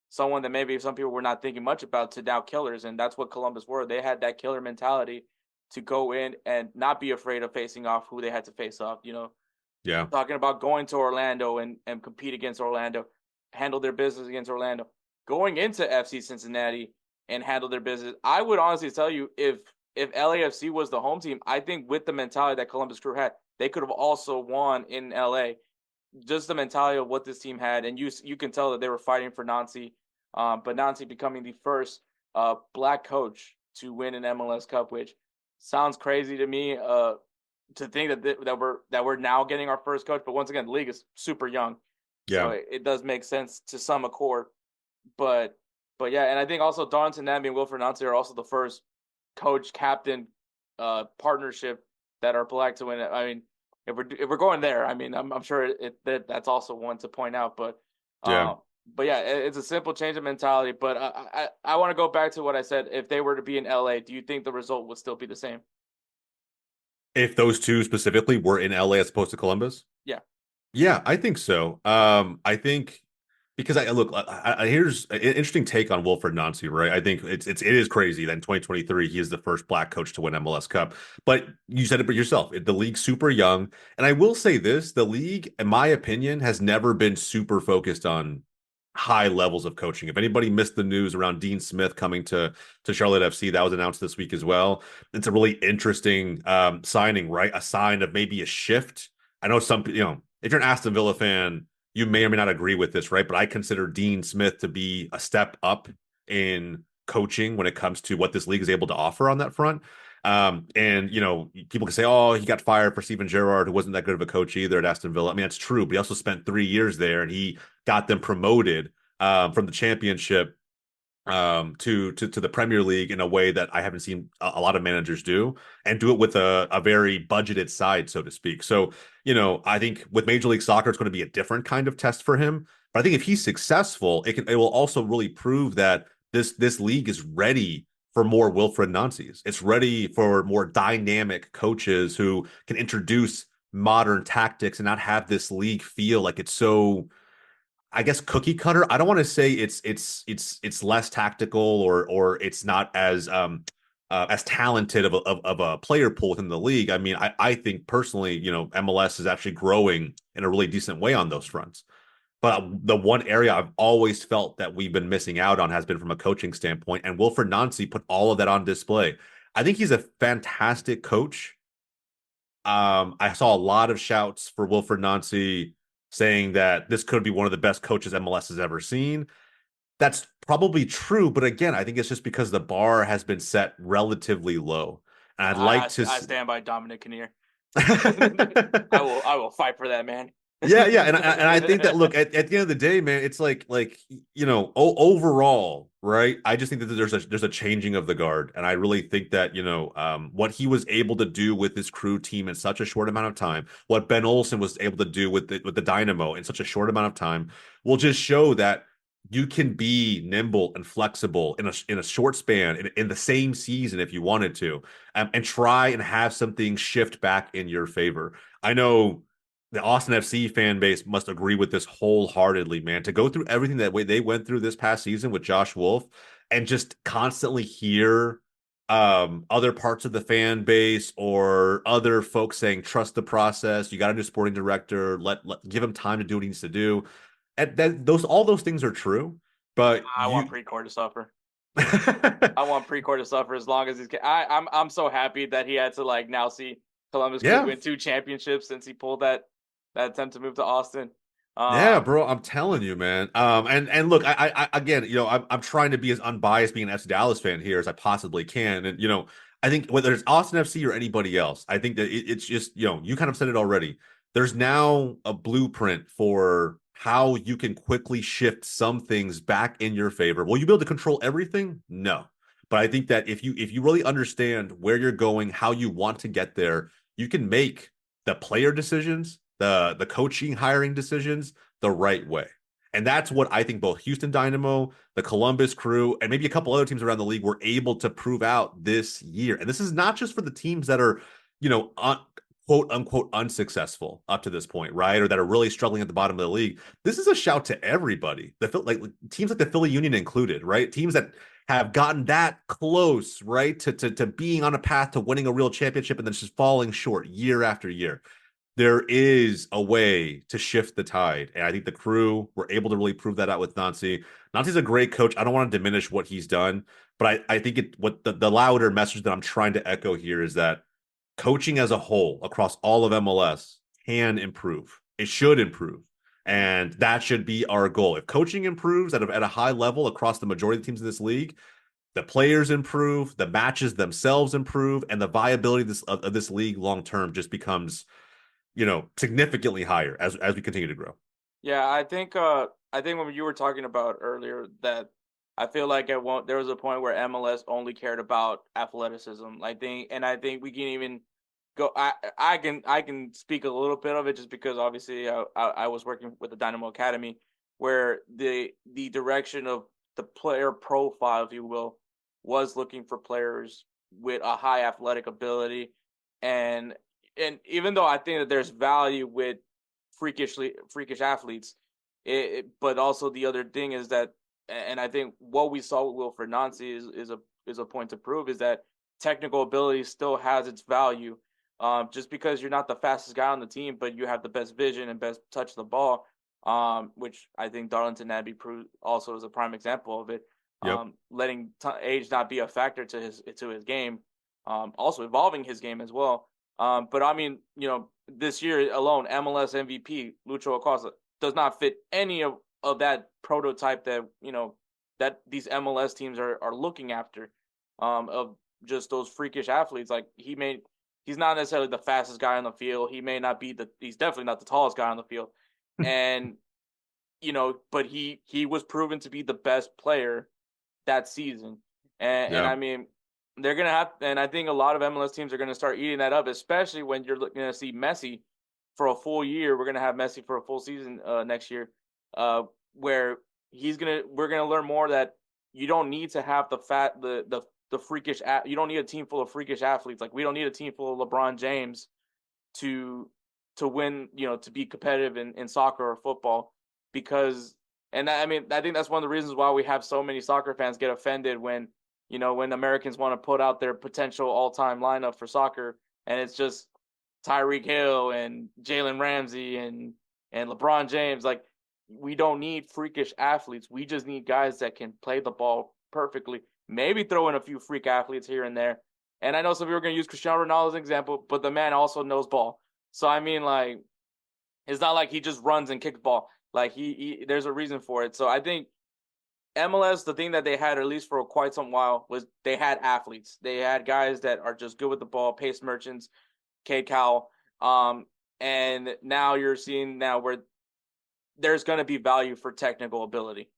someone that maybe some people were not thinking much about to now killers. And that's what Columbus were. They had that killer mentality to go in and not be afraid of facing off who they had to face off, you know? Yeah. Talking about going to Orlando and compete against Orlando, handle their business against Orlando, going into FC Cincinnati and handle their business. I would honestly tell you, if LAFC was the home team, I think with the mentality that Columbus Crew had, they could have also won in LA. Just the mentality of what this team had, and you can tell that they were fighting for Nancy, but Nancy becoming the first black coach to win an MLS Cup, which sounds crazy to me to think that we're now getting our first coach. But once again, the league is super young, so it does make sense to some accord. But yeah, and I think also Darlington Nabby and Wilfred Nancy are also the first coach captain partnership that are black to win it. I mean, if we're going there, I mean, I'm sure that's also one to point out. But yeah, it's a simple change of mentality. But I want to go back to what I said. If they were to be in LA, do you think the result would still be the same? If those two specifically were in LA as opposed to Columbus? Yeah, I think so. I think because here's an interesting take on Wilfred Nancy, right? I think it is crazy that in 2023 he is the first black coach to win MLS Cup. But you said it yourself, the league's super young, and I will say this: the league, in my opinion, has never been super focused on high levels of coaching. If anybody missed the news around Dean Smith coming to Charlotte FC, that was announced this week as well. It's a really interesting signing, right? A sign of maybe a shift. I know some, you know, if you're an Aston Villa fan, you may or may not agree with this, right? But I consider Dean Smith to be a step up in coaching when it comes to what this league is able to offer on that front. And, you know, people can say, oh, he got fired for Steven Gerrard, who wasn't that good of a coach either at Aston Villa. I mean, that's true, but he also spent 3 years there and he got them promoted from the championship to the Premier League in a way that I haven't seen a lot of managers do, and do it with a very budgeted side, so to speak. So, you know, I think with Major League Soccer, it's going to be a different kind of test for him. But I think if he's successful, it will also really prove that this league is ready for more Wilfred Nancy's. It's ready for more dynamic coaches who can introduce modern tactics and not have this league feel like it's so, I guess, cookie cutter. I don't want to say it's less tactical or it's not as talented of a player pool within the league. I mean, I think personally, you know, MLS is actually growing in a really decent way on those fronts. But the one area I've always felt that we've been missing out on has been from a coaching standpoint, and Wilfred Nancy put all of that on display. I think he's a fantastic coach. I saw a lot of shouts for Wilfred Nancy saying that this could be one of the best coaches MLS has ever seen. That's probably true, but again, I think it's just because the bar has been set relatively low. And I stand by Dominic Kinnear. I will fight for that, man. Yeah, and I think that, look, at the end of the day, man, it's like you know, overall, right? I just think that there's a changing of the guard, and I really think that, you know, what he was able to do with this Crew team in such a short amount of time, what Ben Olsen was able to do with the Dynamo in such a short amount of time, will just show that you can be nimble and flexible in a short span in the same season if you wanted to, and try and have something shift back in your favor. I know the Austin FC fan base must agree with this wholeheartedly, man. To go through everything that way they went through this past season with Josh Wolf, and just constantly hear other parts of the fan base or other folks saying, trust the process, you got a new sporting director, give him time to do what he needs to do. And all those things are true, but I want Precourt to suffer. I want Precourt to suffer as long as he's. I'm so happy that he had to like now see Columbus Crew win 2 championships since he pulled that attempt to move to Austin. Yeah, bro, I'm telling you, man. And look, I again, I'm trying to be as unbiased being an FC Dallas fan here as I possibly can, and I think whether it's Austin FC or anybody else, I think that it's just you kind of said it already. There's now a blueprint for how you can quickly shift some things back in your favor. Will you be able to control everything? No, but I think that if you really understand where you're going, how you want to get there, you can make the player decisions, the coaching hiring decisions the right way. And that's what I think both Houston Dynamo, the Columbus Crew, and maybe a couple other teams around the league were able to prove out this year. And this is not just for the teams that are, quote unquote unsuccessful up to this point, right? Or that are really struggling at the bottom of the league. This is a shout to everybody. Like teams like the Philly Union included, right? Teams that have gotten that close, right, to being on a path to winning a real championship and then just falling short year after year. There is a way to shift the tide. And I think the Crew were able to really prove that out with Nancy. Nancy's a great coach. I don't want to diminish what he's done, but I think what the louder message that I'm trying to echo here is that coaching as a whole across all of MLS can improve. It should improve. And that should be our goal. If coaching improves at a high level across the majority of the teams in this league, the players improve, the matches themselves improve, and the viability of this league long term just becomes significantly higher as we continue to grow. Yeah, I think when you were talking about earlier that I feel like there was a point where MLS only cared about athleticism. I think we can even go. I can speak a little bit of it just because obviously I was working with the Dynamo Academy, where the direction of the player profile, if you will, was looking for players with a high athletic ability, and even though I think that there's value with freakish athletes, but also the other thing is that, and I think what we saw with Wilfred Nancy is a point to prove, is that technical ability still has its value. Just because you're not the fastest guy on the team, but you have the best vision and best touch of the ball, which I think Darlington Nagbe proved also is a prime example of it. Yep. Letting age not be a factor to his game, also evolving his game as well. But I mean, this year alone, MLS MVP Lucho Acosta does not fit any of that prototype that that these MLS teams are looking after, of just those freakish athletes. Like he's not necessarily the fastest guy on the field. He may not be he's definitely not the tallest guy on the field, and but he was proven to be the best player that season, and I mean. They're going to have, and I think a lot of MLS teams are going to start eating that up, especially when you're looking to see Messi for a full year. We're going to have Messi for a full season next year, where we're going to learn more that you don't need to have the freakish, you don't need a team full of freakish athletes. Like we don't need a team full of LeBron James to win, to be competitive in soccer or football, because, and I mean, I think that's one of the reasons why we have so many soccer fans get offended when Americans want to put out their potential all-time lineup for soccer, and it's just Tyreek Hill and Jalen Ramsey and LeBron James. Like, we don't need freakish athletes. We just need guys that can play the ball perfectly. Maybe throw in a few freak athletes here and there. And I know some people are going to use Cristiano Ronaldo as an example, but the man also knows ball. So, I mean, like, it's not like he just runs and kicks ball. Like, there's a reason for it. So, I think MLS, the thing that they had, at least for quite some while, was they had athletes. They had guys that are just good with the ball, pace merchants, Cade Cowell. And now you're seeing where there's going to be value for technical ability.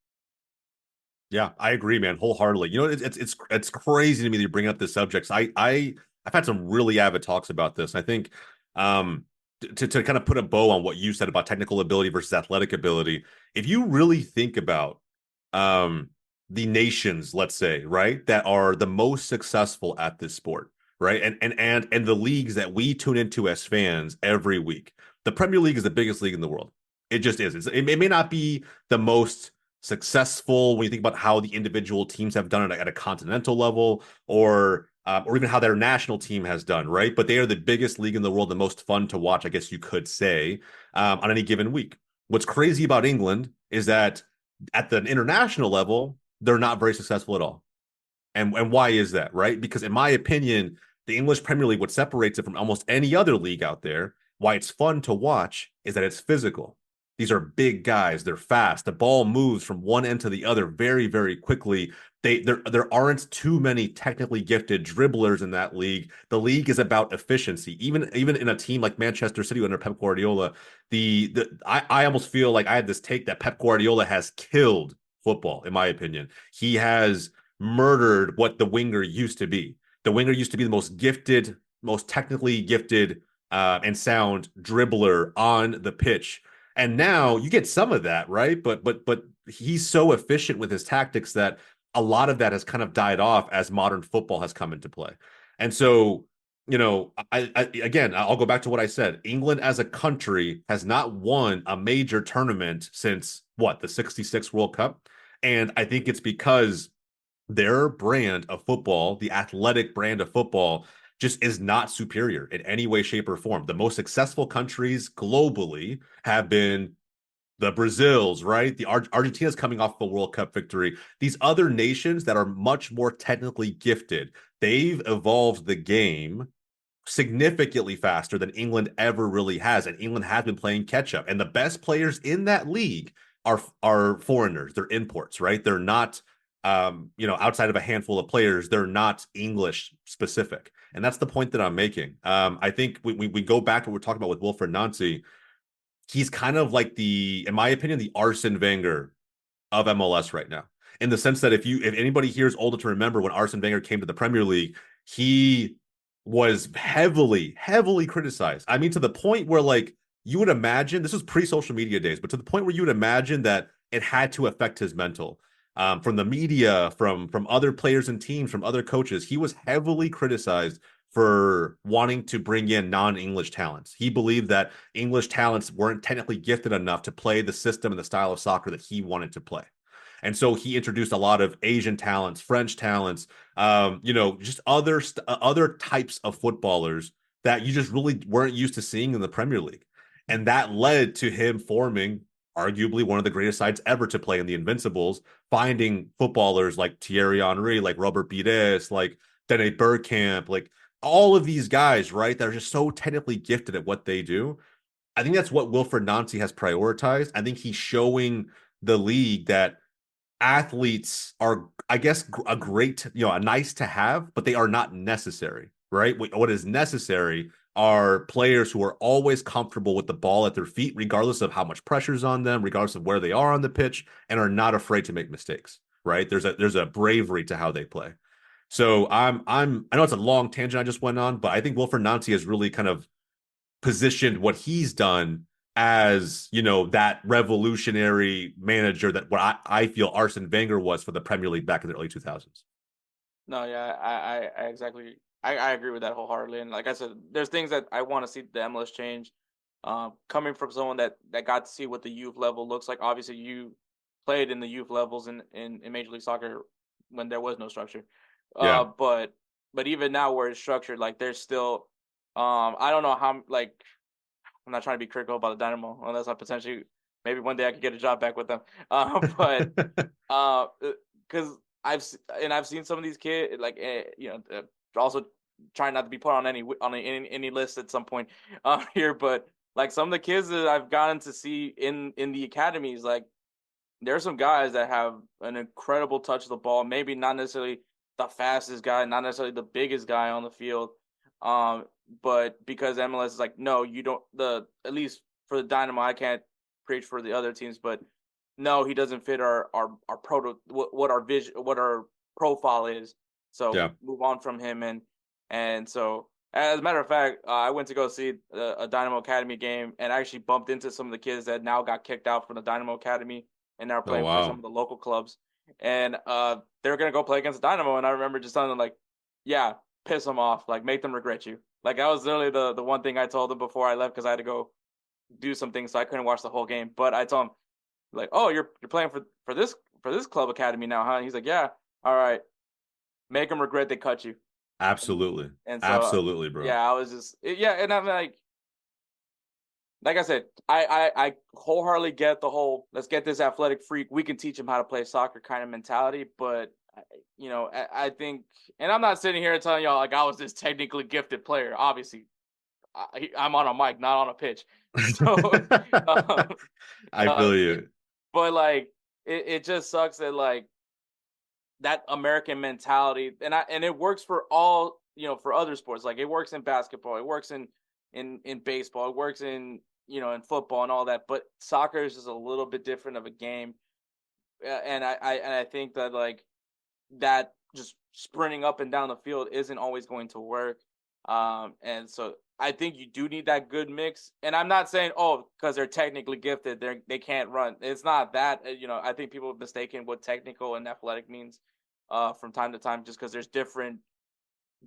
Yeah, I agree, man, wholeheartedly. It's crazy to me that you bring up this subject. I've had some really avid talks about this. I think to kind of put a bow on what you said about technical ability versus athletic ability, if you really think about the nations, let's say, right, that are the most successful at this sport, right, and the leagues that we tune into as fans every week, the Premier League is the biggest league in the world. It just is. It may not be the most successful when you think about how the individual teams have done it at a continental level, or even how their national team has done, right? But they are the biggest league in the world, the most fun to watch, I guess you could say, on any given week. What's crazy about England is that at the international level, they're not very successful at all. And why is that, right? Because in my opinion, the English Premier League, what separates it from almost any other league out there, why it's fun to watch, is that it's physical. These are big guys. They're fast. The ball moves from one end to the other very, very quickly. There aren't too many technically gifted dribblers in that league. The league is about efficiency. Even in a team like Manchester City under Pep Guardiola, I almost feel like I had this take that Pep Guardiola has killed football, in my opinion. He has murdered what the winger used to be. The winger used to be the most gifted, most technically gifted and sound dribbler on the pitch. And now you get some of that, right? But he's so efficient with his tactics that a lot of that has kind of died off as modern football has come into play. And so, I'll go back to what I said. England as a country has not won a major tournament since the 66 World Cup. And I think it's because their brand of football, the athletic brand of football, just is not superior in any way, shape, or form. The most successful countries globally have been the Brazils, right? The Argentina's coming off of a World Cup victory. These other nations that are much more technically gifted, they've evolved the game significantly faster than England ever really has. And England has been playing catch up. And the best players in that league are foreigners. They're imports, right? They're not outside of a handful of players, they're not English specific. And that's the point that I'm making. I think we go back to what we're talking about with Wilfried Nancy. He's kind of like in my opinion, the Arsene Wenger of MLS right now. In the sense that if anybody here is old enough to remember when Arsene Wenger came to the Premier League, he was heavily, heavily criticized. I mean, to the point where you would imagine, this was pre-social media days, but to the point where you would imagine that it had to affect his mental. From the media, from other players and teams, from other coaches. He was heavily criticized for wanting to bring in non-English talents. He believed that English talents weren't technically gifted enough to play the system and the style of soccer that he wanted to play. And so he introduced a lot of Asian talents, French talents, just other types of footballers that you just really weren't used to seeing in the Premier League. And that led to him forming arguably one of the greatest sides ever to play in the Invincibles, finding footballers like Thierry Henry, like Robert Pires, like Dene Bergkamp, like all of these guys, right, that are just so technically gifted at what they do. I think that's what Wilfried Nancy has prioritized. I think he's showing the league that athletes are, I guess, a great, a nice to have, but they are not necessary, right? What is necessary are players who are always comfortable with the ball at their feet, regardless of how much pressure's on them, regardless of where they are on the pitch, and are not afraid to make mistakes, right? There's a bravery to how they play. So I know it's a long tangent I just went on, but I think Wilfried Nancy has really kind of positioned what he's done as, that revolutionary manager that what I feel Arsene Wenger was for the Premier League back in the early 2000s. No, yeah, I exactly. I agree with that wholeheartedly. And like I said, there's things that I want to see the MLS change. Coming from someone that got to see what the youth level looks like. Obviously, you played in the youth levels in Major League Soccer when there was no structure. Yeah. But even now where it's structured, there's still, I don't know how, I'm not trying to be critical about the Dynamo, unless I potentially, maybe one day I could get a job back with them. But because I've seen some of these kids, also trying not to be put on any list at some point here, but some of the kids that I've gotten to see in the academies, there are some guys that have an incredible touch of the ball. Maybe not necessarily the fastest guy, not necessarily the biggest guy on the field, but because MLS is no, you don't. At least for the Dynamo, I can't preach for the other teams, but no, he doesn't fit our what our vision, what our profile is. So yeah. Move on from him. And so, as a matter of fact, I went to go see a Dynamo Academy game and actually bumped into some of the kids that now got kicked out from the Dynamo Academy and now playing for some of the local clubs. And they're going to go play against the Dynamo. And I remember just telling them, yeah, piss them off, make them regret you. That was literally the one thing I told them before I left because I had to go do some things, so I couldn't watch the whole game. But I told him, oh, you're playing for this club academy now, huh? And he's like, yeah, all right. Make them regret they cut you. Absolutely. And so, absolutely, bro. Yeah, I was just and I'm like I said, I wholeheartedly get the whole let's get this athletic freak, we can teach him how to play soccer kind of mentality, but I think, and I'm not sitting here telling y'all like I was this technically gifted player. Obviously, I'm on a mic, not on a pitch. So, um, I feel you. but like, it just sucks that like that American mentality, and it works for all, for other sports. Like it works in basketball, it works in baseball, it works in football and all that. But soccer is just a little bit different of a game, and I think that like that just sprinting up and down the field isn't always going to work. And so I think you do need that good mix. And I'm not saying, oh, because they're technically gifted, they can't run. It's not that. I think people have mistaken what technical and athletic means from time to time, just because there's different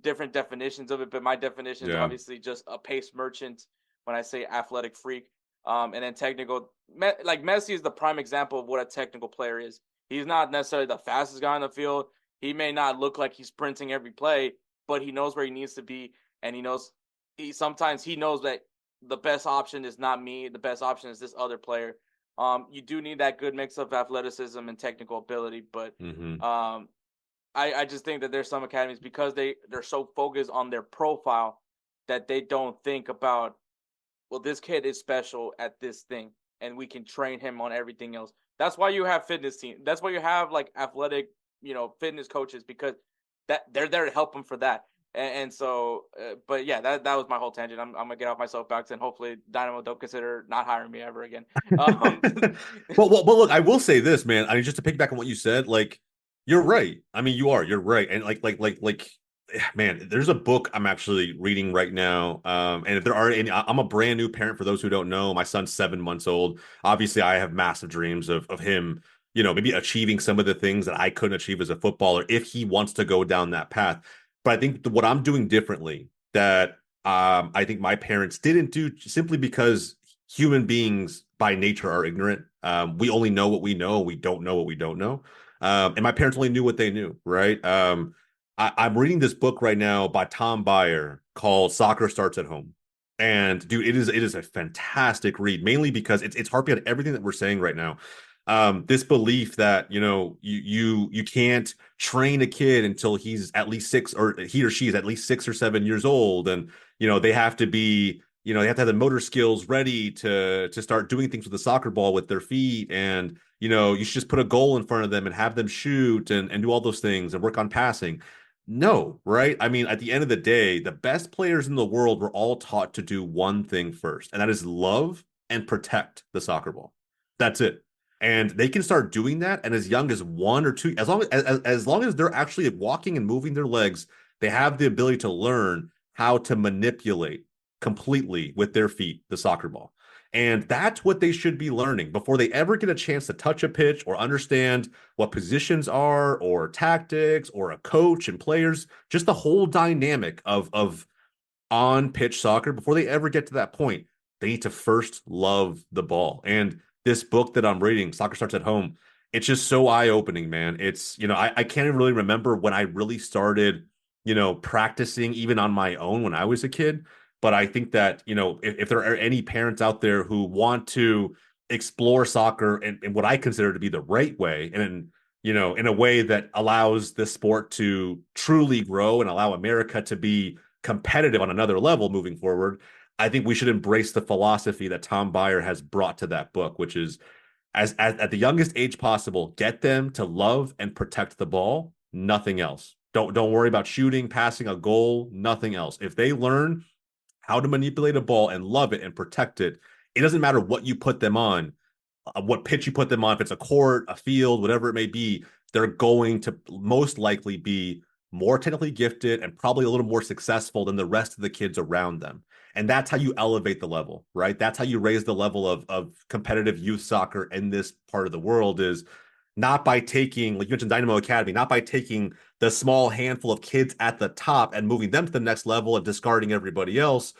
definitions of it. But my definition is obviously just a pace merchant when I say athletic freak. And then technical, like Messi is the prime example of what a technical player is. He's not necessarily the fastest guy on the field. He may not look like he's sprinting every play, but he knows where he needs to be, and sometimes he knows that the best option is not me. The best option is this other player. You do need that good mix of athleticism and technical ability, but I just think that there's some academies, because they're so focused on their profile, that they don't think about, well, this kid is special at this thing, and we can train him on everything else. That's why you have fitness teams. That's why you have like athletic, fitness coaches, because that they're there to help them for that. And so, but yeah, that was my whole tangent. I'm gonna get off my soapbox, and hopefully Dynamo don't consider not hiring me ever again. Well, look, I will say this, man. I mean, just to piggyback on what you said, like, you're right. I mean, you're right. And like, man, there's a book I'm actually reading right now. And if there are any, I'm a brand new parent for those who don't know. My son's 7 months old. Obviously, I have massive dreams of him, maybe achieving some of the things that I couldn't achieve as a footballer if he wants to go down that path. But I think what I'm doing differently that I think my parents didn't do, simply because human beings by nature are ignorant. We only know what we know. We don't know what we don't know. And my parents only knew what they knew, right? I'm reading this book right now by Tom Byer called Soccer Starts at Home. And dude, it is a fantastic read, mainly because it's harping on everything that we're saying right now. This belief that, you can't train a kid until he's at least 6, or he or she is at least 6 or 7 years old. And, they have to be, they have to have the motor skills ready to start doing things with the soccer ball with their feet. And, you should just put a goal in front of them and have them shoot and do all those things and work on passing. No, right? I mean, at the end of the day, the best players in the world were all taught to do one thing first, and that is love and protect the soccer ball. That's it. And they can start doing that, and as young as 1 or 2, as long as they're actually walking and moving their legs, they have the ability to learn how to manipulate completely with their feet the soccer ball. And that's what they should be learning before they ever get a chance to touch a pitch or understand what positions are or tactics or a coach and players, just the whole dynamic of on-pitch soccer. Before they ever get to that point, they need to first love the ball. And this book that I'm reading, Soccer Starts at Home, it's just so eye-opening, man. It's, I can't even really remember when I really started, practicing even on my own when I was a kid. But I think that, if there are any parents out there who want to explore soccer in what I consider to be the right way, and, in a way that allows the sport to truly grow and allow America to be competitive on another level moving forward, I think we should embrace the philosophy that Tom Byer has brought to that book, which is as at the youngest age possible, get them to love and protect the ball, nothing else. Don't worry about shooting, passing, a goal, nothing else. If they learn how to manipulate a ball and love it and protect it, it doesn't matter what you put them on, what pitch you put them on, if it's a court, a field, whatever it may be, they're going to most likely be more technically gifted and probably a little more successful than the rest of the kids around them. And that's how you elevate the level, right? That's how you raise the level of competitive youth soccer in this part of the world, is not by taking, like you mentioned, Dynamo Academy, not by taking the small handful of kids at the top and moving them to the next level and discarding everybody else.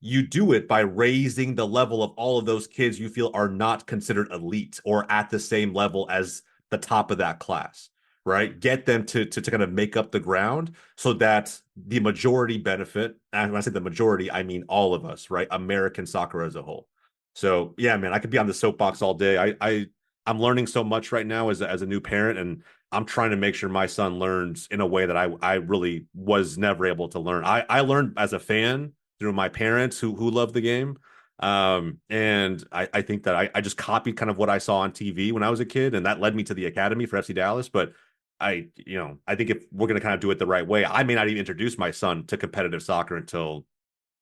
You do it by raising the level of all of those kids you feel are not considered elite or at the same level as the top of that class, right? Get them to kind of make up the ground so that the majority benefit. And when I say the majority, I mean all of us, right? American soccer as a whole. So yeah, man, I could be on the soapbox all day. I'm learning so much right now as a new parent, and I'm trying to make sure my son learns in a way that I really was never able to learn. I learned as a fan through my parents who love the game. And I think that I just copied kind of what I saw on TV when I was a kid, and that led me to the academy for FC Dallas. But I think if we're going to kind of do it the right way, I may not even introduce my son to competitive soccer until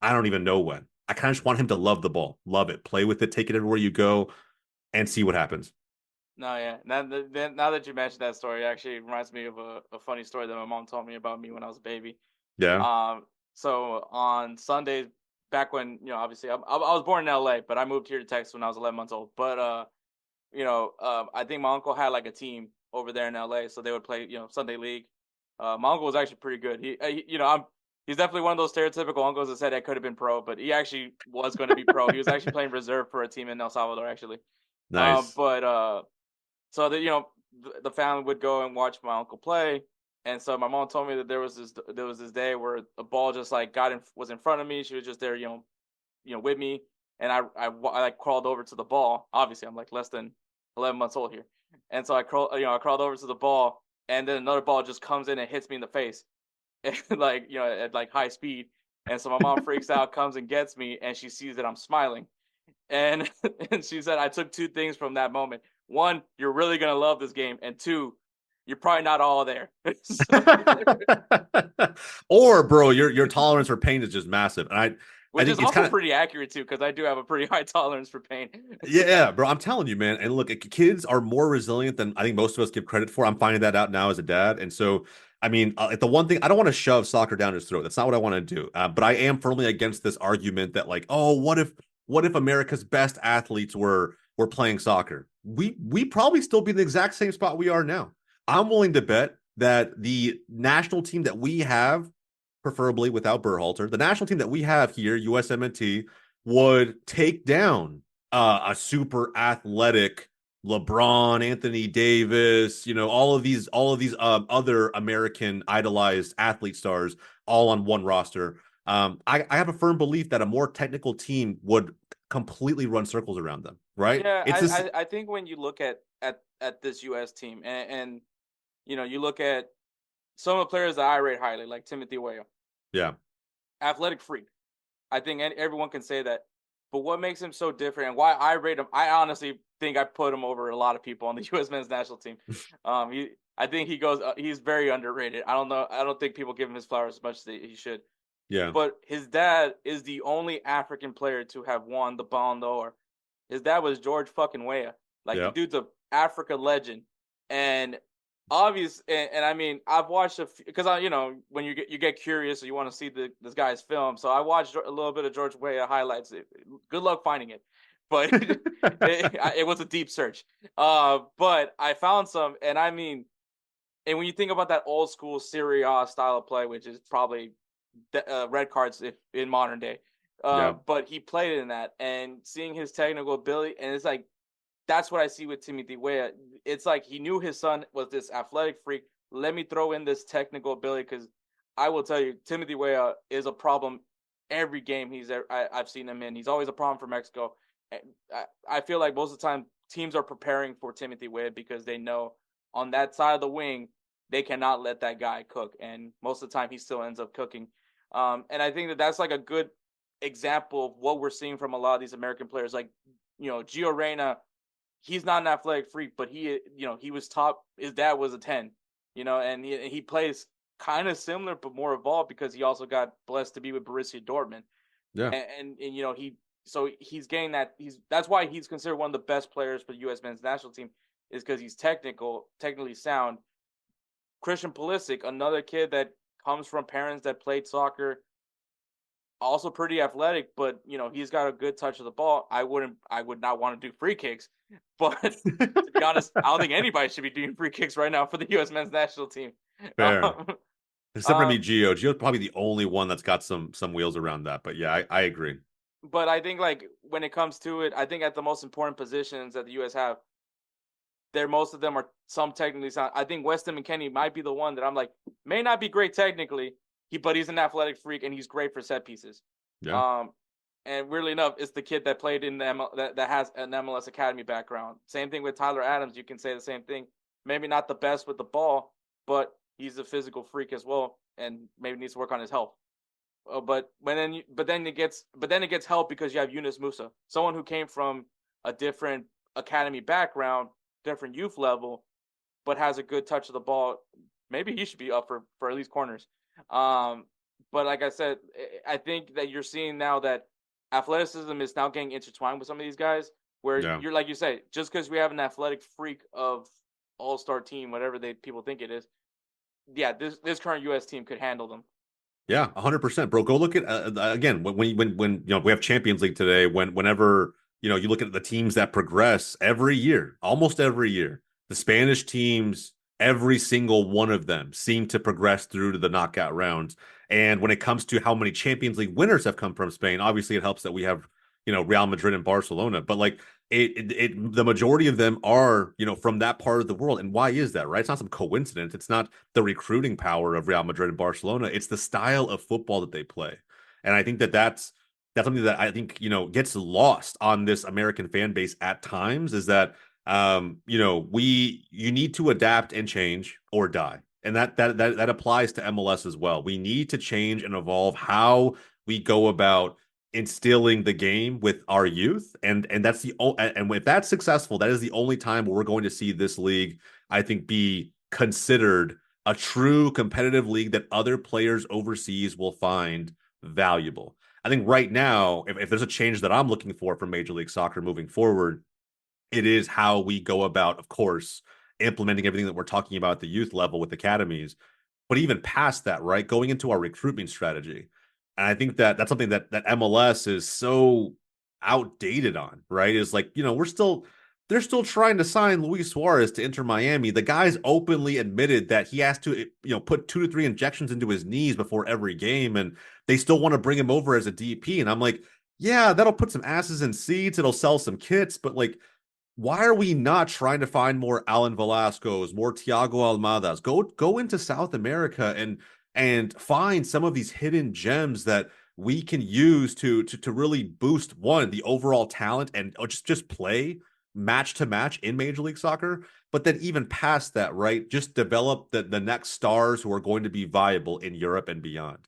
I don't even know when. I kind of just want him to love the ball, love it, play with it, take it everywhere you go, and see what happens. No, yeah. Now that you mentioned that story, it actually reminds me of a funny story that my mom told me about me when I was a baby. Yeah. So on Sundays, back when, obviously I was born in LA, but I moved here to Texas when I was 11 months old. But I think my uncle had like a team over there in LA, so they would play, Sunday league. My uncle was actually pretty good. He's definitely one of those stereotypical uncles that said I could have been pro, but he actually was going to be pro. He was actually playing reserve for a team in El Salvador, actually. Nice. So the family would go and watch my uncle play, and so my mom told me that there was this day where a ball just like was in front of me. She was just there, with me, and I like crawled over to the ball. Obviously, I'm like less than 11 months old here, and so I crawled over to the ball, and then another ball just comes in and hits me in the face, and at like high speed, and so my mom freaks out, comes and gets me, and she sees that I'm smiling, and she said I took two things from that moment. One, you're really gonna love this game, and two, you're probably not all there. Or, bro, your tolerance for pain is just massive, and I Which think is also pretty accurate too, because I do have a pretty high tolerance for pain. Yeah, bro, I'm telling you, man. And look, kids are more resilient than I think most of us give credit for. I'm finding that out now as a dad, and so I mean, the one thing I don't want to shove soccer down his throat. That's not what I want to do. But I am firmly against this argument that like, oh, what if America's best athletes were playing soccer? We probably still be in the exact same spot we are now. I'm willing to bet that the national team that we have, preferably without Berhalter, the national team that we have here, USMNT, would take down a super athletic LeBron, Anthony Davis, all of these other American idolized athlete stars all on one roster. I have a firm belief that a more technical team would completely run circles around them, right? Yeah, I think when you look at this U.S. team and you look at some of the players that I rate highly, like Timothy Weah. Yeah. Athletic freak. I think everyone can say that. But what makes him so different and why I rate him, I honestly think I put him over a lot of people on the U.S. men's national team. I think he's very underrated. I don't know. I don't think people give him his flowers as much as he should. Yeah. But his dad is the only African player to have won the Ballon d'Or. His dad was George fucking Weah. The dude's an Africa legend. And obvious, and I mean, I've watched because when you get curious or you want to see this guy's film, so I watched a little bit of George Weah highlights. Good luck finding it, but it was a deep search. But I found some, and I mean, and when you think about that old school Serie A style of play, which is probably red cards in modern day, but he played in that, and seeing his technical ability, and it's like. That's what I see with Timothy Weah. It's like he knew his son was this athletic freak. Let me throw in this technical ability because I will tell you, Timothy Weah is a problem every game I've seen him in. He's always a problem for Mexico. I feel like most of the time teams are preparing for Timothy Weah because they know on that side of the wing they cannot let that guy cook, and most of the time he still ends up cooking. And I think that's like a good example of what we're seeing from a lot of these American players, like Gio Reyna. He's not an athletic freak, but he was top. His dad was a 10, and he plays kind of similar but more evolved because he also got blessed to be with Borussia Dortmund. Yeah, and he's getting that. That's why he's considered one of the best players for the U.S. men's national team is because he's technically sound. Christian Pulisic, another kid that comes from parents that played soccer. Also pretty athletic, but he's got a good touch of the ball. I would not want to do free kicks, but to be honest, I don't think anybody should be doing free kicks right now for the U.S. men's national team. Fair. Except for me, Gio. Gio's probably the only one that's got some wheels around that. But yeah, I agree. But I think when it comes to it, I think at the most important positions that the U.S. have, most of them are some technically sound. I think Weston McKennie might be the one that I'm like may not be great technically. But he's an athletic freak and he's great for set pieces. Yeah. And weirdly enough, it's the kid that played in that has an MLS Academy background. Same thing with Tyler Adams. You can say the same thing. maybe not the best with the ball, but he's a physical freak as well, and maybe needs to work on his health. But then it gets help because you have Yunus Musa, someone who came from a different academy background, different youth level, but has a good touch of the ball. Maybe he should be up for at least corners. But like I said, I think that you're seeing now that athleticism is now getting intertwined with some of these guys. Where you're like you say, just because we have an athletic freak of all-star team, whatever people think it is, yeah, this current U.S. team could handle them. Yeah, 100%, bro. Go look at again when we have Champions League today. Whenever you look at the teams that progress every year, almost every year, the Spanish teams, every single one of them seem to progress through to the knockout rounds. And when it comes to how many Champions League winners have come from Spain, obviously it helps that we have Real Madrid and Barcelona, but like the majority of them are from that part of the world. And why is that, right? It's not some coincidence. It's not the recruiting power of Real Madrid and Barcelona. It's the style of football that they play. And I think that's something that I think gets lost on this American fan base at times, is that you need to adapt and change or die. And that applies to MLS as well. We need to change and evolve how we go about instilling the game with our youth, and that's and if that's successful, that is the only time where we're going to see this league, I think, be considered a true competitive league that other players overseas will find valuable. I think right now, if there's a change that I'm looking for from Major League Soccer moving forward, it is how we go about, of course, implementing everything that we're talking about at the youth level with academies, but even past that, right, going into our recruitment strategy. And I think that's something that MLS is so outdated on, right? Is like, they're still trying to sign Luis Suarez to Inter Miami. The guy's openly admitted that he has to, put 2 to 3 injections into his knees before every game, and they still want to bring him over as a DP. And I'm like, yeah, that'll put some asses in seats. It'll sell some kits, but like, why are we not trying to find more Alan Velasco's, more Thiago Almadas? Go into South America and find some of these hidden gems that we can use to really boost the overall talent and just play match to match in Major League Soccer. But then even past that, right, just develop the next stars who are going to be viable in Europe and beyond.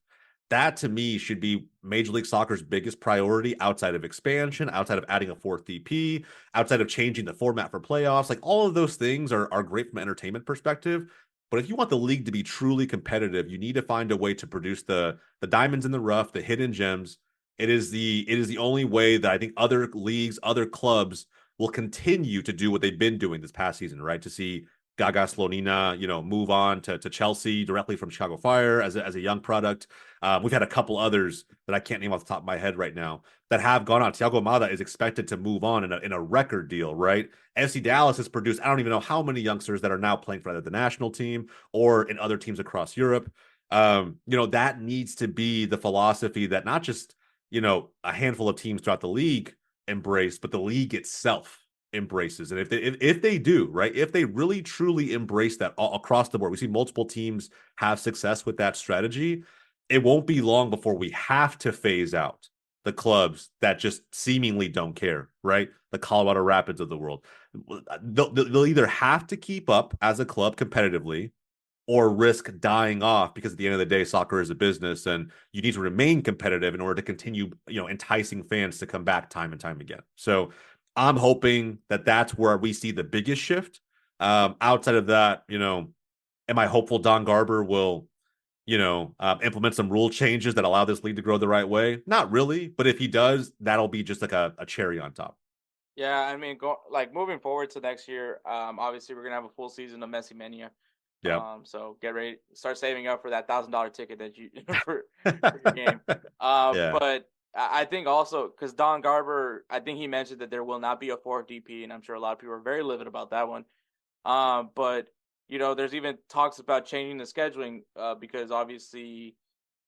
That to me should be Major League Soccer's biggest priority, outside of expansion, outside of adding a 4th DP, outside of changing the format for playoffs. Like, all of those things are great from an entertainment perspective. But if you want the league to be truly competitive, you need to find a way to produce the diamonds in the rough, the hidden gems. It is the only way that I think other leagues, other clubs will continue to do what they've been doing this past season, right? To see Gaga Slonina, move on to Chelsea directly from Chicago Fire as a young product. We've had a couple others that I can't name off the top of my head right now that have gone on. Thiago Almada is expected to move on in a record deal, right? FC Dallas has produced, I don't even know how many youngsters that are now playing for either the national team or in other teams across Europe. That needs to be the philosophy that not just, a handful of teams throughout the league embrace, but the league itself embraces. And if they do, right, if they really truly embrace that all across the board, we see multiple teams have success with that strategy. It won't be long before we have to phase out the clubs that just seemingly don't care, right? The Colorado Rapids of the world. They'll either have to keep up as a club competitively or risk dying off, because at the end of the day, soccer is a business and you need to remain competitive in order to continue, enticing fans to come back time and time again. So I'm hoping that that's where we see the biggest shift. Outside of that, am I hopeful Don Garber will, implement some rule changes that allow this league to grow the right way? Not really, but if he does, that'll be just like a cherry on top. Yeah, I mean, moving forward to next year, obviously we're gonna have a full season of Messi Mania. Yeah. So get ready, start saving up for that $1,000 ticket that you for your game. Yeah. But I think also because Don Garber, I think he mentioned that there will not be a 4th DP, and I'm sure a lot of people are very livid about that one. But there's even talks about changing the scheduling because obviously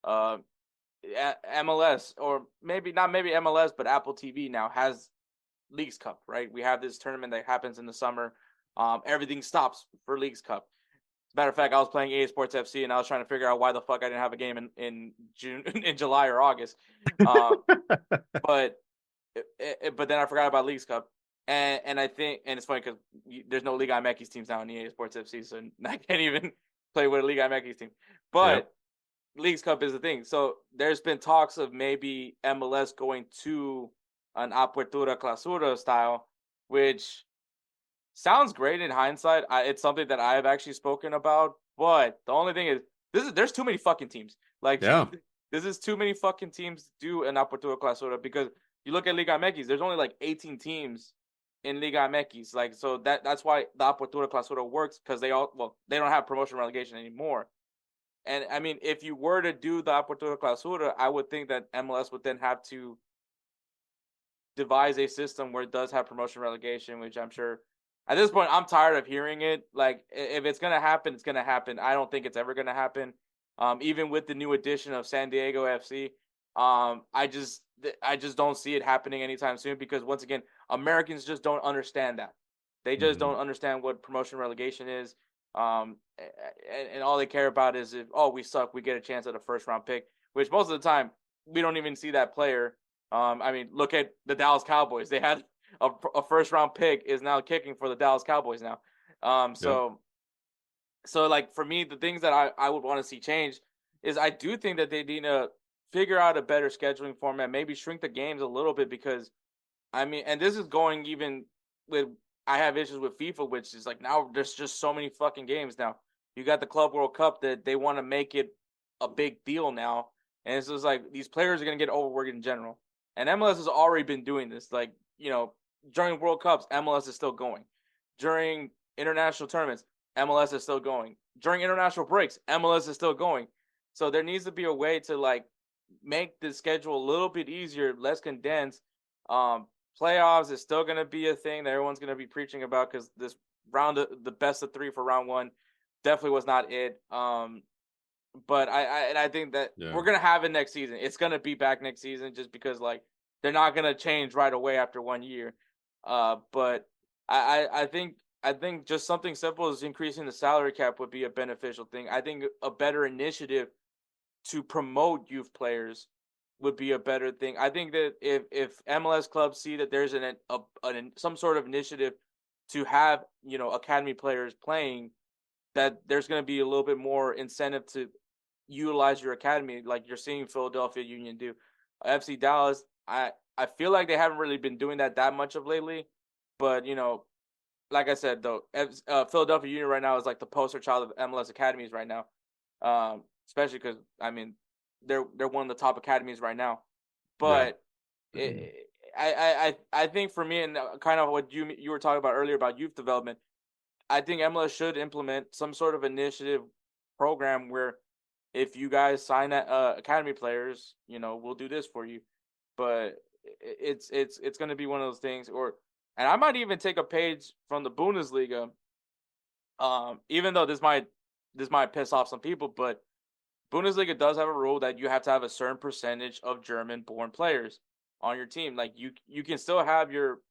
MLS, or maybe MLS, but Apple TV now has Leagues Cup, right? We have this tournament that happens in the summer. Everything stops for Leagues Cup. As a matter of fact, I was playing EA Sports FC, and I was trying to figure out why the fuck I didn't have a game in June, in July or August. But then I forgot about Leagues Cup. And I think, and it's funny because there's no Liga MX teams now in EA Sports FC, so I can't even play with a Liga MX team. But Leagues Cup is the thing. So there's been talks of maybe MLS going to an Apertura Clausura style, which sounds great in hindsight. It's something that I have actually spoken about. But the only thing is, there's too many fucking teams. Like, this is too many fucking teams to do an Apertura Clausura, because you look at Liga MX, there's only like 18 teams in Liga MX. Like, so that's why the Apertura Clausura works, because they don't have promotion relegation anymore. And I mean, if you were to do the Apertura Clausura, I would think that MLS would then have to devise a system where it does have promotion relegation, which I'm sure at this point I'm tired of hearing it. Like, if it's gonna happen, it's gonna happen. I don't think it's ever gonna happen. Even with the new addition of San Diego FC, I just don't see it happening anytime soon, because once again, Americans just don't understand that. They just don't understand what promotion relegation is. And all they care about is if, we suck, we get a chance at a first round pick, which most of the time we don't even see that player. I mean, look at the Dallas Cowboys. They had a first round pick is now kicking for the Dallas Cowboys now. So like, for me, the things that I would want to see change is, I do think that they need to figure out a better scheduling format, maybe shrink the games a little bit, because I mean, and this is going even with, I have issues with FIFA, which is like, now there's just so many fucking games now. You got the Club World Cup that they want to make it a big deal now. And it's just like, these players are going to get overworked in general. And MLS has already been doing this. Like, during World Cups, MLS is still going. During international tournaments, MLS is still going. During international breaks, MLS is still going. So there needs to be a way to, like, make the schedule a little bit easier, less condensed. Playoffs is still going to be a thing that everyone's going to be preaching about, because this round, the best of 3 for round 1 definitely was not it. But I think that we're going to have it next season. It's going to be back next season, just because, like, they're not going to change right away after 1 year. But I think just something simple as increasing the salary cap would be a beneficial thing. I think a better initiative to promote youth players would be a better thing. I think that if MLS clubs see that there's some sort of initiative to have, academy players playing, that there's going to be a little bit more incentive to utilize your academy, like you're seeing Philadelphia Union do. FC Dallas, I feel like they haven't really been doing that much of lately, but like I said, though, Philadelphia Union right now is like the poster child of MLS academies right now, especially because, I mean, they're one of the top academies right now. But I think for me, and kind of what you were talking about earlier about youth development, I think MLS should implement some sort of initiative program where, if you guys sign academy players, we'll do this for you. But it's going to be one of those things, and I might even take a page from the Bundesliga. Even though this might piss off some people, but Bundesliga does have a rule that you have to have a certain percentage of German-born players on your team. Like, you can still have your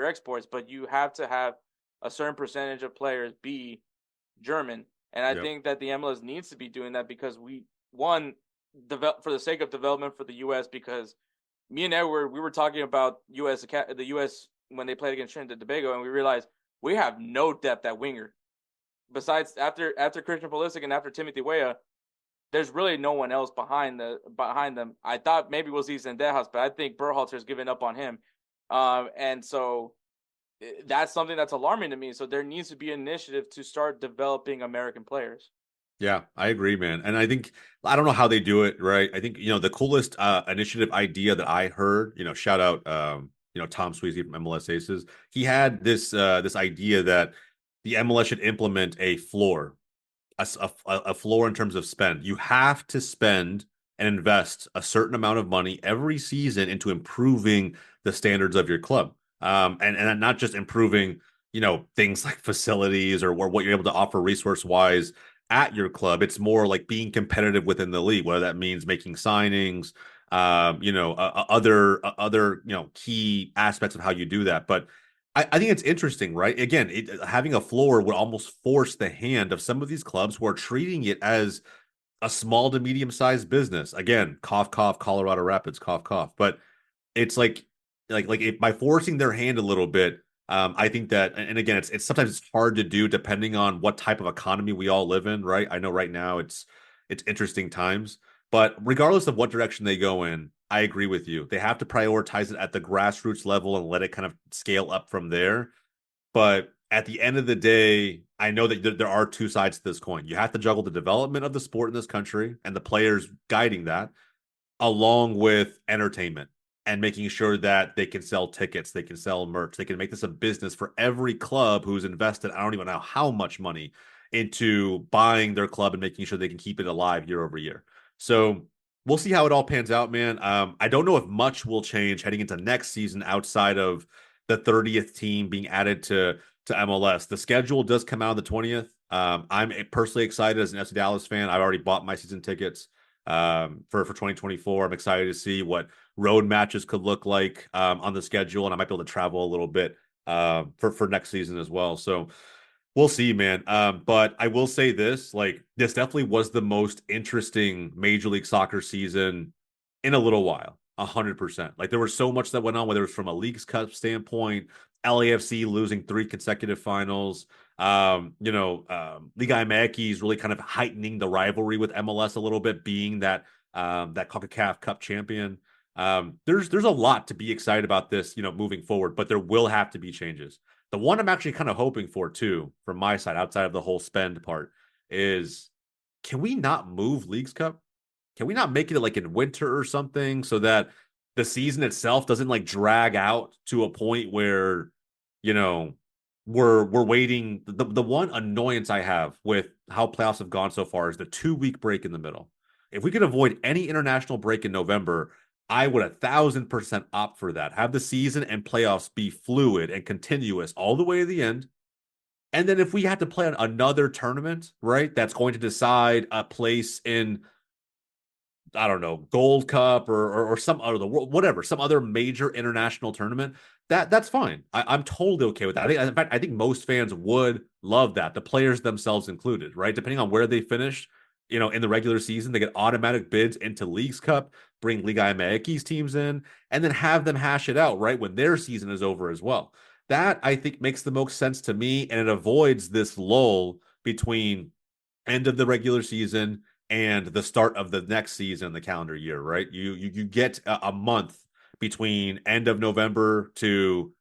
exports, but you have to have a certain percentage of players be German. And I think that the MLS needs to be doing that, because for the sake of development for the U.S., because me and Edward, we were talking about the U.S. when they played against Trinidad and Tobago, and we realized we have no depth at winger. Besides, after Christian Pulisic and after Timothy Weah, there's really no one else behind them. I thought maybe we'll see Zendejas, but I think Berhalter's given up on him. And so that's something that's alarming to me. So there needs to be an initiative to start developing American players. Yeah, I agree, man. And I think, I don't know how they do it, right? I think, the coolest initiative idea that I heard, shout out, Tom Sweezy from MLS Aces. He had this idea that the MLS should implement a floor, a floor in terms of spend. You have to spend and invest a certain amount of money every season into improving the standards of your club. And not just improving, things like facilities or what you're able to offer resource-wise at your club. It's more like being competitive within the league, whether that means making signings, other key aspects of how you do that. But I think it's interesting, right? Again, having a floor would almost force the hand of some of these clubs who are treating it as a small to medium-sized business. Again, cough, cough, Colorado Rapids, cough, cough. But it's like, if by forcing their hand a little bit, I think that, and again, it's sometimes it's hard to do depending on what type of economy we all live in, right? I know right now it's interesting times, but regardless of what direction they go in, I agree with you. They have to prioritize it at the grassroots level and let it kind of scale up from there. But at the end of the day, I know that there are two sides to this coin. You have to juggle the development of the sport in this country and the players guiding that, along with entertainment and making sure that they can sell tickets, they can sell merch, they can make this a business for every club who's invested, I don't even know how much money, into buying their club and making sure they can keep it alive year over year. So we'll see how it all pans out, man. I don't know if much will change heading into next season outside of the 30th team being added to MLS. The schedule does come out on the 20th. I'm personally excited as an FC Dallas fan. I've already bought my season tickets for 2024. I'm excited to see what road matches could look like on the schedule, and I might be able to travel a little bit for next season as well. So we'll see, man. But I will say this, like, this definitely was the most interesting Major League Soccer season in a little while. 100%. Like, there was so much that went on, whether it was from a Leagues Cup standpoint, LAFC losing 3 consecutive finals, Liga MX really kind of heightening the rivalry with MLS a little bit, being that CONCACAF Cup champion. There's a lot to be excited about this, moving forward, but there will have to be changes. The one I'm actually kind of hoping for too, from my side, outside of the whole spend part, is, can we not move Leagues Cup? Can we not make it like in winter or something, so that the season itself doesn't like drag out to a point where, we're waiting. The one annoyance I have with how playoffs have gone so far is the 2-week break in the middle. If we could avoid any international break in November, I would 1,000% opt for that. Have the season and playoffs be fluid and continuous all the way to the end. And then if we had to play on another tournament, right, that's going to decide a place in, I don't know, Gold Cup or some other, whatever, some other major international tournament, that's fine. I'm totally okay with that. In fact, I think most fans would love that, the players themselves included, right? Depending on where they finish, in the regular season, they get automatic bids into Leagues Cup, bring Liga MX teams in, and then have them hash it out, right, when their season is over as well. That, I think, makes the most sense to me, and it avoids this lull between end of the regular season and the start of the next season, the calendar year, right? You get a month between end of November to,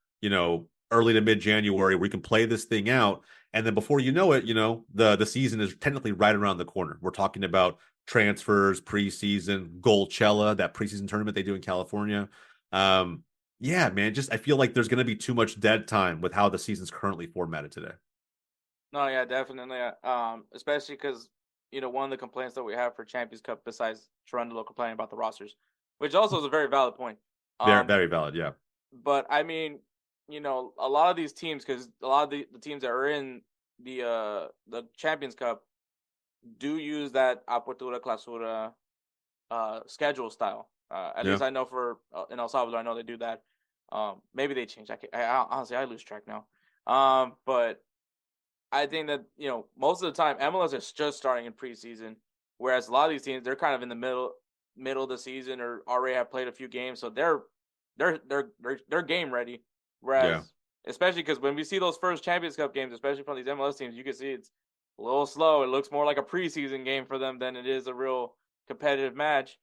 early to mid-January, where you can play this thing out. And then before you know it, the season is technically right around the corner. We're talking about transfers, preseason, Golchella, that preseason tournament they do in California. Yeah, man, I feel like there's going to be too much dead time with how the season's currently formatted today. No, yeah, definitely. Especially because, one of the complaints that we have for Champions Cup, besides Cherundolo complaining about the rosters, which also is a very valid point. Very, very valid, yeah. But I mean, a lot of these teams, because a lot of the teams that are in the Champions Cup do use that Apertura Clausura schedule style. At least I know for in El Salvador, I know they do that. Maybe they change. Honestly, I lose track now. But I think that most of the time MLS is just starting in preseason, whereas a lot of these teams, they're kind of in the middle of the season or already have played a few games, so they're game ready. Whereas, especially because when we see those first Champions Cup games, especially from these MLS teams, you can see it's a little slow. It looks more like a preseason game for them than it is a real competitive match.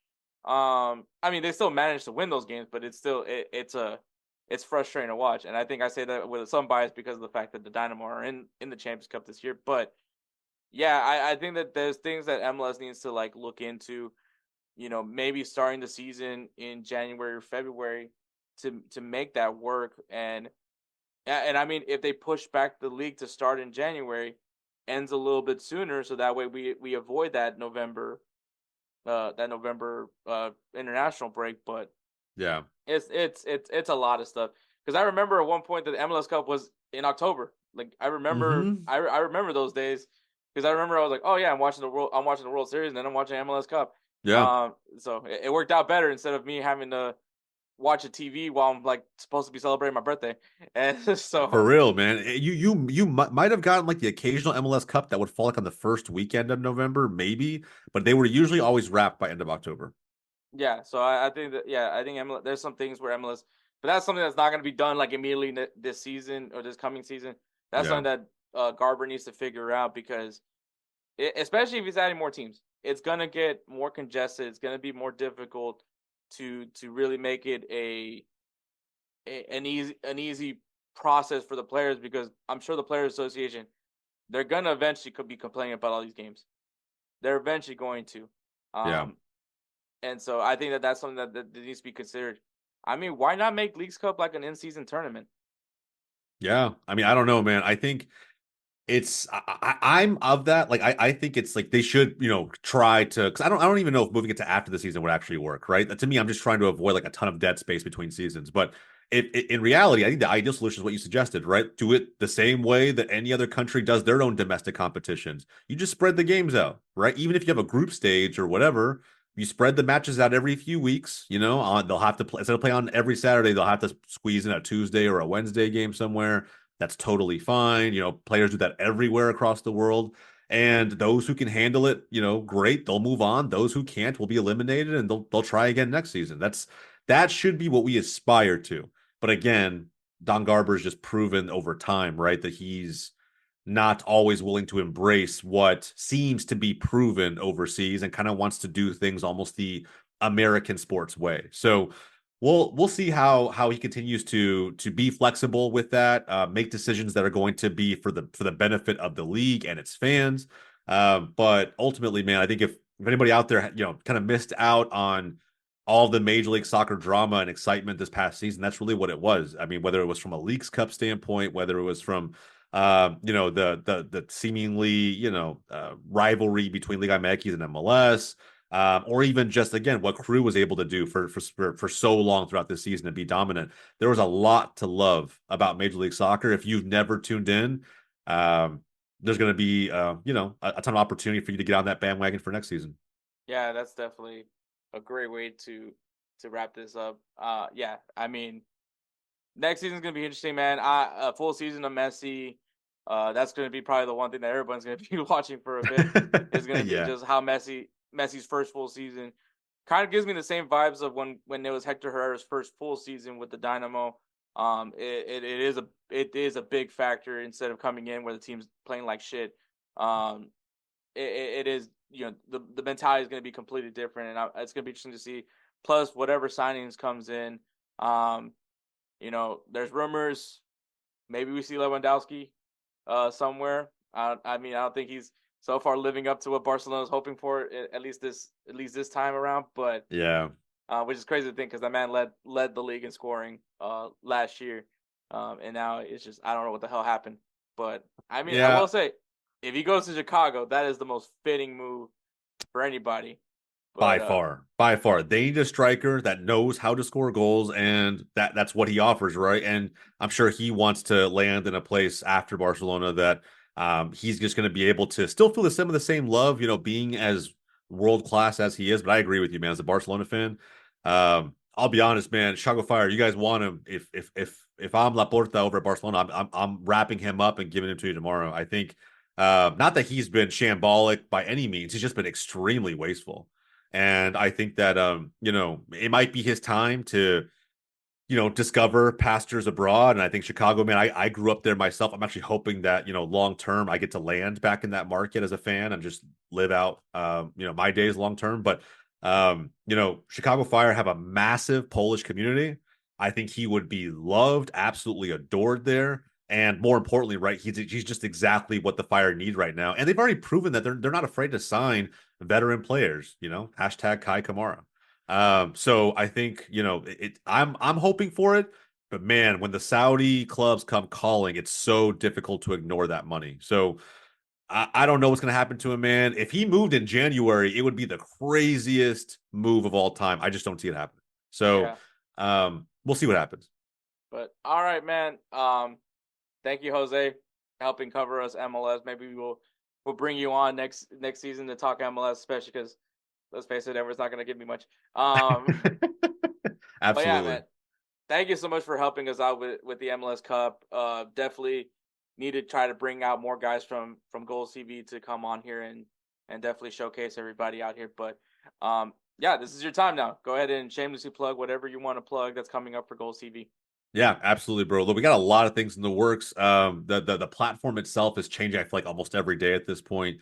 I mean, they still manage to win those games, but it's still it's frustrating to watch. And I think I say that with some bias because of the fact that the Dynamo are in the Champions Cup this year. But yeah, I think that there's things that MLS needs to like look into, maybe starting the season in January or February to make that work. And I mean, if they push back the league to start in January, ends a little bit sooner, so that way we avoid that November international break. But yeah, it's a lot of stuff, because I remember at one point that the MLS Cup was in October. Like I remember I remember those days, because I remember I was like, oh yeah, I'm watching the World Series and then I'm watching MLS Cup. Yeah. So it worked out better instead of me having to watch a TV while I'm like supposed to be celebrating my birthday. And so for real, man, you might have gotten like the occasional MLS Cup that would fall like on the first weekend of November, maybe, but they were usually always wrapped by end of October. Yeah, so I think that I think MLS, there's some things where MLS, but that's something that's not going to be done like immediately this season or this coming season. That's Yeah. something that Garber needs to figure out because especially if he's adding more teams, it's gonna get more congested. It's gonna be more difficult to really make it an easy process for the players because I'm sure the Players Association, they're gonna eventually could be complaining about all these games. They're eventually going to, Yeah. and so I think that that's something that needs to be considered. I mean, why not make Leagues Cup like an in-season tournament? Yeah. I mean, I don't know, man. I think I'm of that. Like, I think it's like they should, try to, because I don't even know if moving it to after the season would actually work, right? To me, I'm just trying to avoid like a ton of dead space between seasons. But in reality, I think the ideal solution is what you suggested, right? Do it the same way that any other country does their own domestic competitions. You just spread the games out, right? Even if you have a group stage or whatever, you spread the matches out every few weeks. They'll have to play instead of playing on every Saturday, they'll have to squeeze in a Tuesday or a Wednesday game somewhere. That's totally fine. Players do that everywhere across the world. And those who can handle it, great, they'll move on. Those who can't will be eliminated and they'll try again next season. That should be what we aspire to. But again, Don Garber's just proven over time, right, that he's not always willing to embrace what seems to be proven overseas and kind of wants to do things almost the American sports way. So we'll see how he continues to be flexible with that, make decisions that are going to be for the benefit of the league and its fans. But ultimately, man, I think if anybody out there, kind of missed out on all the Major League Soccer drama and excitement this past season, that's really what it was. I mean, whether it was from a Leagues Cup standpoint, whether it was from the seemingly rivalry between Liga MX and MLS, or even just again what Crew was able to do for so long throughout this season and be dominant. There was a lot to love about Major League Soccer. If you've never tuned in, there's going to be a ton of opportunity for you to get on that bandwagon for next season. Yeah, that's definitely a great way to wrap this up. Yeah, I mean, next season's gonna be interesting, man. A full season of Messi. That's gonna be probably the one thing that everyone's gonna be watching for a bit. Is gonna be Yeah. just how Messi's first full season kind of gives me the same vibes of when it was Hector Herrera's first full season with the Dynamo. It is a big factor instead of coming in where the team's playing like shit. It is the mentality is going to be completely different, and it's going to be interesting to see. Plus, whatever signings comes in, there's rumors. Maybe we see Lewandowski somewhere. I mean, I don't think he's so far living up to what Barcelona's hoping for at least this time around. But Yeah. Which is crazy to think because that man led the league in scoring last year, and now it's just I don't know what the hell happened. But I mean, I will say, if he goes to Chicago, that is the most fitting move for anybody. But, by far, they need a striker that knows how to score goals, and that's what he offers, right? And I'm sure he wants to land in a place after Barcelona that he's just going to be able to still feel some of the same love, being as world class as he is. But I agree with you, man. As a Barcelona fan, I'll be honest, man. Chicago Fire, you guys want him? If I'm Laporta over at Barcelona, I'm wrapping him up and giving him to you tomorrow. I think not that he's been shambolic by any means. He's just been extremely wasteful. And I think that, it might be his time to, discover pastures abroad. And I think Chicago, man, I grew up there myself. I'm actually hoping that, long term, I get to land back in that market as a fan and just live out, my days long term. But, Chicago Fire have a massive Polish community. I think he would be loved, absolutely adored there. And more importantly, right, he's just exactly what the Fire need right now. And they've already proven that they're not afraid to sign veteran players, hashtag Kai Kamara. So I think, I'm hoping for it, but man, when the Saudi clubs come calling, it's so difficult to ignore that money. So I don't know what's going to happen to him, man. If he moved in January, it would be the craziest move of all time. I just don't see it happening. So we'll see what happens. But all right, man. Thank you, Jose, helping cover us MLS. Maybe we'll bring you on next season to talk MLS, especially because let's face it, Edward's not going to give me much. Absolutely. But yeah, man, thank you so much for helping us out with the MLS Cup. Definitely need to try to bring out more guys from Golz TV to come on here and definitely showcase everybody out here. But yeah, this is your time now. Go ahead and shamelessly plug whatever you want to plug that's coming up for Golz TV. Yeah, absolutely, bro. Look, we got a lot of things in the works. The platform itself is changing, I feel like, almost every day at this point.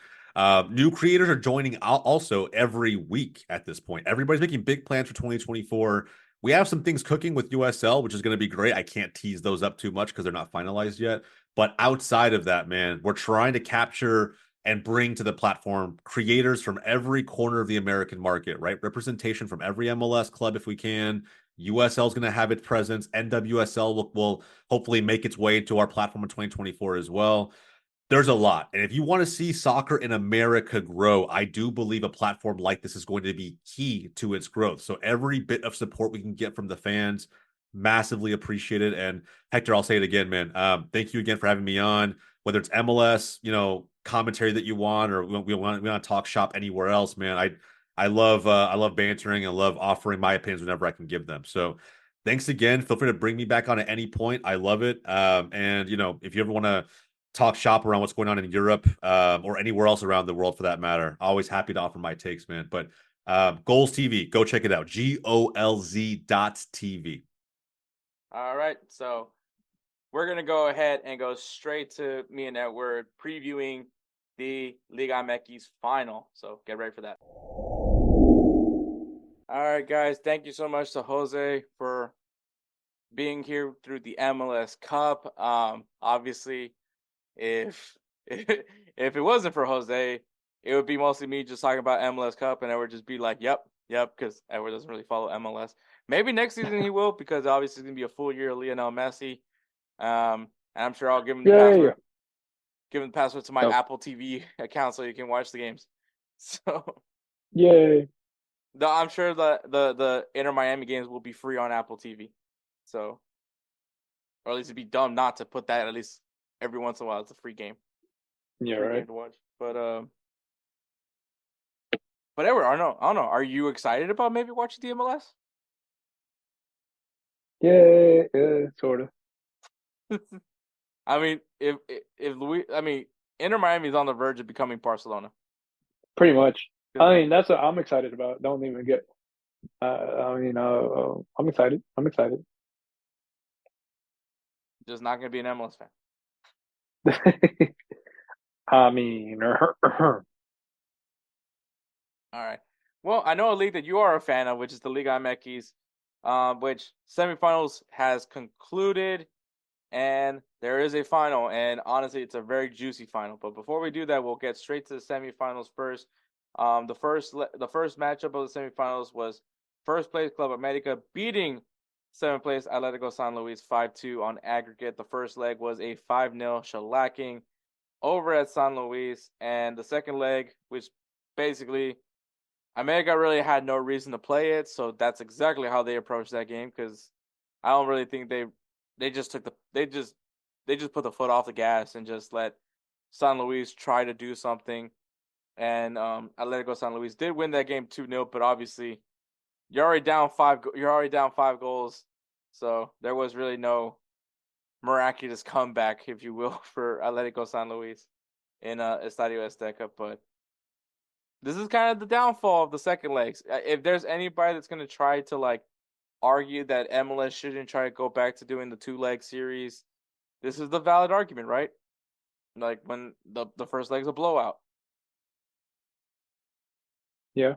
New creators are joining also every week at this point. Everybody's making big plans for 2024. We have some things cooking with USL, which is going to be great. I can't tease those up too much because they're not finalized yet. But outside of that, man, we're trying to capture and bring to the platform creators from every corner of the American market, right? Representation from every MLS club if we can. USL is going to have its presence. NWSL will hopefully make its way into our platform in 2024 as well. There's a lot. And if you want to see soccer in America grow, I do believe a platform like this is going to be key to its growth. So every bit of support we can get from the fans, massively appreciated. And Hector, I'll say it again, man. Thank you again for having me on. Whether it's MLS, commentary that you want, or we want to talk shop anywhere else, man. I love bantering and love offering my opinions whenever I can give them. So thanks again. Feel free to bring me back on at any point. I love it. And if you ever want to talk shop around what's going on in Europe or anywhere else around the world for that matter, always happy to offer my takes, man. But Golz TV, go check it out. GOLZ.TV. All right. So we're going to go ahead and go straight to me and Edward previewing the Liga MX final. So get ready for that. All right, guys. Thank you so much to Jose for being here through the MLS Cup. Obviously, if it wasn't for Jose, it would be mostly me just talking about MLS Cup, and Edward just be like, yep, because Edward doesn't really follow MLS. Maybe next season he will, because obviously it's going to be a full year of Lionel Messi. And I'm sure I'll give him the password. Give him the password to my Apple TV account so you can watch the games. So, yay! I'm sure the Inter Miami games will be free on Apple TV. So, or at least it'd be dumb not to put that at least every once in a while. It's a free game. Yeah, free right. game to watch. But Edward, I don't know. Are you excited about maybe watching the MLS? Yeah, sort of. I mean, if Inter Miami is on the verge of becoming Barcelona. Pretty much. I mean, that's what I'm excited about. Don't even get. I'm excited. Just not gonna be an MLS fan. I mean, all right. Well, I know a league that you are a fan of, which is the Liga MX, which semifinals has concluded, and there is a final. And honestly, it's a very juicy final. But before we do that, we'll get straight to the semifinals first. The first matchup of the semifinals was first place Club America beating seventh place Atlético San Luis 5-2 on aggregate. The first leg was a 5-0 shellacking over at San Luis, and the second leg, which basically America really had no reason to play it, so that's exactly how they approached that game, because I don't really think they just put the foot off the gas and just let San Luis try to do something. And Atlético San Luis did win that game 2-0, but obviously you're already down 5 goals, so there was really no miraculous comeback, if you will, for Atlético San Luis in Estadio Azteca. But this is kind of the downfall of the second legs. If there's anybody that's going to try to argue that MLS shouldn't try to go back to doing the 2-leg series, this is the valid argument, right? Like when the first leg's a blowout. Yeah.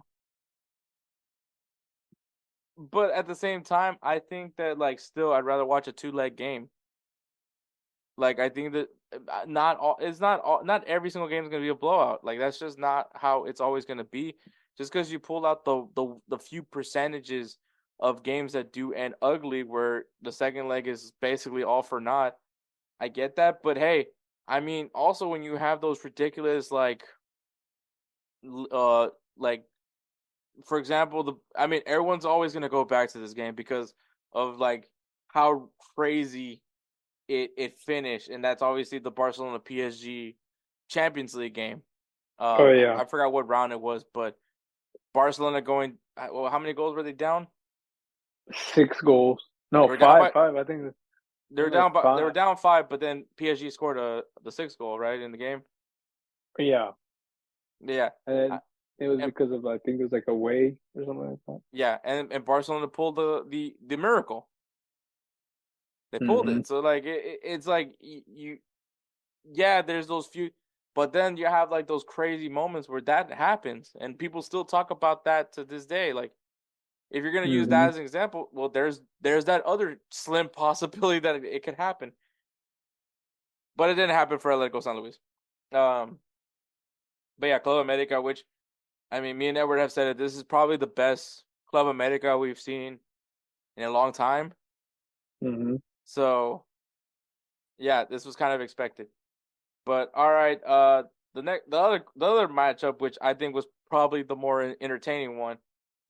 But at the same time, I think that still I'd rather watch a 2-leg game. I think that not every single game is going to be a blowout. That's just not how it's always going to be. Just because you pull out the few percentages of games that do end ugly, where the second leg is basically all for naught, I get that. But hey, I mean, also when you have those ridiculous for example, everyone's always going to go back to this game because of how crazy it finished, and that's obviously the Barcelona PSG Champions League game. Yeah. I forgot what round it was, but Barcelona going. Well, how many goals were they down? 6 goals. No, 5. I think they were down. They were down 5, but then PSG scored the 6th goal right in the game. Yeah. Yeah. And It was because of, I think it was like away or something like that. Yeah, and Barcelona pulled the miracle. They pulled it. So like it's like yeah, there's those few, but then you have like those crazy moments where that happens, and people still talk about that to this day. Like, if you're gonna use that as an example, well, there's that other slim possibility that it could happen, but it didn't happen for Atletico San Luis. But yeah, Club America, which, I mean, me and Edward have said it. This is probably the best Club America we've seen in a long time. So, yeah, this was kind of expected. But all right, the other matchup, which I think was probably the more entertaining one,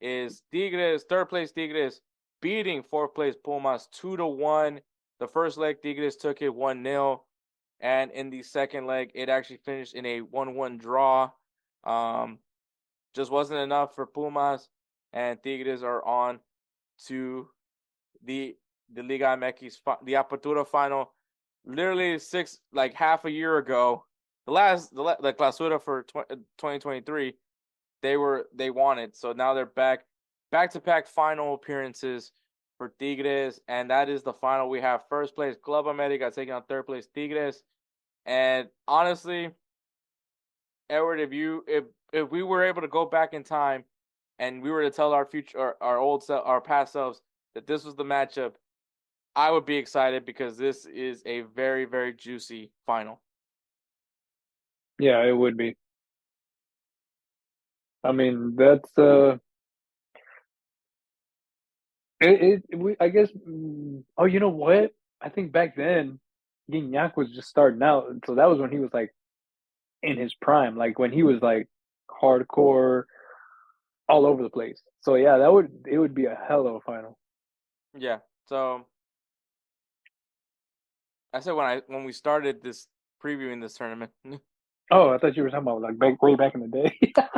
is Tigres, third place Tigres, beating fourth place Pumas 2-1. The first leg, Tigres took it 1-0, and in the second leg, it actually finished in a 1-1 draw. Just wasn't enough for Pumas, and Tigres are on to the Liga MX, the Apertura Final. Literally half a year ago, the Clausura for 2023, they won it. So now they're back to back final appearances for Tigres, and that is the final. We have first place Club America taking on third place Tigres. And honestly, Edward, if we were able to go back in time and we were to tell our past selves that this was the matchup, I would be excited because this is a very, very juicy final. Yeah, it would be. I mean, that's I guess. Oh, you know what? I think back then, Gignac was just starting out, so that was when he was like in his prime, like when he was like hardcore, all over the place. So yeah, it would be a hell of a final. Yeah. So I said when we started this previewing this tournament. Oh, I thought you were talking about like way back in the day. I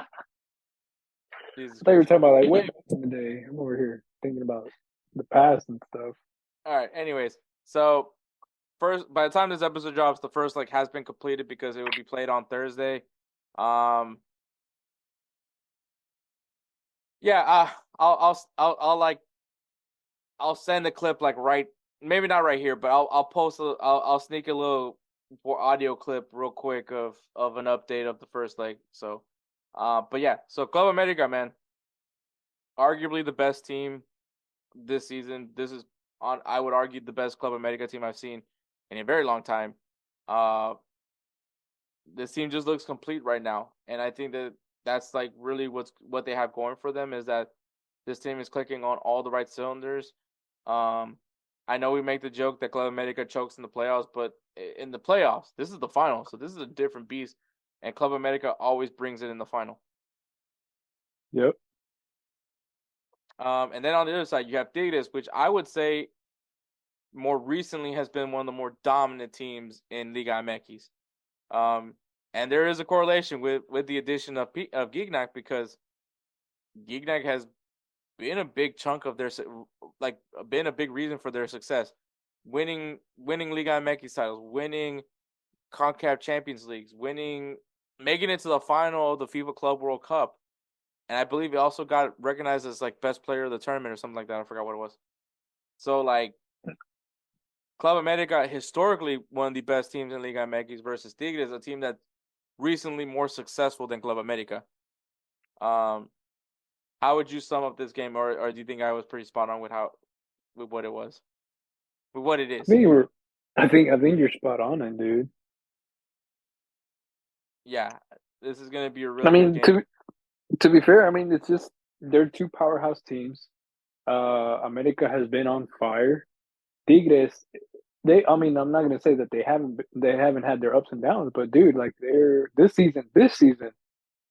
Jesus thought you were Christ. talking about like way back in the day. I'm over here thinking about the past and stuff. All right. Anyways, so first, by the time this episode drops, the first leg has been completed because it will be played on Thursday. Yeah. I'll send the clip maybe not right here, but I'll post I'll sneak a little audio clip real quick of an update of the first leg. So, but yeah, so Club America, man, arguably the best team this season. This is I would argue the best Club America team I've seen in a very long time. This team just looks complete right now, and I think that's like really what they have going for them is that this team is clicking on all the right cylinders. I know we make the joke that Club America chokes in the playoffs, but in the playoffs, this is the final, so this is a different beast, and Club America always brings it in the final. Yep. And then on the other side, you have Tigres, which I would say more recently has been one of the more dominant teams in Liga MX. And there is a correlation with the addition of Gignac because Gignac has been a big chunk of been a big reason for their success, winning Liga MX titles, winning CONCACAF Champions Leagues, making it to the final of the FIFA Club World Cup, and I believe he also got recognized as like best player of the tournament or something like that. I forgot what it was. So like, Club America historically one of the best teams in Liga MX versus Tigres, a team that's recently more successful than Club America. How would you sum up this game, or do you think I was pretty spot on with what it was, with what it is? I think you're spot on, dude. Yeah, this is gonna be a really. Good game. To be fair, I mean it's just they're two powerhouse teams. America has been on fire. Tigres, I mean, I'm not gonna say that they haven't had their ups and downs, but dude, like this season,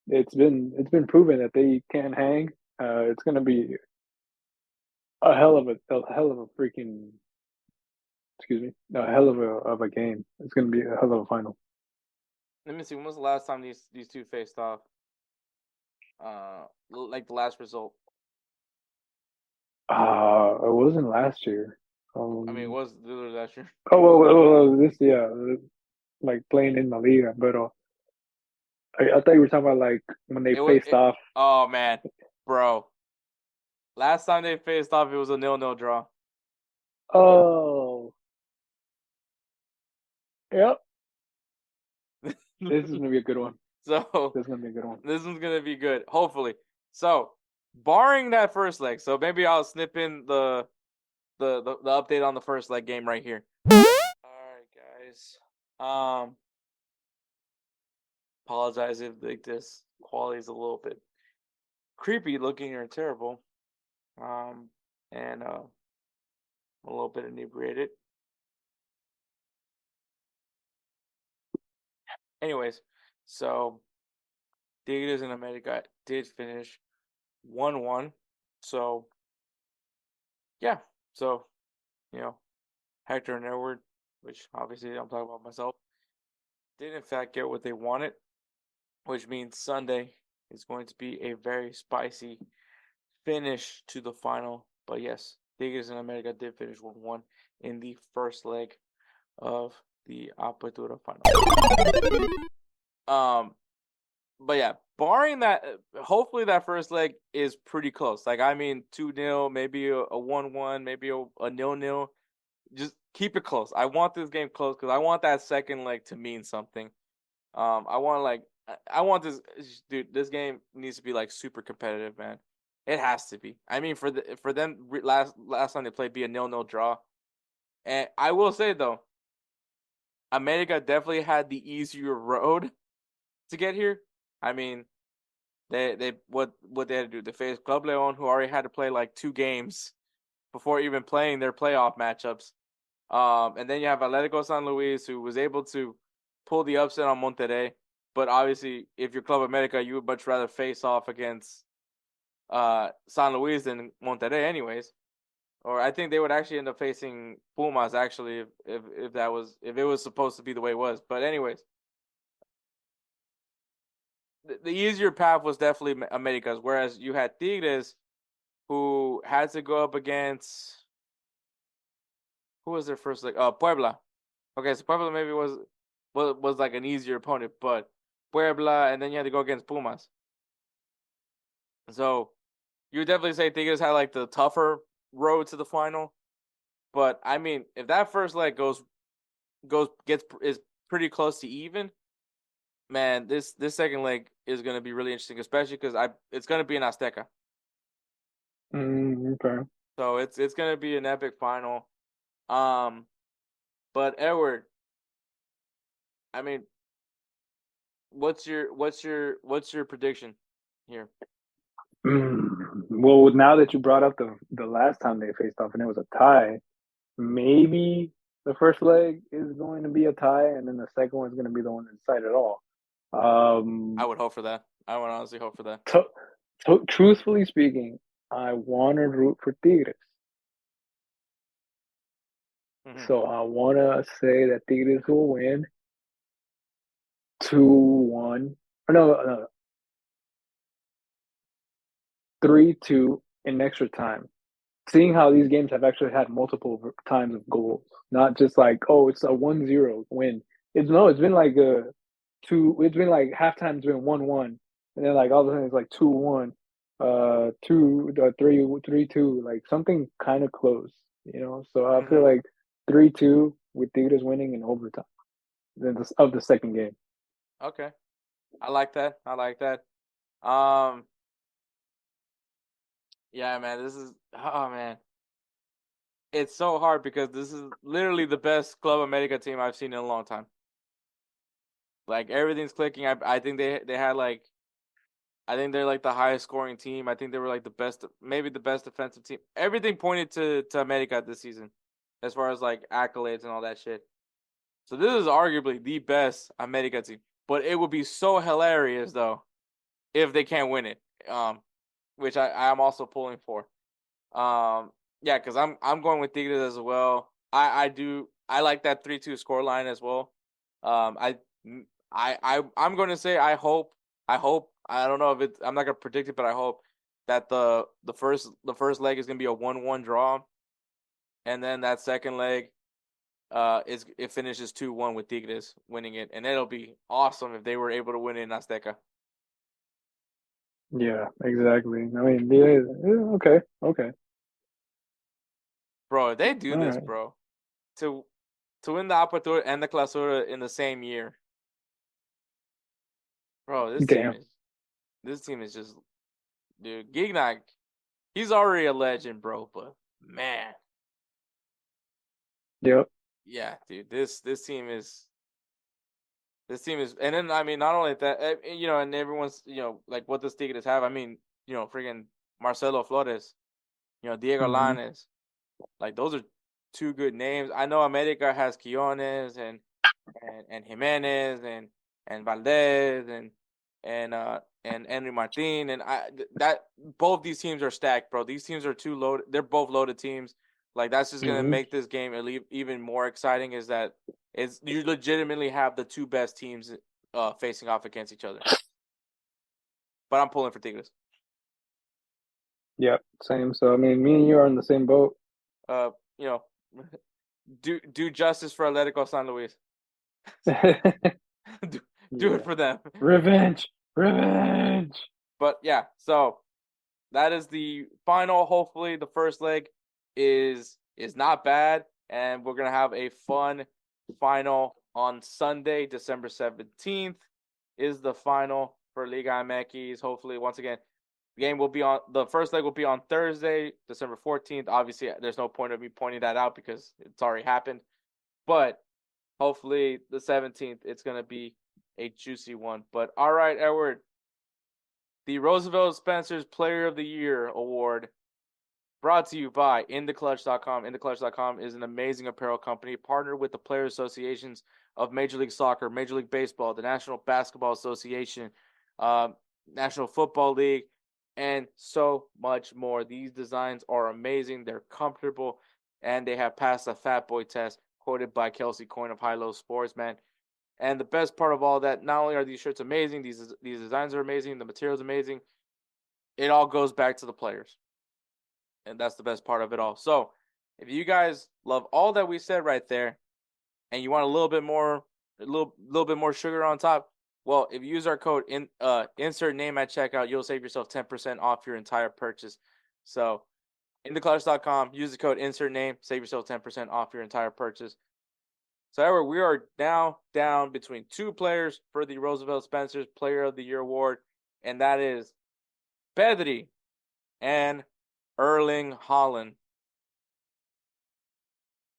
it's been proven that they can hang. It's gonna be a hell of a freaking, excuse me, a hell of a game. It's gonna be a hell of a final. Let me see. When was the last time these two faced off? Like the last result. It wasn't last year. I mean, it was literally last year. Oh well, this like playing in the Liga, but I thought you were talking about like when they faced off. Oh man, bro. Last time they faced off, it was a 0-0 draw. Oh, yep. This is gonna be a good one. So this is gonna be a good one. This one's gonna be good, hopefully. So, barring that first leg, so maybe I'll snip in the update on the first leg game right here. All right, guys. Apologize if like this quality is a little bit creepy looking or terrible. And a little bit inebriated. Anyways, so Tigres and America did finish 1-1. So yeah, so Hector and Edward, which obviously I'm talking about myself, did in fact get what they wanted, which means Sunday is going to be a very spicy finish to the final. But yes, Tigres and America did finish 1-1 in the first leg of the Apertura Final. But yeah, barring that, hopefully that first leg is pretty close. Like, I mean, 2-0, maybe a 1-1, maybe a 0-0. Just keep it close. I want this game close because I want that second leg to mean something. I want this, dude. This game needs to be like super competitive, man. It has to be. I mean, for them last time they played be a 0-0 draw, and I will say though, America definitely had the easier road to get here. I mean, what they had to do? They faced Club Leon, who already had to play like 2 games before even playing their playoff matchups. And then you have Atletico San Luis, who was able to pull the upset on Monterrey. But obviously, if you're Club America, you would much rather face off against San Luis than Monterrey, anyways. Or I think they would actually end up facing Pumas actually if it was supposed to be the way it was. But anyways, the easier path was definitely America's, whereas you had Tigres, who had to go up against, who was their first leg? Puebla. Okay, so Puebla maybe was like an easier opponent, but Puebla, and then you had to go against Pumas. So you would definitely say Tigres had like the tougher road to the final. But I mean, if that first leg is pretty close to even, man, this second leg is going to be really interesting, especially because it's going to be in Azteca. Okay. So it's going to be an epic final. But Edward, I mean, what's your prediction here? Well, now that you brought up the last time they faced off and it was a tie, maybe the first leg is going to be a tie, and then the second one is going to be the one that decided it all. I would hope for that. I would honestly hope for that. So truthfully speaking, I want to root for Tigres. Mm-hmm. So I want to say that Tigres will win 2-1. No. 3-2 in extra time. Seeing how these games have actually had multiple times of goals, not just like, oh, it's a 1-0 win. It's been like it's been like halftime's been 1-1, and then like all of a sudden it's like 2-1, 3-2, like something kind of close, So I feel like 3-2 with Tigres winning in overtime of the second game. Okay, I like that. Yeah, man, it's so hard because this is literally the best Club America team I've seen in a long time. Like, everything's clicking. I think they had like, I think they're like the highest scoring team. I think they were like the best, maybe the best defensive team. Everything pointed to America this season, as far as like accolades and all that shit. So this is arguably the best America team. But it would be so hilarious though if they can't win it. Which I'm also pulling for. Yeah, because I'm going with Tigres as well. I like that 3-2 scoreline as well. I'm going to say I hope, I don't know if I'm not going to predict it, but I hope that the first leg is going to be a 1-1 draw, and then that second leg it finishes 2-1 with Tigres winning it, and it'll be awesome if they were able to win it in Azteca. Yeah, exactly. I mean, yeah, okay. Bro, if they do All this, right. bro, to win the Apertura and the Clausura in the same year, bro, Damn. this team is just, dude, Gignac, he's already a legend, bro, but man, Yep. yeah, dude, this team is. And then I mean, not only that, and everyone's, like, what does Tigres have? I mean, freaking Marcelo Flores, Diego Mhm. Lanes, like those are two good names. I know America has Quiones and Jimenez and Valdez and Henry Martin, and that both these teams are stacked, bro. These teams are too loaded. They're both loaded teams. Like, that's just gonna Mhm. make this game even more exciting. Is that you legitimately have the two best teams facing off against each other. But I'm pulling for Tigres. Yep. Same. So I mean, me and you are in the same boat. You know, do justice for Atletico San Luis. do it for them. Revenge. But yeah, so that is the final. Hopefully, the first leg is not bad, and we're gonna have a fun final on Sunday, December 17th. Is the final for Liga MX. Hopefully, once again, the first leg will be on Thursday, December 14th. Obviously, there's no point of me pointing that out because it's already happened. But hopefully, the 17th, it's gonna be a juicy one. But all right, Edward. The Roosevelt Spencer's Player of the Year Award, brought to you by InTheClutch.com. InTheClutch.com is an amazing apparel company partnered with the player associations of Major League Soccer, Major League Baseball, the National Basketball Association, National Football League, and so much more. These designs are amazing. They're comfortable, and they have passed the Fat Boy test, quoted by Kelsey Coyne of High Low Sports, man. And the best part of all that, not only are these shirts amazing, these designs are amazing, the material's amazing, it all goes back to the players. And that's the best part of it all. So, if you guys love all that we said right there, and you want a little bit more sugar on top, well, if you use our code InsertName at checkout, you'll save yourself 10% off your entire purchase. So, InTheClutch.com, use the code InsertName, save yourself 10% off your entire purchase. So, however, we are now down between two players for the Roosevelt Spencer's Player of the Year Award, and that is Pedri and Erling Haaland.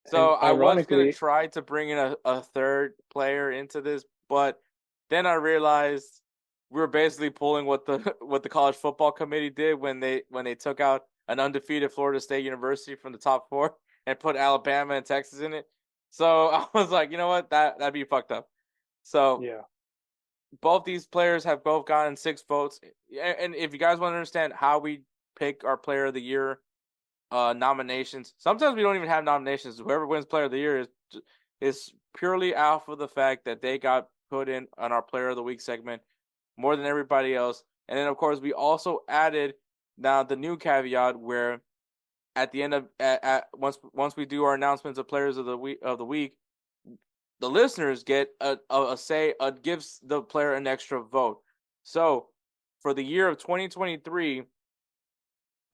So And I was going to ironically, try to bring in a third player into this, but then I realized we were basically pulling what the college football committee did when they took out an undefeated Florida State University from the top 4 and put Alabama and Texas in it. So I was like, you know what, that'd be fucked up. So yeah. both these players have both gotten 6 votes. And if you guys want to understand how we pick our Player of the Year nominations, sometimes we don't even have nominations. Whoever wins Player of the Year is purely off of the fact that they got put in on our Player of the Week segment more than everybody else. And then, of course, we also added now the new caveat where at the end of once we do our announcements of Players of the Week, the listeners get a say, gives the player an extra vote. So for the year of 2023,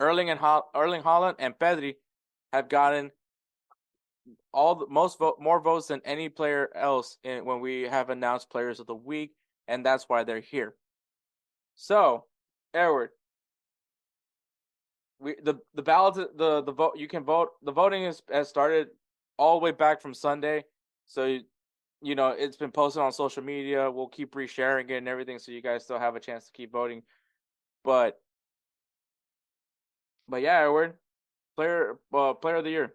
Erling Haaland and Pedri have gotten more votes than any player else when we have announced Players of the Week, and that's why they're here. So, Edward, the ballot, the vote, you can vote. The voting has started all the way back from Sunday, so it's been posted on social media. We'll keep resharing it and everything, so you guys still have a chance to keep voting. But yeah, Edward, player of the year.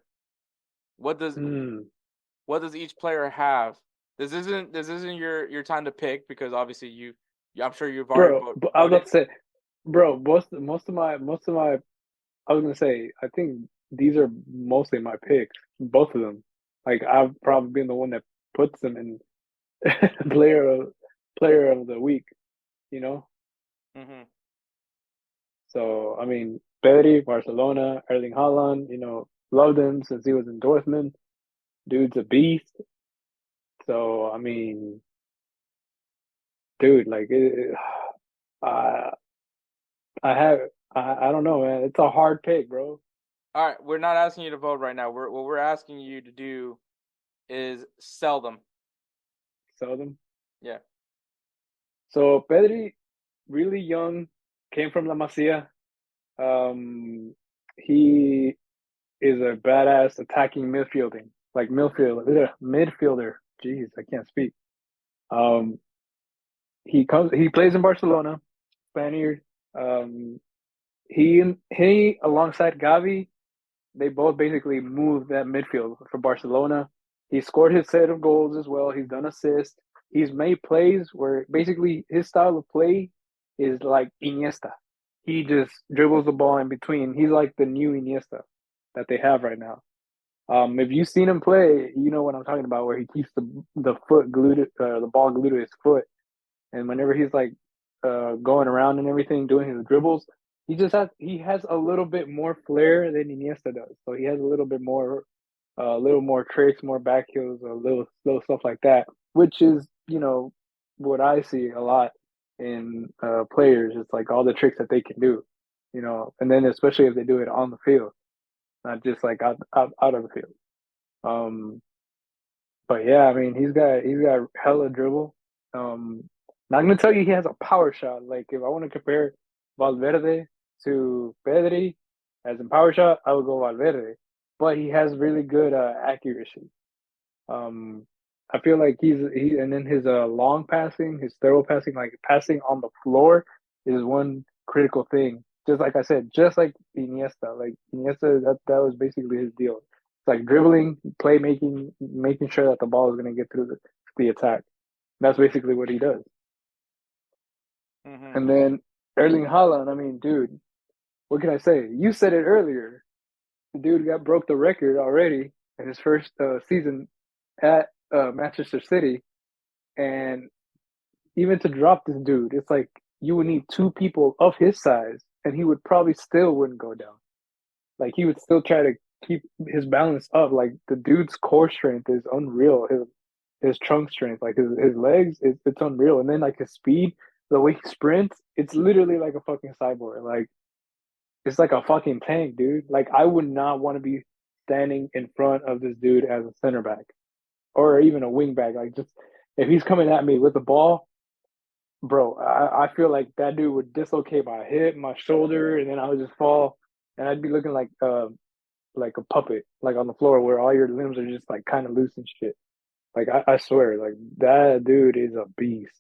What does each player have? This isn't your time to pick, because obviously I'm sure you've already voted. I was about to say, bro, most of my I was gonna say, I think these are mostly my picks, both of them. Like, I've probably been the one that puts them in player of the week, you know. Mm-hmm. So I mean, Pedri, Barcelona, Erling Haaland, loved him since he was in Dortmund. Dude's a beast. So I mean, dude, like I I don't know, man. It's a hard pick, bro. All right, we're not asking you to vote right now. What we're asking you to do is sell them. Sell them. Yeah. So Pedri, really young, came from La Masia. He is a badass attacking midfielder. Jeez, I can't speak. Um, he plays in Barcelona, Spaniard. He alongside Gavi, they both basically moved that midfield for Barcelona. He scored his set of goals as well. He's done assists. He's made plays where basically his style of play is like Iniesta. He just dribbles the ball in between. He's like the new Iniesta that they have right now. If you've seen him play, you know what I'm talking about, where he keeps the ball glued to his foot, and whenever he's like going around and everything, doing his dribbles, he has a little bit more flair than Iniesta does. So he has a little more tricks, more back heels, a little stuff like that, which is what I see a lot in players. It's like all the tricks that they can do, and then especially if they do it on the field, not just like out of the field. But yeah, I mean, he's got hella dribble. Not gonna tell you he has a power shot. Like if I want to compare Valverde to Pedri as in power shot, I would go Valverde. But he has really good accuracy. I feel like and then his long passing, his thorough passing, like passing on the floor, is one critical thing. Just like I said, just like Iniesta, that was basically his deal. It's like dribbling, playmaking, making sure that the ball is going to get through the attack. That's basically what he does. Mm-hmm. And then Erling Haaland, I mean, dude, what can I say? You said it earlier. The dude broke the record already in his first season at Manchester City, and even to drop this dude, it's like you would need two people of his size, and he would probably still wouldn't go down. Like he would still try to keep his balance up. Like the dude's core strength is unreal. His trunk strength, like his legs, it's unreal. And then like his speed, the way he sprints, it's literally like a fucking cyborg. Like it's like a fucking tank, dude. Like I would not want to be standing in front of this dude as a center back or even a wing back. Like just if he's coming at me with the ball, bro, I feel like that dude would dislocate my hip, my shoulder, and then I would just fall, and I'd be looking like a puppet, like on the floor where all your limbs are just like kind of loose and shit. Like I swear, like that dude is a beast.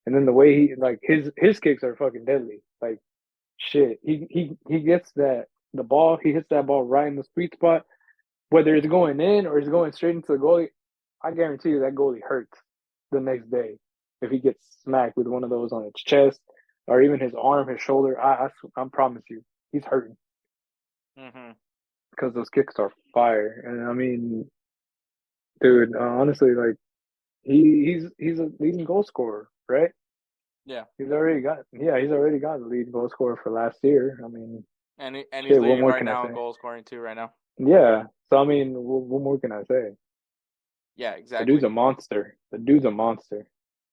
And then the way he like his kicks are fucking deadly. Like shit, he gets the ball, he hits that ball right in the sweet spot, whether it's going in or it's going straight into the goalie. I guarantee you that goalie hurts the next day if he gets smacked with one of those on his chest or even his arm, his shoulder. I promise you, he's hurting. Mm-hmm. Because those kicks are fire. And I mean, dude, honestly, like he's a leading goal scorer, right? Yeah. He's already got the lead goal scorer for last year. I mean, and he's leading right now in goal scoring too right now. Yeah. So I mean, what more can I say? Yeah, exactly. The dude's a monster.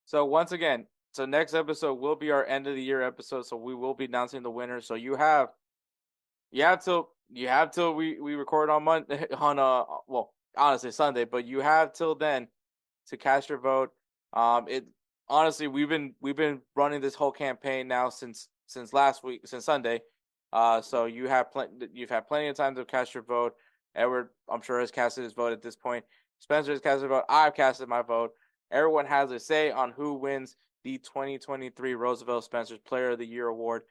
So once again, next episode will be our end of the year episode. So we will be announcing the winner. So you have till we record on Monday honestly Sunday, but you have till then to cast your vote. Honestly, we've been running this whole campaign now since Sunday. So you've had plenty of time to cast your vote. Edward, I'm sure, has casted his vote at this point. Spencer has casted his vote. I've casted my vote. Everyone has a say on who wins the 2023 Roosevelt Spencer's Player of the Year award.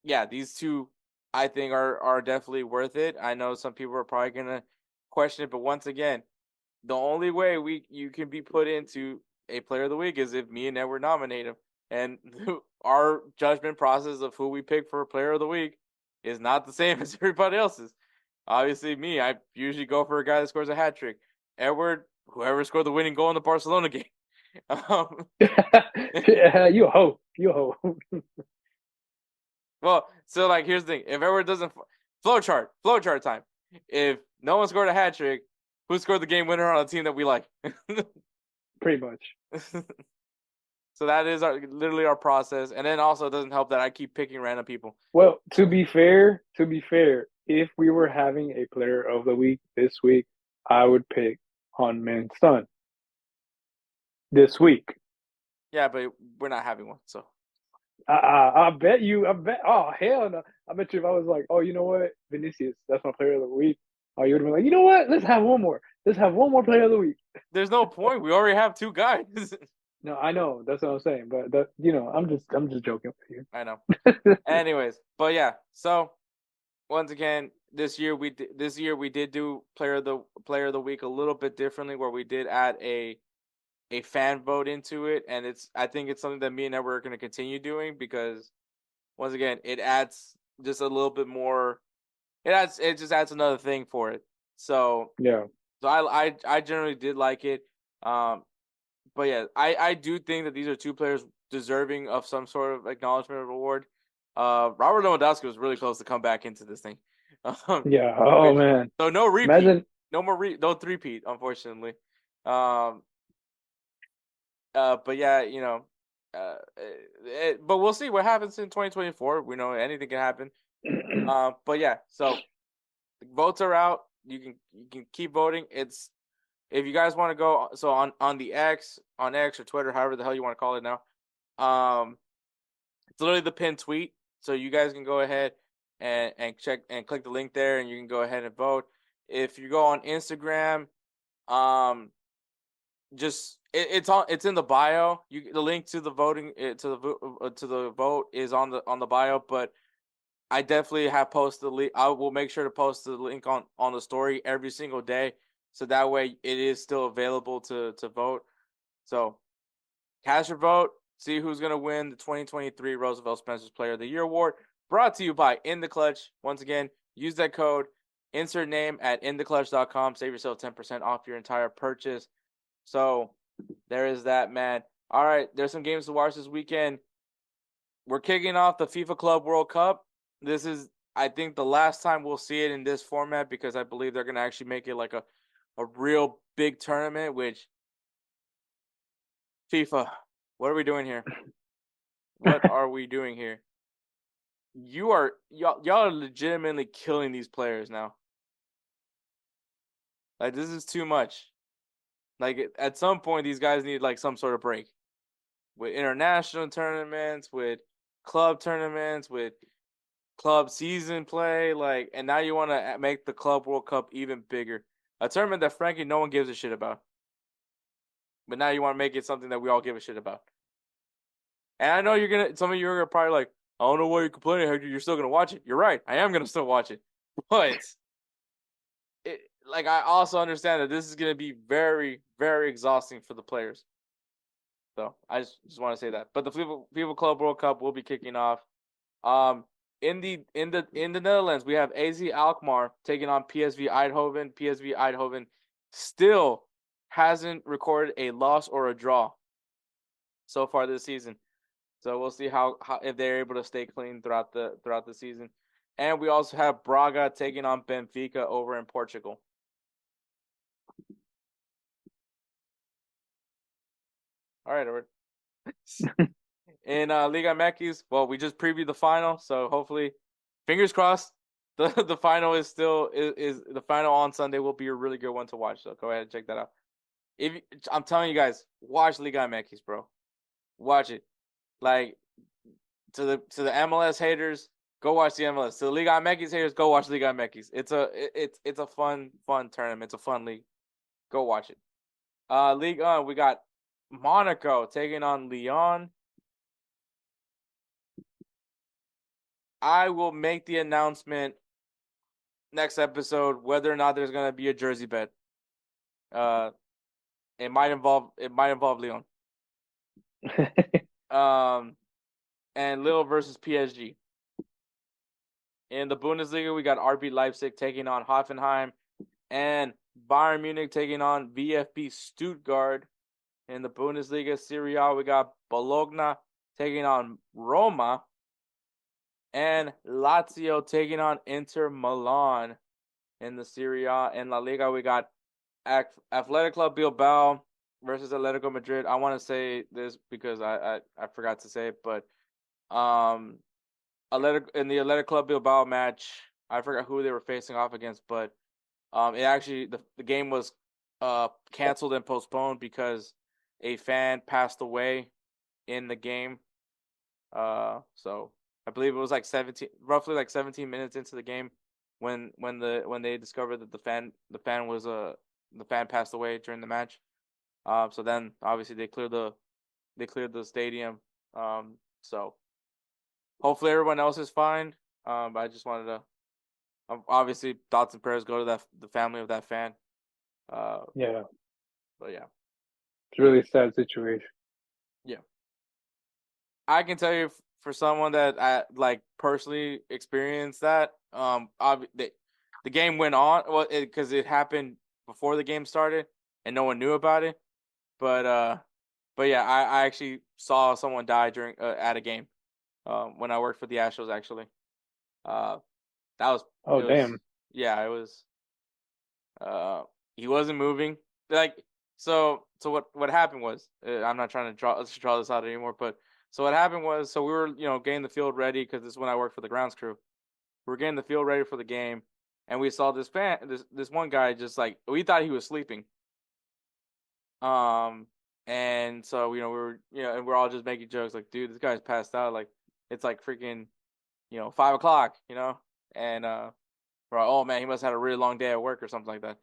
Yeah, these two I think are definitely worth it. I know some people are probably gonna question it, but once again, the only way you can be put into a Player of the Week is if me and Edward nominate him. And our judgment process of who we pick for Player of the Week is not the same as everybody else's. Obviously, me, I usually go for a guy that scores a hat trick. Edward, whoever scored the winning goal in the Barcelona game. Yeah, you a hoe. Well, so like here's the thing: if Edward doesn't flowchart time. If no one scored a hat trick, who scored the game winner on a team that we like. Pretty much. So that is literally our process. And then also it doesn't help that I keep picking random people. Well, to be fair, if we were having a player of the week this week, I would pick Min Son this week. Yeah, but we're not having one, so. I bet you. Oh, hell no. I bet you if I was like, oh, you know what? Vinicius, that's my player of the week. Oh, you would have been like, you know what? Let's have one more. Let's have one more player of the week. There's no point. We already have 2 guys. No, I know. That's what I'm saying. But I'm just joking with you. I know. Anyways, but yeah. So once again, this year we did do player of the week a little bit differently, where we did add a fan vote into it, and I think it's something that me and Edward are going to continue doing, because once again, it adds just a little bit more. It just adds another thing for it. So yeah. So I generally did like it. But yeah, I do think that these are 2 players deserving of some sort of acknowledgement or reward. Robert Lewandowski was really close to come back into this thing. Yeah. Oh man. So no repeat. Imagine... No three-peat, unfortunately. But yeah, but we'll see what happens in 2024. We know anything can happen. But yeah, so votes are out. You can keep voting. It's, if you guys want to go, so on the X or Twitter, however the hell you want to call it now, it's literally the pinned tweet. So you guys can go ahead and check and click the link there, and you can go ahead and vote. If you go on Instagram, it's in the bio. The link to the voting to the vote is on the bio, but I definitely have posted the link. I will make sure to post the link on the story every single day, so that way it is still available to vote. So cast your vote. See who's going to win the 2023 Roosevelt Spencer's Player of the Year Award. Brought to you by In the Clutch. Once again, use that code InsertName at intheclutch.com. Save yourself 10% off your entire purchase. So there is that, man. All right, there's some games to watch this weekend. We're kicking off the FIFA Club World Cup. This is, I think, the last time we'll see it in this format, because I believe they're going to actually make it like a real big tournament, which, FIFA, what are we doing here? What are we doing here? Y'all are legitimately killing these players now. Like, this is too much. Like, at some point, these guys need like some sort of break. With international tournaments, with club tournaments, with club season play, like, and now you want to make the Club World Cup even bigger. A tournament that frankly no one gives a shit about. But now you want to make it something that we all give a shit about. And I know some of you are probably like, I don't know why you're complaining, Hector. You're still gonna watch it. You're right. I am gonna still watch it. But I also understand that this is gonna be very, very exhausting for the players. So I just want to say that. But the FIFA Club World Cup will be kicking off. In the Netherlands, we have AZ Alkmaar taking on PSV Eindhoven. PSV Eindhoven still hasn't recorded a loss or a draw so far this season. So we'll see how if they're able to stay clean throughout the season. And we also have Braga taking on Benfica over in Portugal. All right, Edward. In Liga MX, well, we just previewed the final, so hopefully, fingers crossed, the final is the final on Sunday will be a really good one to watch. So go ahead and check that out. I'm telling you guys, watch Liga MX, bro. Watch it. Like, to the MLS haters, go watch the MLS. To the Liga MX haters, go watch Liga MX. It's a fun tournament. It's a fun league. Go watch it. League on, we got Monaco taking on Lyon. I will make the announcement next episode whether or not there's gonna be a jersey bet. It might involve Lyon. And Lille versus PSG. In the Bundesliga, we got RB Leipzig taking on Hoffenheim, and Bayern Munich taking on VfB Stuttgart. In the Bundesliga, Serie A, we got Bologna taking on Roma, and Lazio taking on Inter Milan. In the Serie A and La Liga, we got Athletic Club Bilbao versus Atletico Madrid. I want to say this because I forgot to say it, but in the Athletic Club Bilbao match, I forgot who they were facing off against, but it actually the game was canceled and postponed because a fan passed away in the game. So I believe it was like roughly like 17 minutes into the game when they discovered that the fan passed away during the match. So then obviously they cleared the stadium. So hopefully everyone else is fine. But I just wanted to obviously thoughts and prayers go to the family of that fan. Yeah, But yeah, it's a really sad situation. yeah. I can tell you for someone that I like personally experienced that. The game went on because it happened before the game started and no one knew about it. But yeah, I actually saw someone die during at a game. When I worked for the Astros, actually. That was Damn. Yeah, it was. He wasn't moving. Like so what happened was I'm not trying to draw this out anymore, but so what happened was we were getting the field ready because this is when I worked for the grounds crew. We were getting the field ready for the game, and we saw this this one guy just like we thought he was sleeping. And so we were and we're all just making jokes like, dude, this guy's passed out. Like it's like freaking 5 o'clock, and we're like, oh man, he must have had a really long day at work or something like that.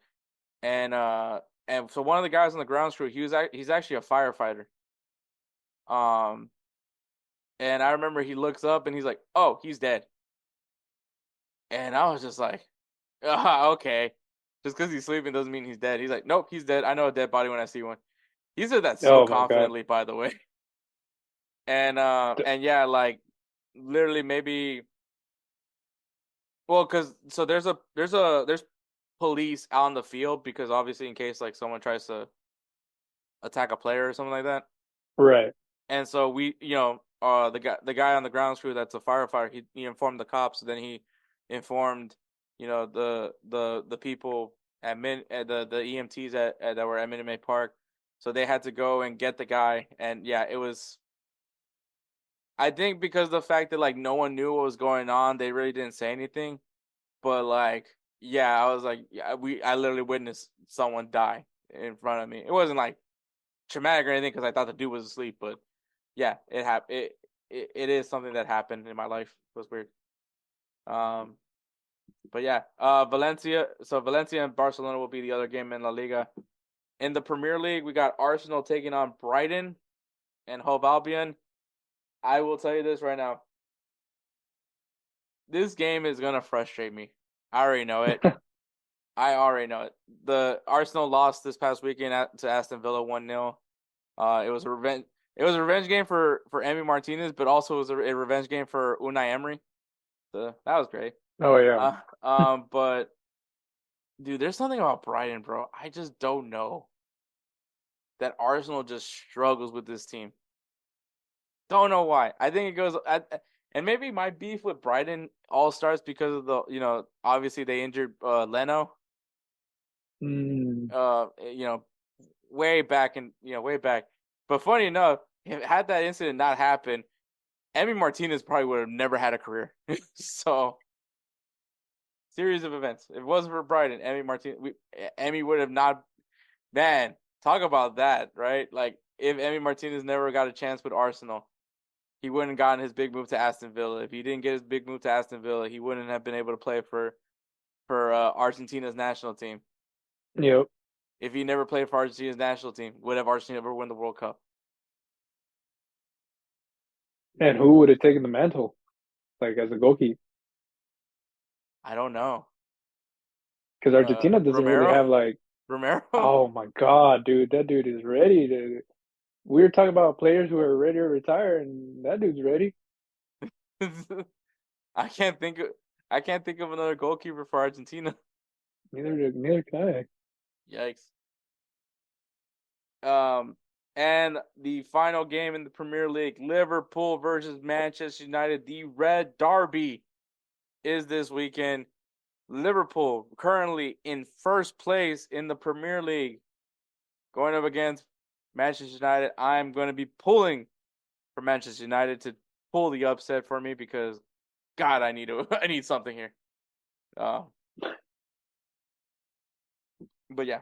And so one of the guys on the grounds crew, he's actually a firefighter. And I remember he looks up and he's like, oh, he's dead. And I was just like, okay. Just because he's sleeping doesn't mean he's dead. He's like, nope, he's dead. I know a dead body when I see one. He said that so confidently, by the way. And yeah, like literally maybe. Well, so there's police out on the field because obviously in case like someone tries to attack a player or something like that. Right. And so we, the guy on the grounds crew that's a firefighter, he informed the cops. Then he informed, the people at the EMTs that were at Minute Maid Park. So they had to go and get the guy. And yeah, it was. I think because of the fact that like no one knew what was going on, they really didn't say anything. But like, yeah, I was like, I literally witnessed someone die in front of me. It wasn't like traumatic or anything because I thought the dude was asleep, but yeah, it happened. It is something that happened in my life. It was weird. But yeah, Valencia. So Valencia and Barcelona will be the other game in La Liga. In the Premier League, we got Arsenal taking on Brighton and Hove Albion. I will tell you this right now. This game is gonna frustrate me. I already know it. The Arsenal lost this past weekend to Aston Villa 1-0. It was a revenge. It was a revenge game for Emi Martinez, but also it was a revenge game for Unai Emery. So that was great. Oh yeah. But dude, there's something about Brighton, bro. I just don't know. That Arsenal just struggles with this team. Don't know why. I think it goes and maybe my beef with Brighton all starts because of the obviously they injured Leno. Way back. But funny enough, had that incident not happened, Emi Martinez probably would have never had a career. So, series of events. If it wasn't for Brighton, Emi would have not. Man, talk about that, right? Like if Emi Martinez never got a chance with Arsenal, he wouldn't have gotten his big move to Aston Villa. If he didn't get his big move to Aston Villa, he wouldn't have been able to play for Argentina's national team. Yep. If he never played for Argentina's national team, would have Argentina ever won the World Cup? And who would have taken the mantle, like as a goalkeeper? I don't know. Because Argentina doesn't really have like Romero. Oh my God, dude, that dude is ready to. We were talking about players who are ready to retire, and that dude's ready. I can't think of another goalkeeper for Argentina. Neither can I. Yikes. And the final game in the Premier League, Liverpool versus Manchester United, the Red Derby, is this weekend. Liverpool currently in first place in the Premier League, going up against Manchester United. I'm going to be pulling for Manchester United to pull the upset for me because, God, I need something here. But yeah.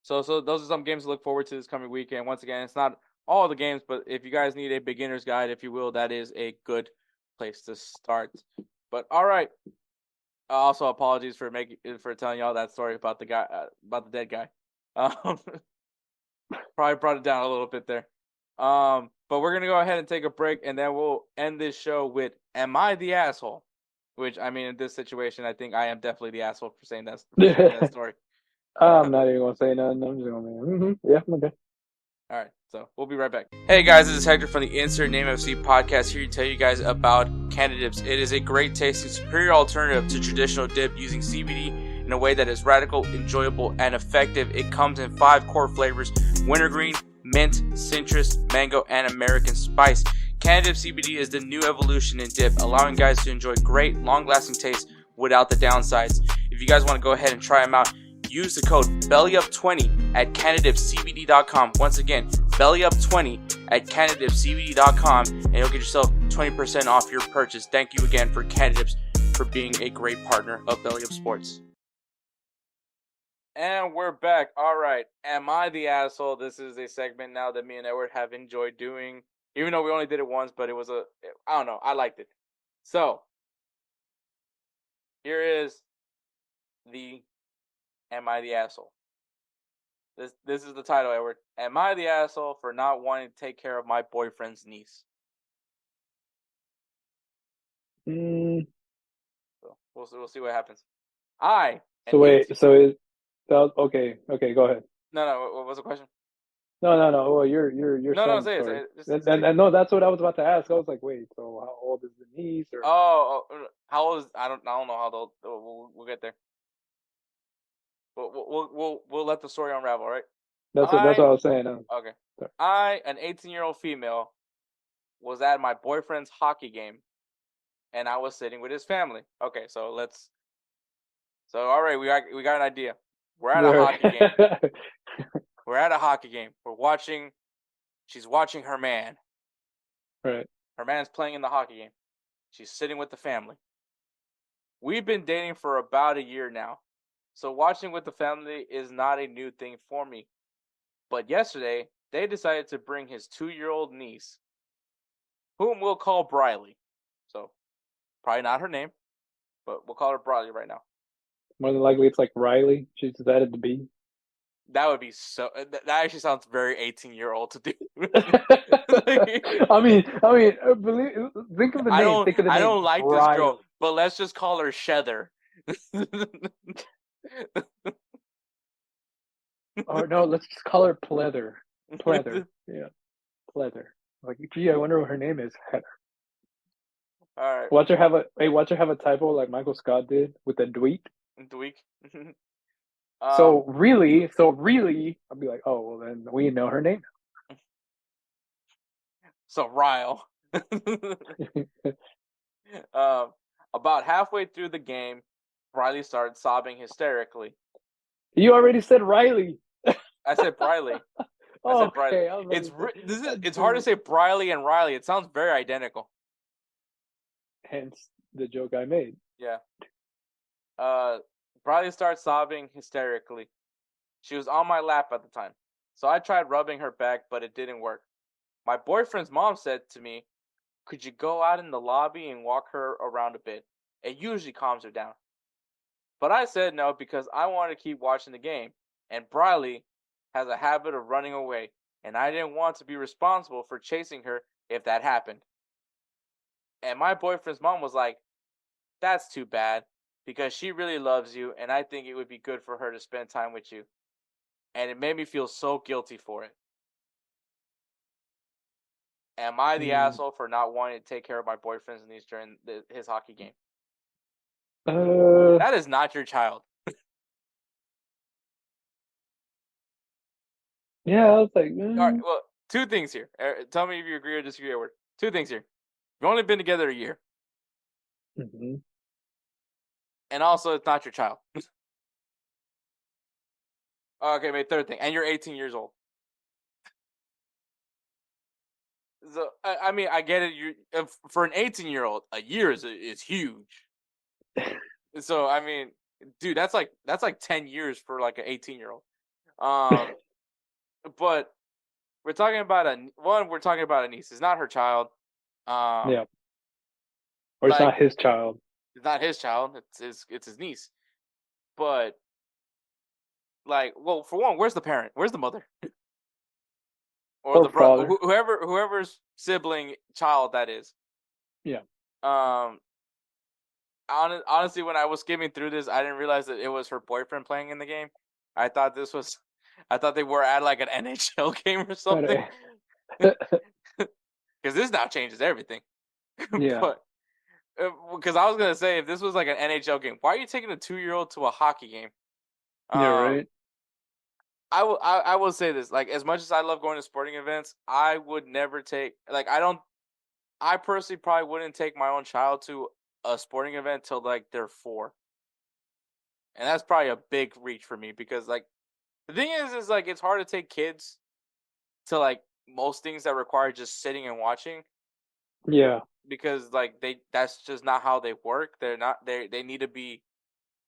So those are some games to look forward to this coming weekend. Once again, it's not all the games, but if you guys need a beginner's guide, if you will, that is a good place to start. But all right. Also, apologies for telling y'all that story about the guy, about the dead guy. Probably brought it down a little bit there. But we're gonna go ahead and take a break, and then we'll end this show with "Am I the asshole?" Which, I mean, in this situation, I think I am definitely the asshole for saying that story. I'm not even gonna say nothing. I'm just gonna yeah, okay. All right, so we'll be right back. Hey guys, this is Hector from the InsertName FC podcast, here to tell you guys about Canada Dips. It is a great tasting, superior alternative to traditional dip using CBD in a way that is radical, enjoyable, and effective. It comes in 5 core flavors: wintergreen, mint, citrus, mango, and American spice. Canada Dip CBD is the new evolution in dip, allowing guys to enjoy great, long-lasting taste without the downsides. If you guys want to go ahead and try them out, use the code BellyUp20 at CanadaDipCBD.com. Once again, BellyUp20 at CanadaDipCBD.com, and you'll get yourself 20% off your purchase. Thank you again for Canada Dips for being a great partner of BellyUpSports. And we're back. All right. Am I the asshole? This is a segment now that me and Edward have enjoyed doing, even though we only did it once, but it was I don't know, I liked it. So, here is the Am I the asshole? This is the title, Edward. Am I the asshole for not wanting to take care of my boyfriend's niece? So we'll see what happens. Okay, go ahead. No. What was the question? No. Well, you're No. Say it. And no, that's what I was about to ask. I was like, wait, so how old is the niece? Or how old is? I don't know how old. We'll get there. We'll let the story unravel, right? That's what I was saying. Okay. Sorry. An 18-year-old female, was at my boyfriend's hockey game, and I was sitting with his family. Okay, so all right, we got an idea. We're at a hockey game. We're at a hockey game. She's watching her man. Right. Her man's playing in the hockey game. She's sitting with the family. We've been dating for about a year now. So watching with the family is not a new thing for me. But yesterday, they decided to bring his 2-year-old niece, whom we'll call Briley. So, probably not her name, but we'll call her Briley right now. More than likely, it's like Riley. She decided to be. That would be so. That actually sounds very 18-year-old to do. I mean, think of the name. I don't like Briley. This girl, but let's just call her Shether. Or no, let's just call her Pleather. Yeah, Pleather. Like, gee, I wonder what her name is. Heather. All right. Watch her have a typo like Michael Scott did with the dweet. Dweek. So really, I'll be like, oh, well, then we know her name. So Ryle. About halfway through the game, Riley started sobbing hysterically. You already said Riley. I said Briley. I said Briley. It's hard to say Briley and Riley. It sounds very identical. Hence the joke I made. Yeah. Briley started sobbing hysterically. She was on my lap at the time, so I tried rubbing her back, but it didn't work. My boyfriend's mom said to me, "Could you go out in the lobby and walk her around a bit? It usually calms her down." But I said no because I wanted to keep watching the game, and Briley has a habit of running away, and I didn't want to be responsible for chasing her if that happened. And my boyfriend's mom was like, "That's too bad, because she really loves you, and I think it would be good for her to spend time with you." And it made me feel so guilty for it. Am I the asshole for not wanting to take care of my boyfriend's niece during his hockey game? That is not your child. Yeah, I was like, All right, well, 2 things here. Tell me if you agree or disagree, Edward. 2 things here. You've only been together a year. Mm-hmm. And also, it's not your child. Okay, wait, third thing. And you're 18 years old. So, I mean, I get it. For an 18-year-old, a year is huge. So, I mean, dude, that's like 10 years for like an 18-year-old. But we're talking about a niece. It's not her child. Yeah. Or it's not his child. It's not his child. It's his niece. But like, well, for one, where's the parent? Where's the mother? Or the brother, whoever's sibling child that is. Yeah. Honestly, when I was skimming through this, I didn't realize that it was her boyfriend playing in the game. I thought they were at like an NHL game or something. Because this now changes everything. Yeah. Because I was gonna say, if this was like an NHL game, why are you taking a 2-year-old to a hockey game? Yeah, right. I will say this, like, as much as I love going to sporting events, I would never take, like, I personally probably wouldn't take my own child to a sporting event till like they're 4. And that's probably a big reach for me because, like, the thing is like, it's hard to take kids to like most things that require just sitting and watching. Yeah. Because like that's just not how they work. They need to be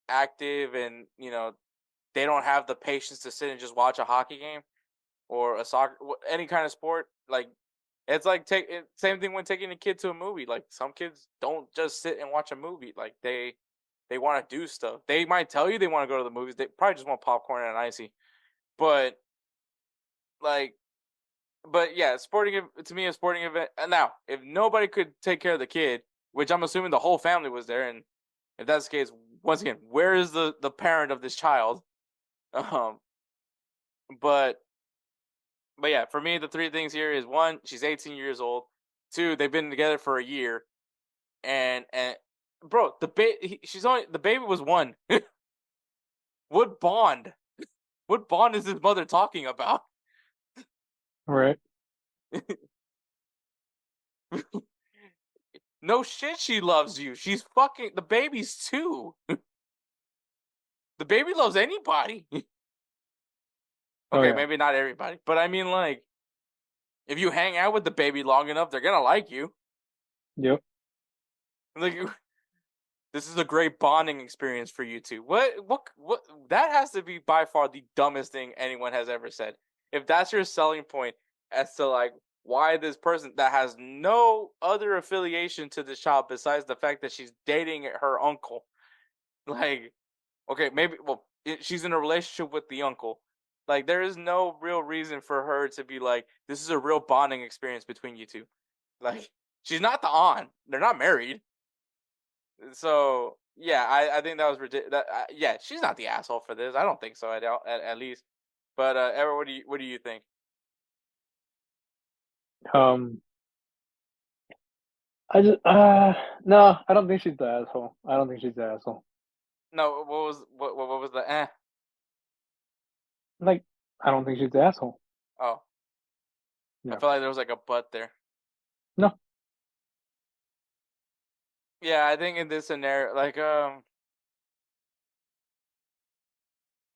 active, and they don't have the patience to sit and just watch a hockey game or a soccer, any kind of sport. Like, it's like same thing when taking a kid to a movie. Like, some kids don't just sit and watch a movie. Like, they want to do stuff. They might tell you they want to go to the movies. They probably just want popcorn and an icy. But yeah, to me, a sporting event. And now, if nobody could take care of the kid, which I'm assuming the whole family was there, and if that's the case, once again, where is the parent of this child? But yeah, for me, the three things here is: 1, she's 18 years old; 2, they've been together for a year, and bro, the baby was 1. What bond? What bond is his mother talking about? Right. No shit, she loves you. She's fucking the baby's 2. The baby loves anybody. Okay, maybe not everybody, but I mean, like, if you hang out with the baby long enough, they're gonna like you. Yep. Like, this is a great bonding experience for you two. What? That has to be by far the dumbest thing anyone has ever said. If that's your selling point as to like why this person that has no other affiliation to this child besides the fact that she's dating her uncle, like, okay, maybe, well, she's in a relationship with the uncle. Like, there is no real reason for her to be like, this is a real bonding experience between you two. Like, she's not the aunt. They're not married. So, yeah, I think that was ridiculous. Yeah, she's not the asshole for this. I don't think so, at least. But, Edward, what do you think? No, I don't think she's the asshole. I don't think she's the asshole. No, what was the Like, I don't think she's the asshole. Oh. Yeah. I feel like there was like a but there. No. Yeah, I think in this scenario, like, I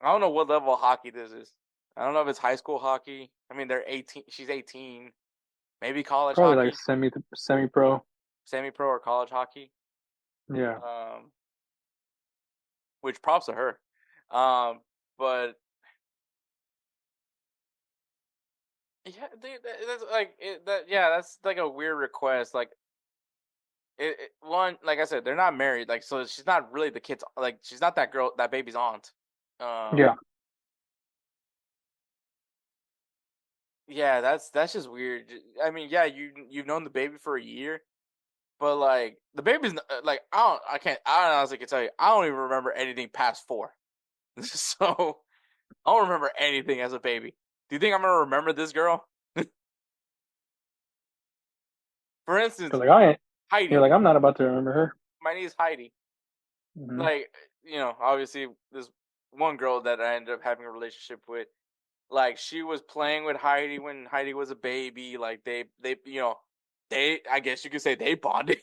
don't know what level of hockey this is. I don't know if it's high school hockey. I mean, they're 18. She's 18. Maybe college Probably hockey. like semi-pro. Semi-pro or college hockey. Yeah. Which props to her. But yeah, dude, that's like that's like a weird request. Like, one, like I said, they're not married. Like, so she's not really the kid's, like, she's not that baby's aunt. Yeah. Yeah, that's just weird. I mean, yeah, you've known the baby for a year, but like the baby's like, I honestly can tell you, I don't even remember anything past 4. So I don't remember anything as a baby. Do you think I'm gonna remember this girl? For instance, Heidi. You're like, I'm not about to remember her. My niece Heidi. Mm-hmm. Like, obviously, this one girl that I ended up having a relationship with, like, she was playing with Heidi when Heidi was a baby. Like, they I guess you could say they bonded.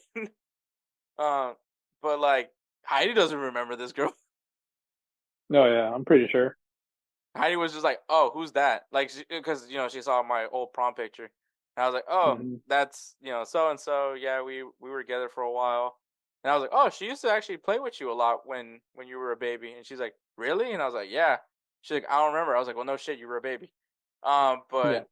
But like, Heidi doesn't remember this girl. No, yeah, I'm pretty sure. Heidi was just like, "Oh, who's that?" Like, because she saw my old prom picture, and I was like, "Oh, that's so and so. Yeah, we were together for a while." And I was like, "Oh, she used to actually play with you a lot when you were a baby." And she's like, "Really?" And I was like, "Yeah." She's like, "I don't remember." I was like, "Well, no shit, you were a baby." But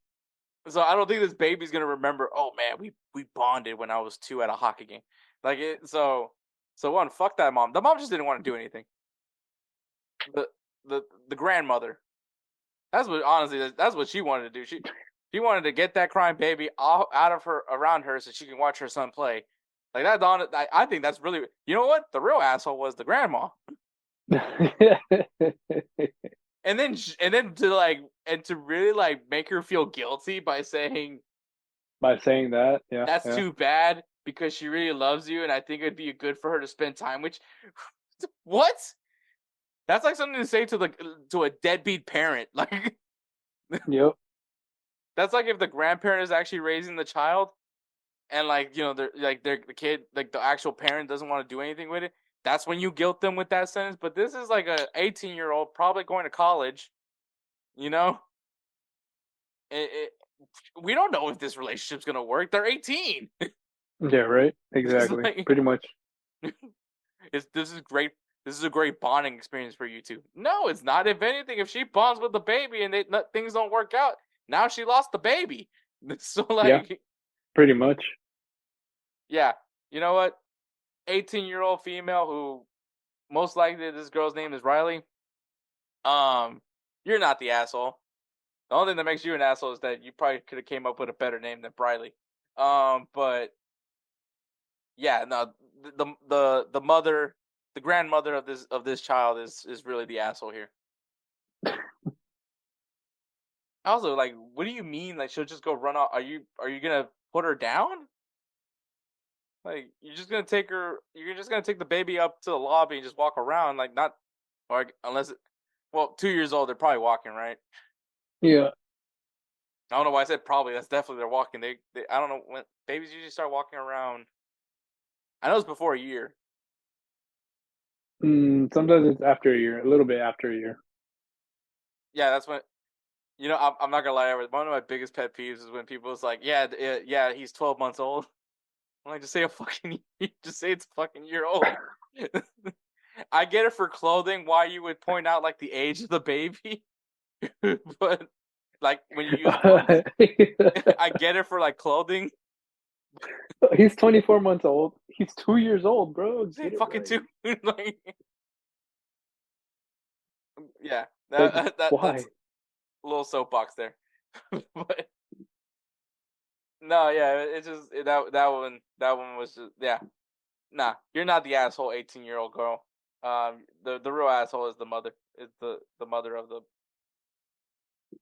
so I don't think this baby's gonna remember. Oh man, we bonded when I was 2 at a hockey game. Like it. So one, fuck that mom. The mom just didn't want to do anything. The the grandmother. That's what honestly. That's what she wanted to do. She wanted to get that crying baby out of her around her so she can watch her son play. Like that's on. I think that's really. You know what? The real asshole was the grandma. And then to really like make her feel guilty by saying that, yeah, that's too bad because she really loves you and I think it'd be good for her to spend time with you. What? That's like something to say to a deadbeat parent. Like, yep. That's like if the grandparent is actually raising the child, and the kid, like the actual parent doesn't want to do anything with it. That's when you guilt them with that sentence. But this is like a 18-year-old probably going to college. We don't know if this relationship's gonna work. They're 18. Yeah, right. Exactly. Like, pretty much. This is great. This is a great bonding experience for you two. No, it's not. If anything, if she bonds with the baby and things don't work out, now she lost the baby. So yeah, pretty much. Yeah, you know what? 18-year-old female who most likely this girl's name is Riley. You're not the asshole. The only thing that makes you an asshole is that you probably could have came up with a better name than Briley. But yeah, no, the mother, the grandmother of this child is really the asshole here. Also, like, what do you mean? Like, she'll just go run off? Are you gonna put her down? Like, you're just gonna take her? You're just gonna take the baby up to the lobby and just walk around? Like, not, or unless, 2 years old, they're probably walking, right? Yeah. I don't know why I said probably. That's definitely they're walking. They I don't know when babies usually start walking around. I know it's before a year. Sometimes it's after a year, a little bit after a year. Yeah, that's when. I'm not gonna lie. One of my biggest pet peeves is when people is like, yeah, he's 12 months old. I'm like, just say just say it's a fucking year old. I get it for clothing. Why you would point out like the age of the baby, but like when you use clothes, I get it for like clothing. He's 24 months old. He's 2 years old, bro. Fucking two. Like, yeah, why? that's a little soapbox there. But no, yeah, it's just that one was just Nah, you're not the asshole 18-year-old girl. The real asshole is the mother. It's the mother of the,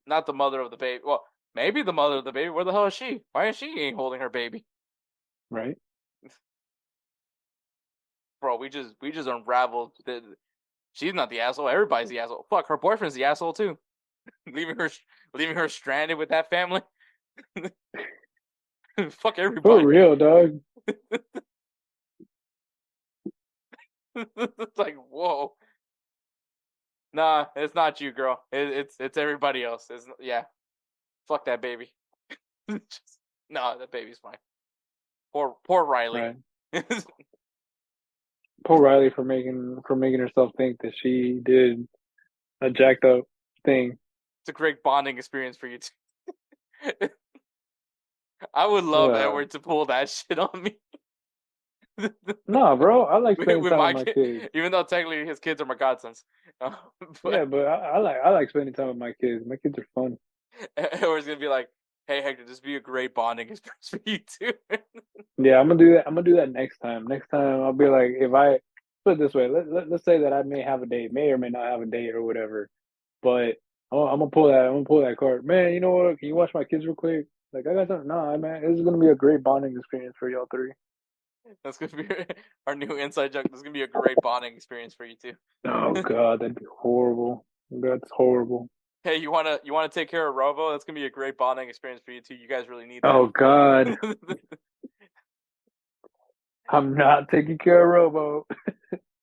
not the mother of the baby. Well, maybe the mother of the baby. Where the hell is she? Why is she ain't holding her baby? Right. Bro, we just unraveled. She's not the asshole. Everybody's the asshole. Fuck, her boyfriend's the asshole too. leaving her stranded with that family. Fuck everybody. For real, dog. It's like, whoa. Nah, it's not you, girl. It's everybody else. Fuck that baby. No, that baby's fine. Poor Riley. Right. Poor Riley for making herself think that she did a jacked up thing. It's a great bonding experience for you too. I would love Edward to pull that shit on me. No, bro, I like spending time with my kids. Even though technically his kids are my godsons. Yeah, but I like spending time with my kids. My kids are fun. Edward's gonna be like, "Hey Hector, this would be a great bonding experience for you too." Yeah, I'm gonna do that. I'm gonna do that next time. Next time I'll be like, if I put it this way, let's say that I may have a date, may or may not have a date or whatever, but I'm gonna pull that card. Man, you know what? Can you watch my kids real quick? Like, I got something. Nah, man, this is gonna be a great bonding experience for y'all three. That's gonna be our new inside joke. This is gonna be a great bonding experience for you two. Oh God, that'd be horrible. That's horrible. Hey, you wanna take care of Robo? That's gonna be a great bonding experience for you two. You guys really need that. Oh God. I'm not taking care of Robo.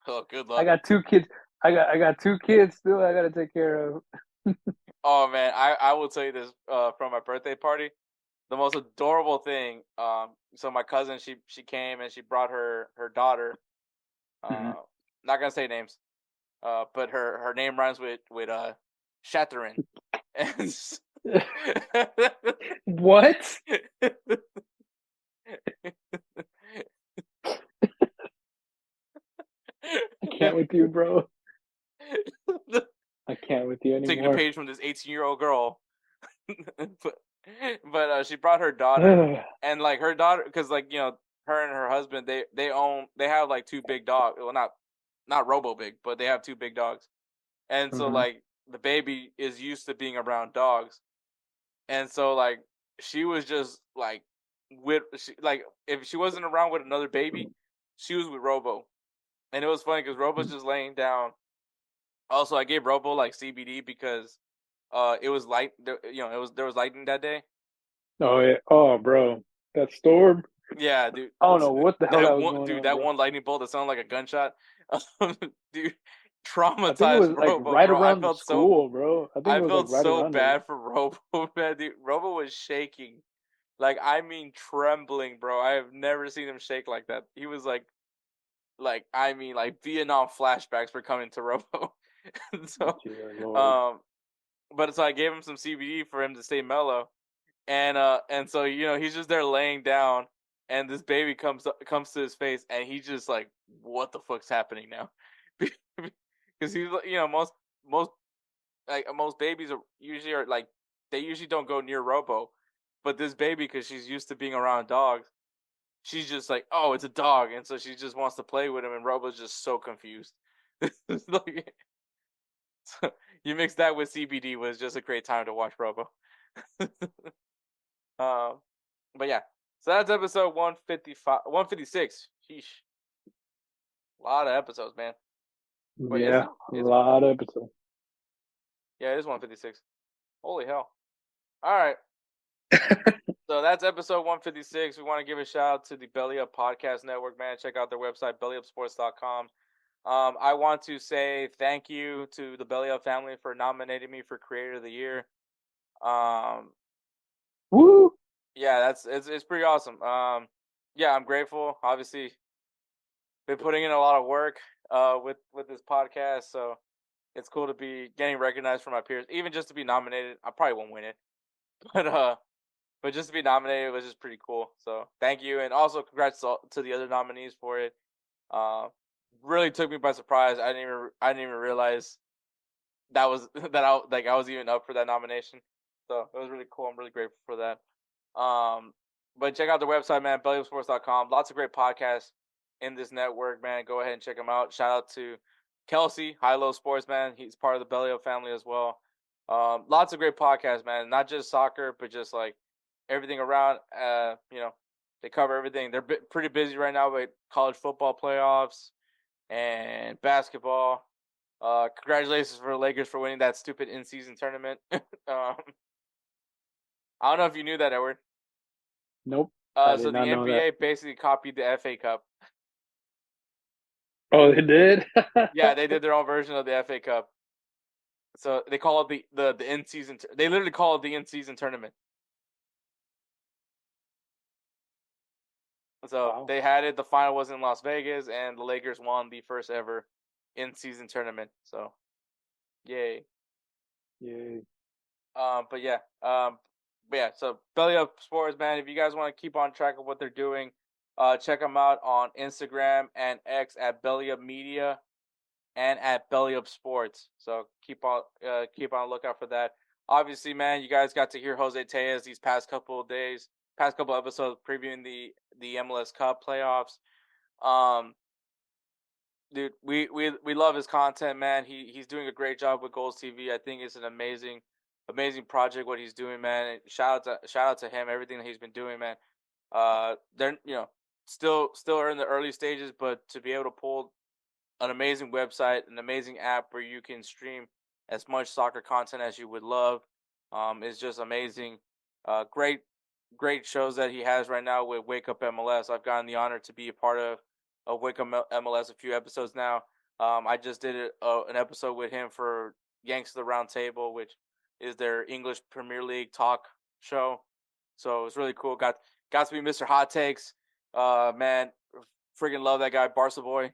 Oh, good luck. I got 2 kids. I got 2 kids still. I gotta take care of. Oh man, I will tell you this from my birthday party. The most adorable thing. So my cousin, she came and she brought her daughter. Mhm. Not gonna say names. But her name rhymes with Shatterin. And What? I can't with you, bro. I can't with you Taking a anymore. page from this 18-year-old girl. but she brought her daughter, and like her daughter, because like her and her husband, they have like 2 big dogs. Well, not Robo big, but they have 2 big dogs, and so Mhm. like the baby is used to being around dogs, and so like she was just like like if she wasn't around with another baby, she was with Robo, and it was funny because Robo's just laying down. Also, I gave Robo like CBD because it was light. There was lightning that day. Oh yeah. Oh, bro, that storm. Yeah, dude. I don't know what the hell that was going on, That bro. one lightning bolt that sounded like a gunshot, dude, I think it was traumatized like Robo, right bro. around the school, bro. I think I it was like felt right so around there. bad for Robo, man, dude. Robo was shaking, like I mean trembling, bro. I have never seen him shake like that. He was like Vietnam flashbacks were coming to Robo. So, Dear Lord. but so I gave him some CBD for him to stay mellow, and so he's just there laying down, and this baby comes to his face, and he's just like, what the fuck's happening now? Because he's most most babies are like, they usually don't go near Robo, but this baby, because she's used to being around dogs, she's just like, oh, it's a dog, and so she just wants to play with him, and Robo's just so confused. Like, so you mix that with CBD, was just a great time to watch Robo. um, but yeah, so that's episode 155, 156. Sheesh, a lot of episodes, man. Wait, is Yeah, it? a Is it 1? lot of episodes. Yeah, it is 156. Holy hell! All right, so that's episode 156. We want to give a shout out to the Belly Up Podcast Network, man. Check out their website, BellyUpSports.com. I want to say thank you to the Belly Up family for nominating me for Creator of the Year. Um, Woo! yeah, it's pretty awesome. Yeah, I'm grateful. Obviously, been putting in a lot of work with this podcast, so it's cool to be getting recognized from my peers. Even just to be nominated, I probably won't win it, but just to be nominated was just pretty cool. So thank you, and also congrats to the other nominees for it. Uh, really took me by surprise. I didn't even realize that was I was even up for that nomination. So it was really cool. I'm really grateful for that. But check out the website, man, BellyUpSports.com. Lots of great podcasts in this network, man. Go ahead and check them out. Shout out to Kelsey, High Low Sports, man. He's part of the Belly Up family as well. Lots of great podcasts, man. Not just soccer, but just like everything around. They cover everything. They're pretty busy right now with college football playoffs and basketball. Congratulations for the Lakers for winning that stupid in-season tournament. I don't know if you knew that, Edward. Nope, I So did the not know that. NBA basically copied the FA Cup. Oh, they did? Yeah, they did their own version of the FA Cup. So they call it the in-season. They literally call it the in-season tournament. So Wow. they had it. The final was in Las Vegas, and the Lakers won the first ever in-season tournament. So, yay. Yay. But yeah. So Belly Up Sports, man. If you guys want to keep on track of what they're doing, check them out on Instagram and X at Belly Up Media and at Belly Up Sports. So keep on lookout for that. Obviously, man, you guys got to hear Jose Tellez these past couple episodes previewing the MLS Cup playoffs. Dude, we love his content, man. He's doing a great job with Golz TV. I think it's an amazing project what he's doing, man. Shout out to him, everything that he's been doing, man. They're still are in the early stages, but to be able to pull an amazing website, an amazing app where you can stream as much soccer content as you would love, is just amazing. Great shows that he has right now with Wake Up MLS. I've gotten the honor to be a part of Wake Up MLS a few episodes now. I just did an episode with him for Yanks of the Round Table, which is their English Premier League talk show. So it was really cool. Got to be Mr. Hot Takes. Man, freaking love that guy, Barca boy.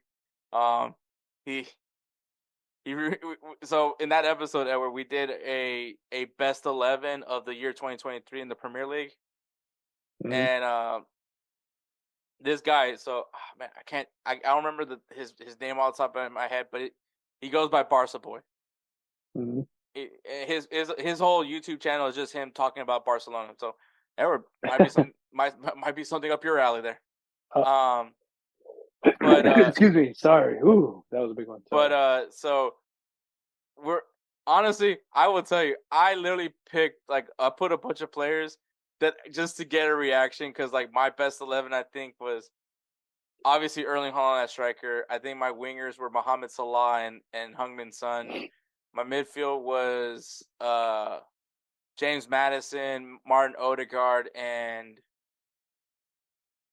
So in that episode, Edward, we did a best 11 of the year 2023 in the Premier League, and this guy. So man, I don't remember his name off the top of my head, but he goes by Barca boy. His whole YouTube channel is just him talking about Barcelona. So Edward might be something up your alley there. But excuse me, sorry. Ooh, that was a big one. Sorry. But so we're honestly, I will tell you, I literally picked I put a bunch of players that just to get a reaction, because my best 11 I think was obviously Erling Haaland at striker. I think my wingers were Mohamed Salah and Heung-min Son. My midfield was James Maddison, Martin Odegaard, and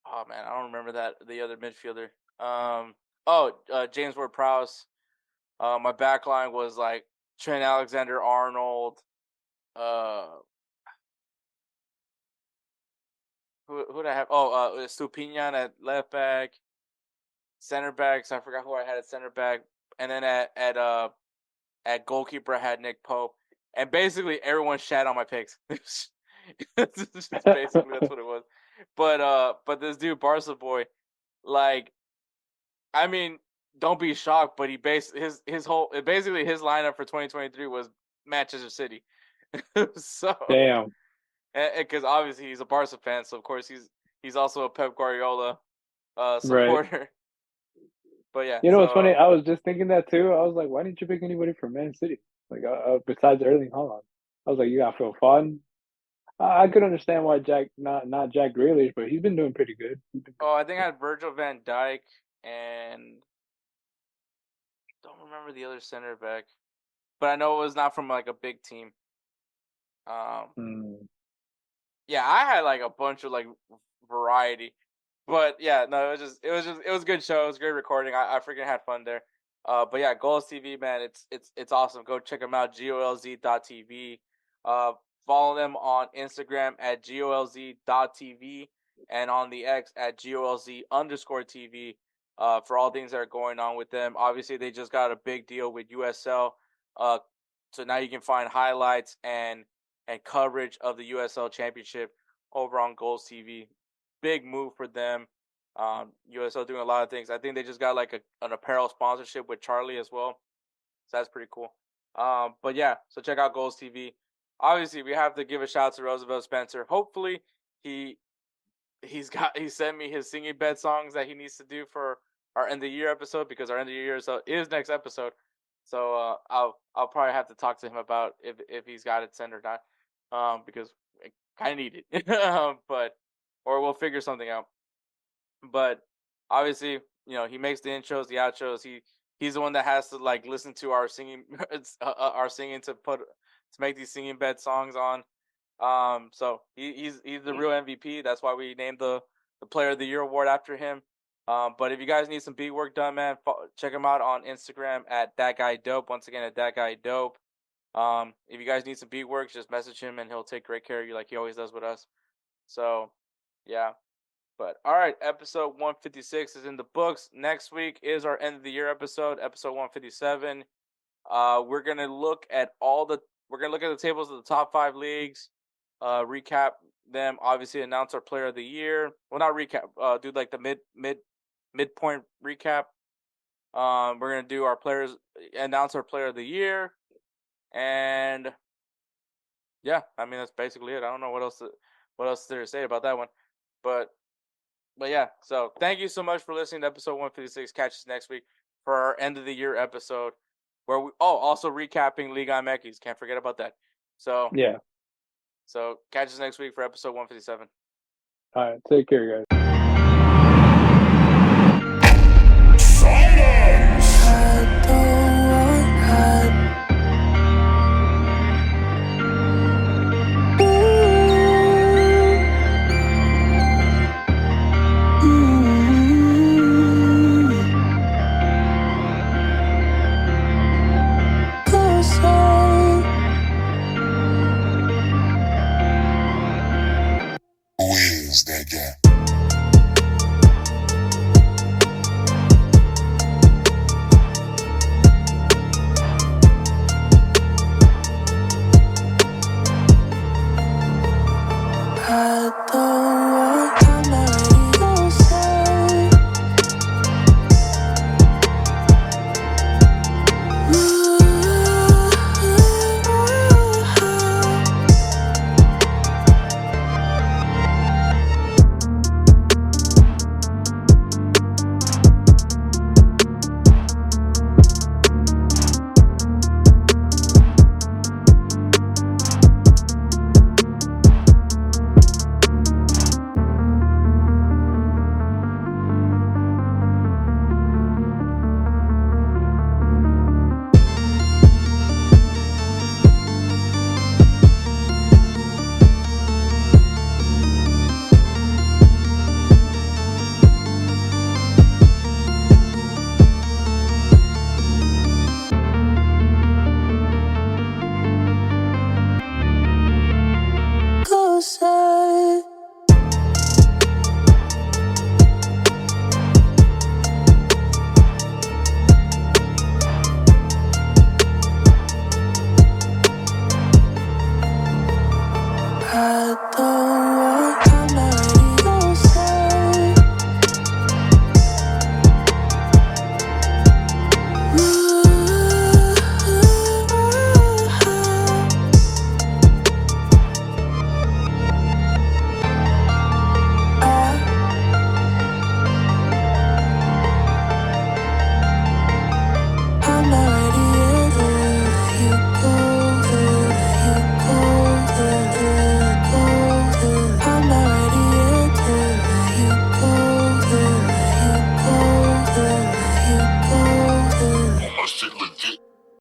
oh man, I don't remember the other midfielder. James Ward-Prowse. My back line was Trent Alexander-Arnold. Who did I have? Stupinian at left back. Center backs, I forgot who I had at center back. And then at goalkeeper, I had Nick Pope. And basically, everyone shat on my picks. Basically, that's what it was. But this dude, Barca boy, I mean, don't be shocked, but he basically his lineup for 2023 was Manchester City. So damn, because obviously he's a Barca fan, so of course he's also a Pep Guardiola supporter. Right. But yeah, what's funny? I was just thinking that too. I was like, why didn't you pick anybody from Man City? Besides Erling Haaland, I was like, you got Phil Foden. I could understand why not Jack Grealish, but he's been doing pretty good. I think I had Virgil van Dijk and don't remember the other center back, but I know it was not from a big team. Yeah, I had a bunch of variety, but yeah, no, it was a good show. It was a great recording. I freaking had fun there. But yeah, Golz TV, man, it's awesome. Go check them out, golz.tv. Follow them on Instagram at golz.tv and on the X at golz_TV for all things that are going on with them. Obviously, they just got a big deal with USL. So now you can find highlights and coverage of the USL Championship over on Golz TV. Big move for them. USL doing a lot of things. I think they just got an apparel sponsorship with Charlie as well. So that's pretty cool. But yeah, so check out Golz TV. Obviously, we have to give a shout out to Roosevelt Spencer. Hopefully, he sent me his singing bed songs that he needs to do for our end of the year episode, because our end of the year is next episode. So I'll probably have to talk to him about if he's got it sent or not, because I kind of need it. Or we'll figure something out. But obviously, he makes the intros, the outros. He's the one that has to listen to our singing, to make these singing bed songs on. So he's the real MVP. That's why we named the Player of the Year award after him. But if you guys need some beat work done, man, check him out on Instagram at thatguydope. Once again, at thatguydope. If you guys need some beat work, just message him and he'll take great care of you like he always does with us. So yeah. But all right, episode 156 is in the books. Next week is our end of the year episode 157. We're gonna look at the tables of the top 5 leagues, recap them, obviously announce our player of the year. Well, not recap, do the midpoint recap. We're gonna do announce our player of the year, and yeah, I mean that's basically it. I don't know what else is there to say about that one, but yeah. So thank you so much for listening to episode 156. Catch us next week for our end of the year episode, where we also recapping Liga MX. Can't forget about that. So yeah. So catch us next week for episode 157. All right, take care, guys. bust that down. I don't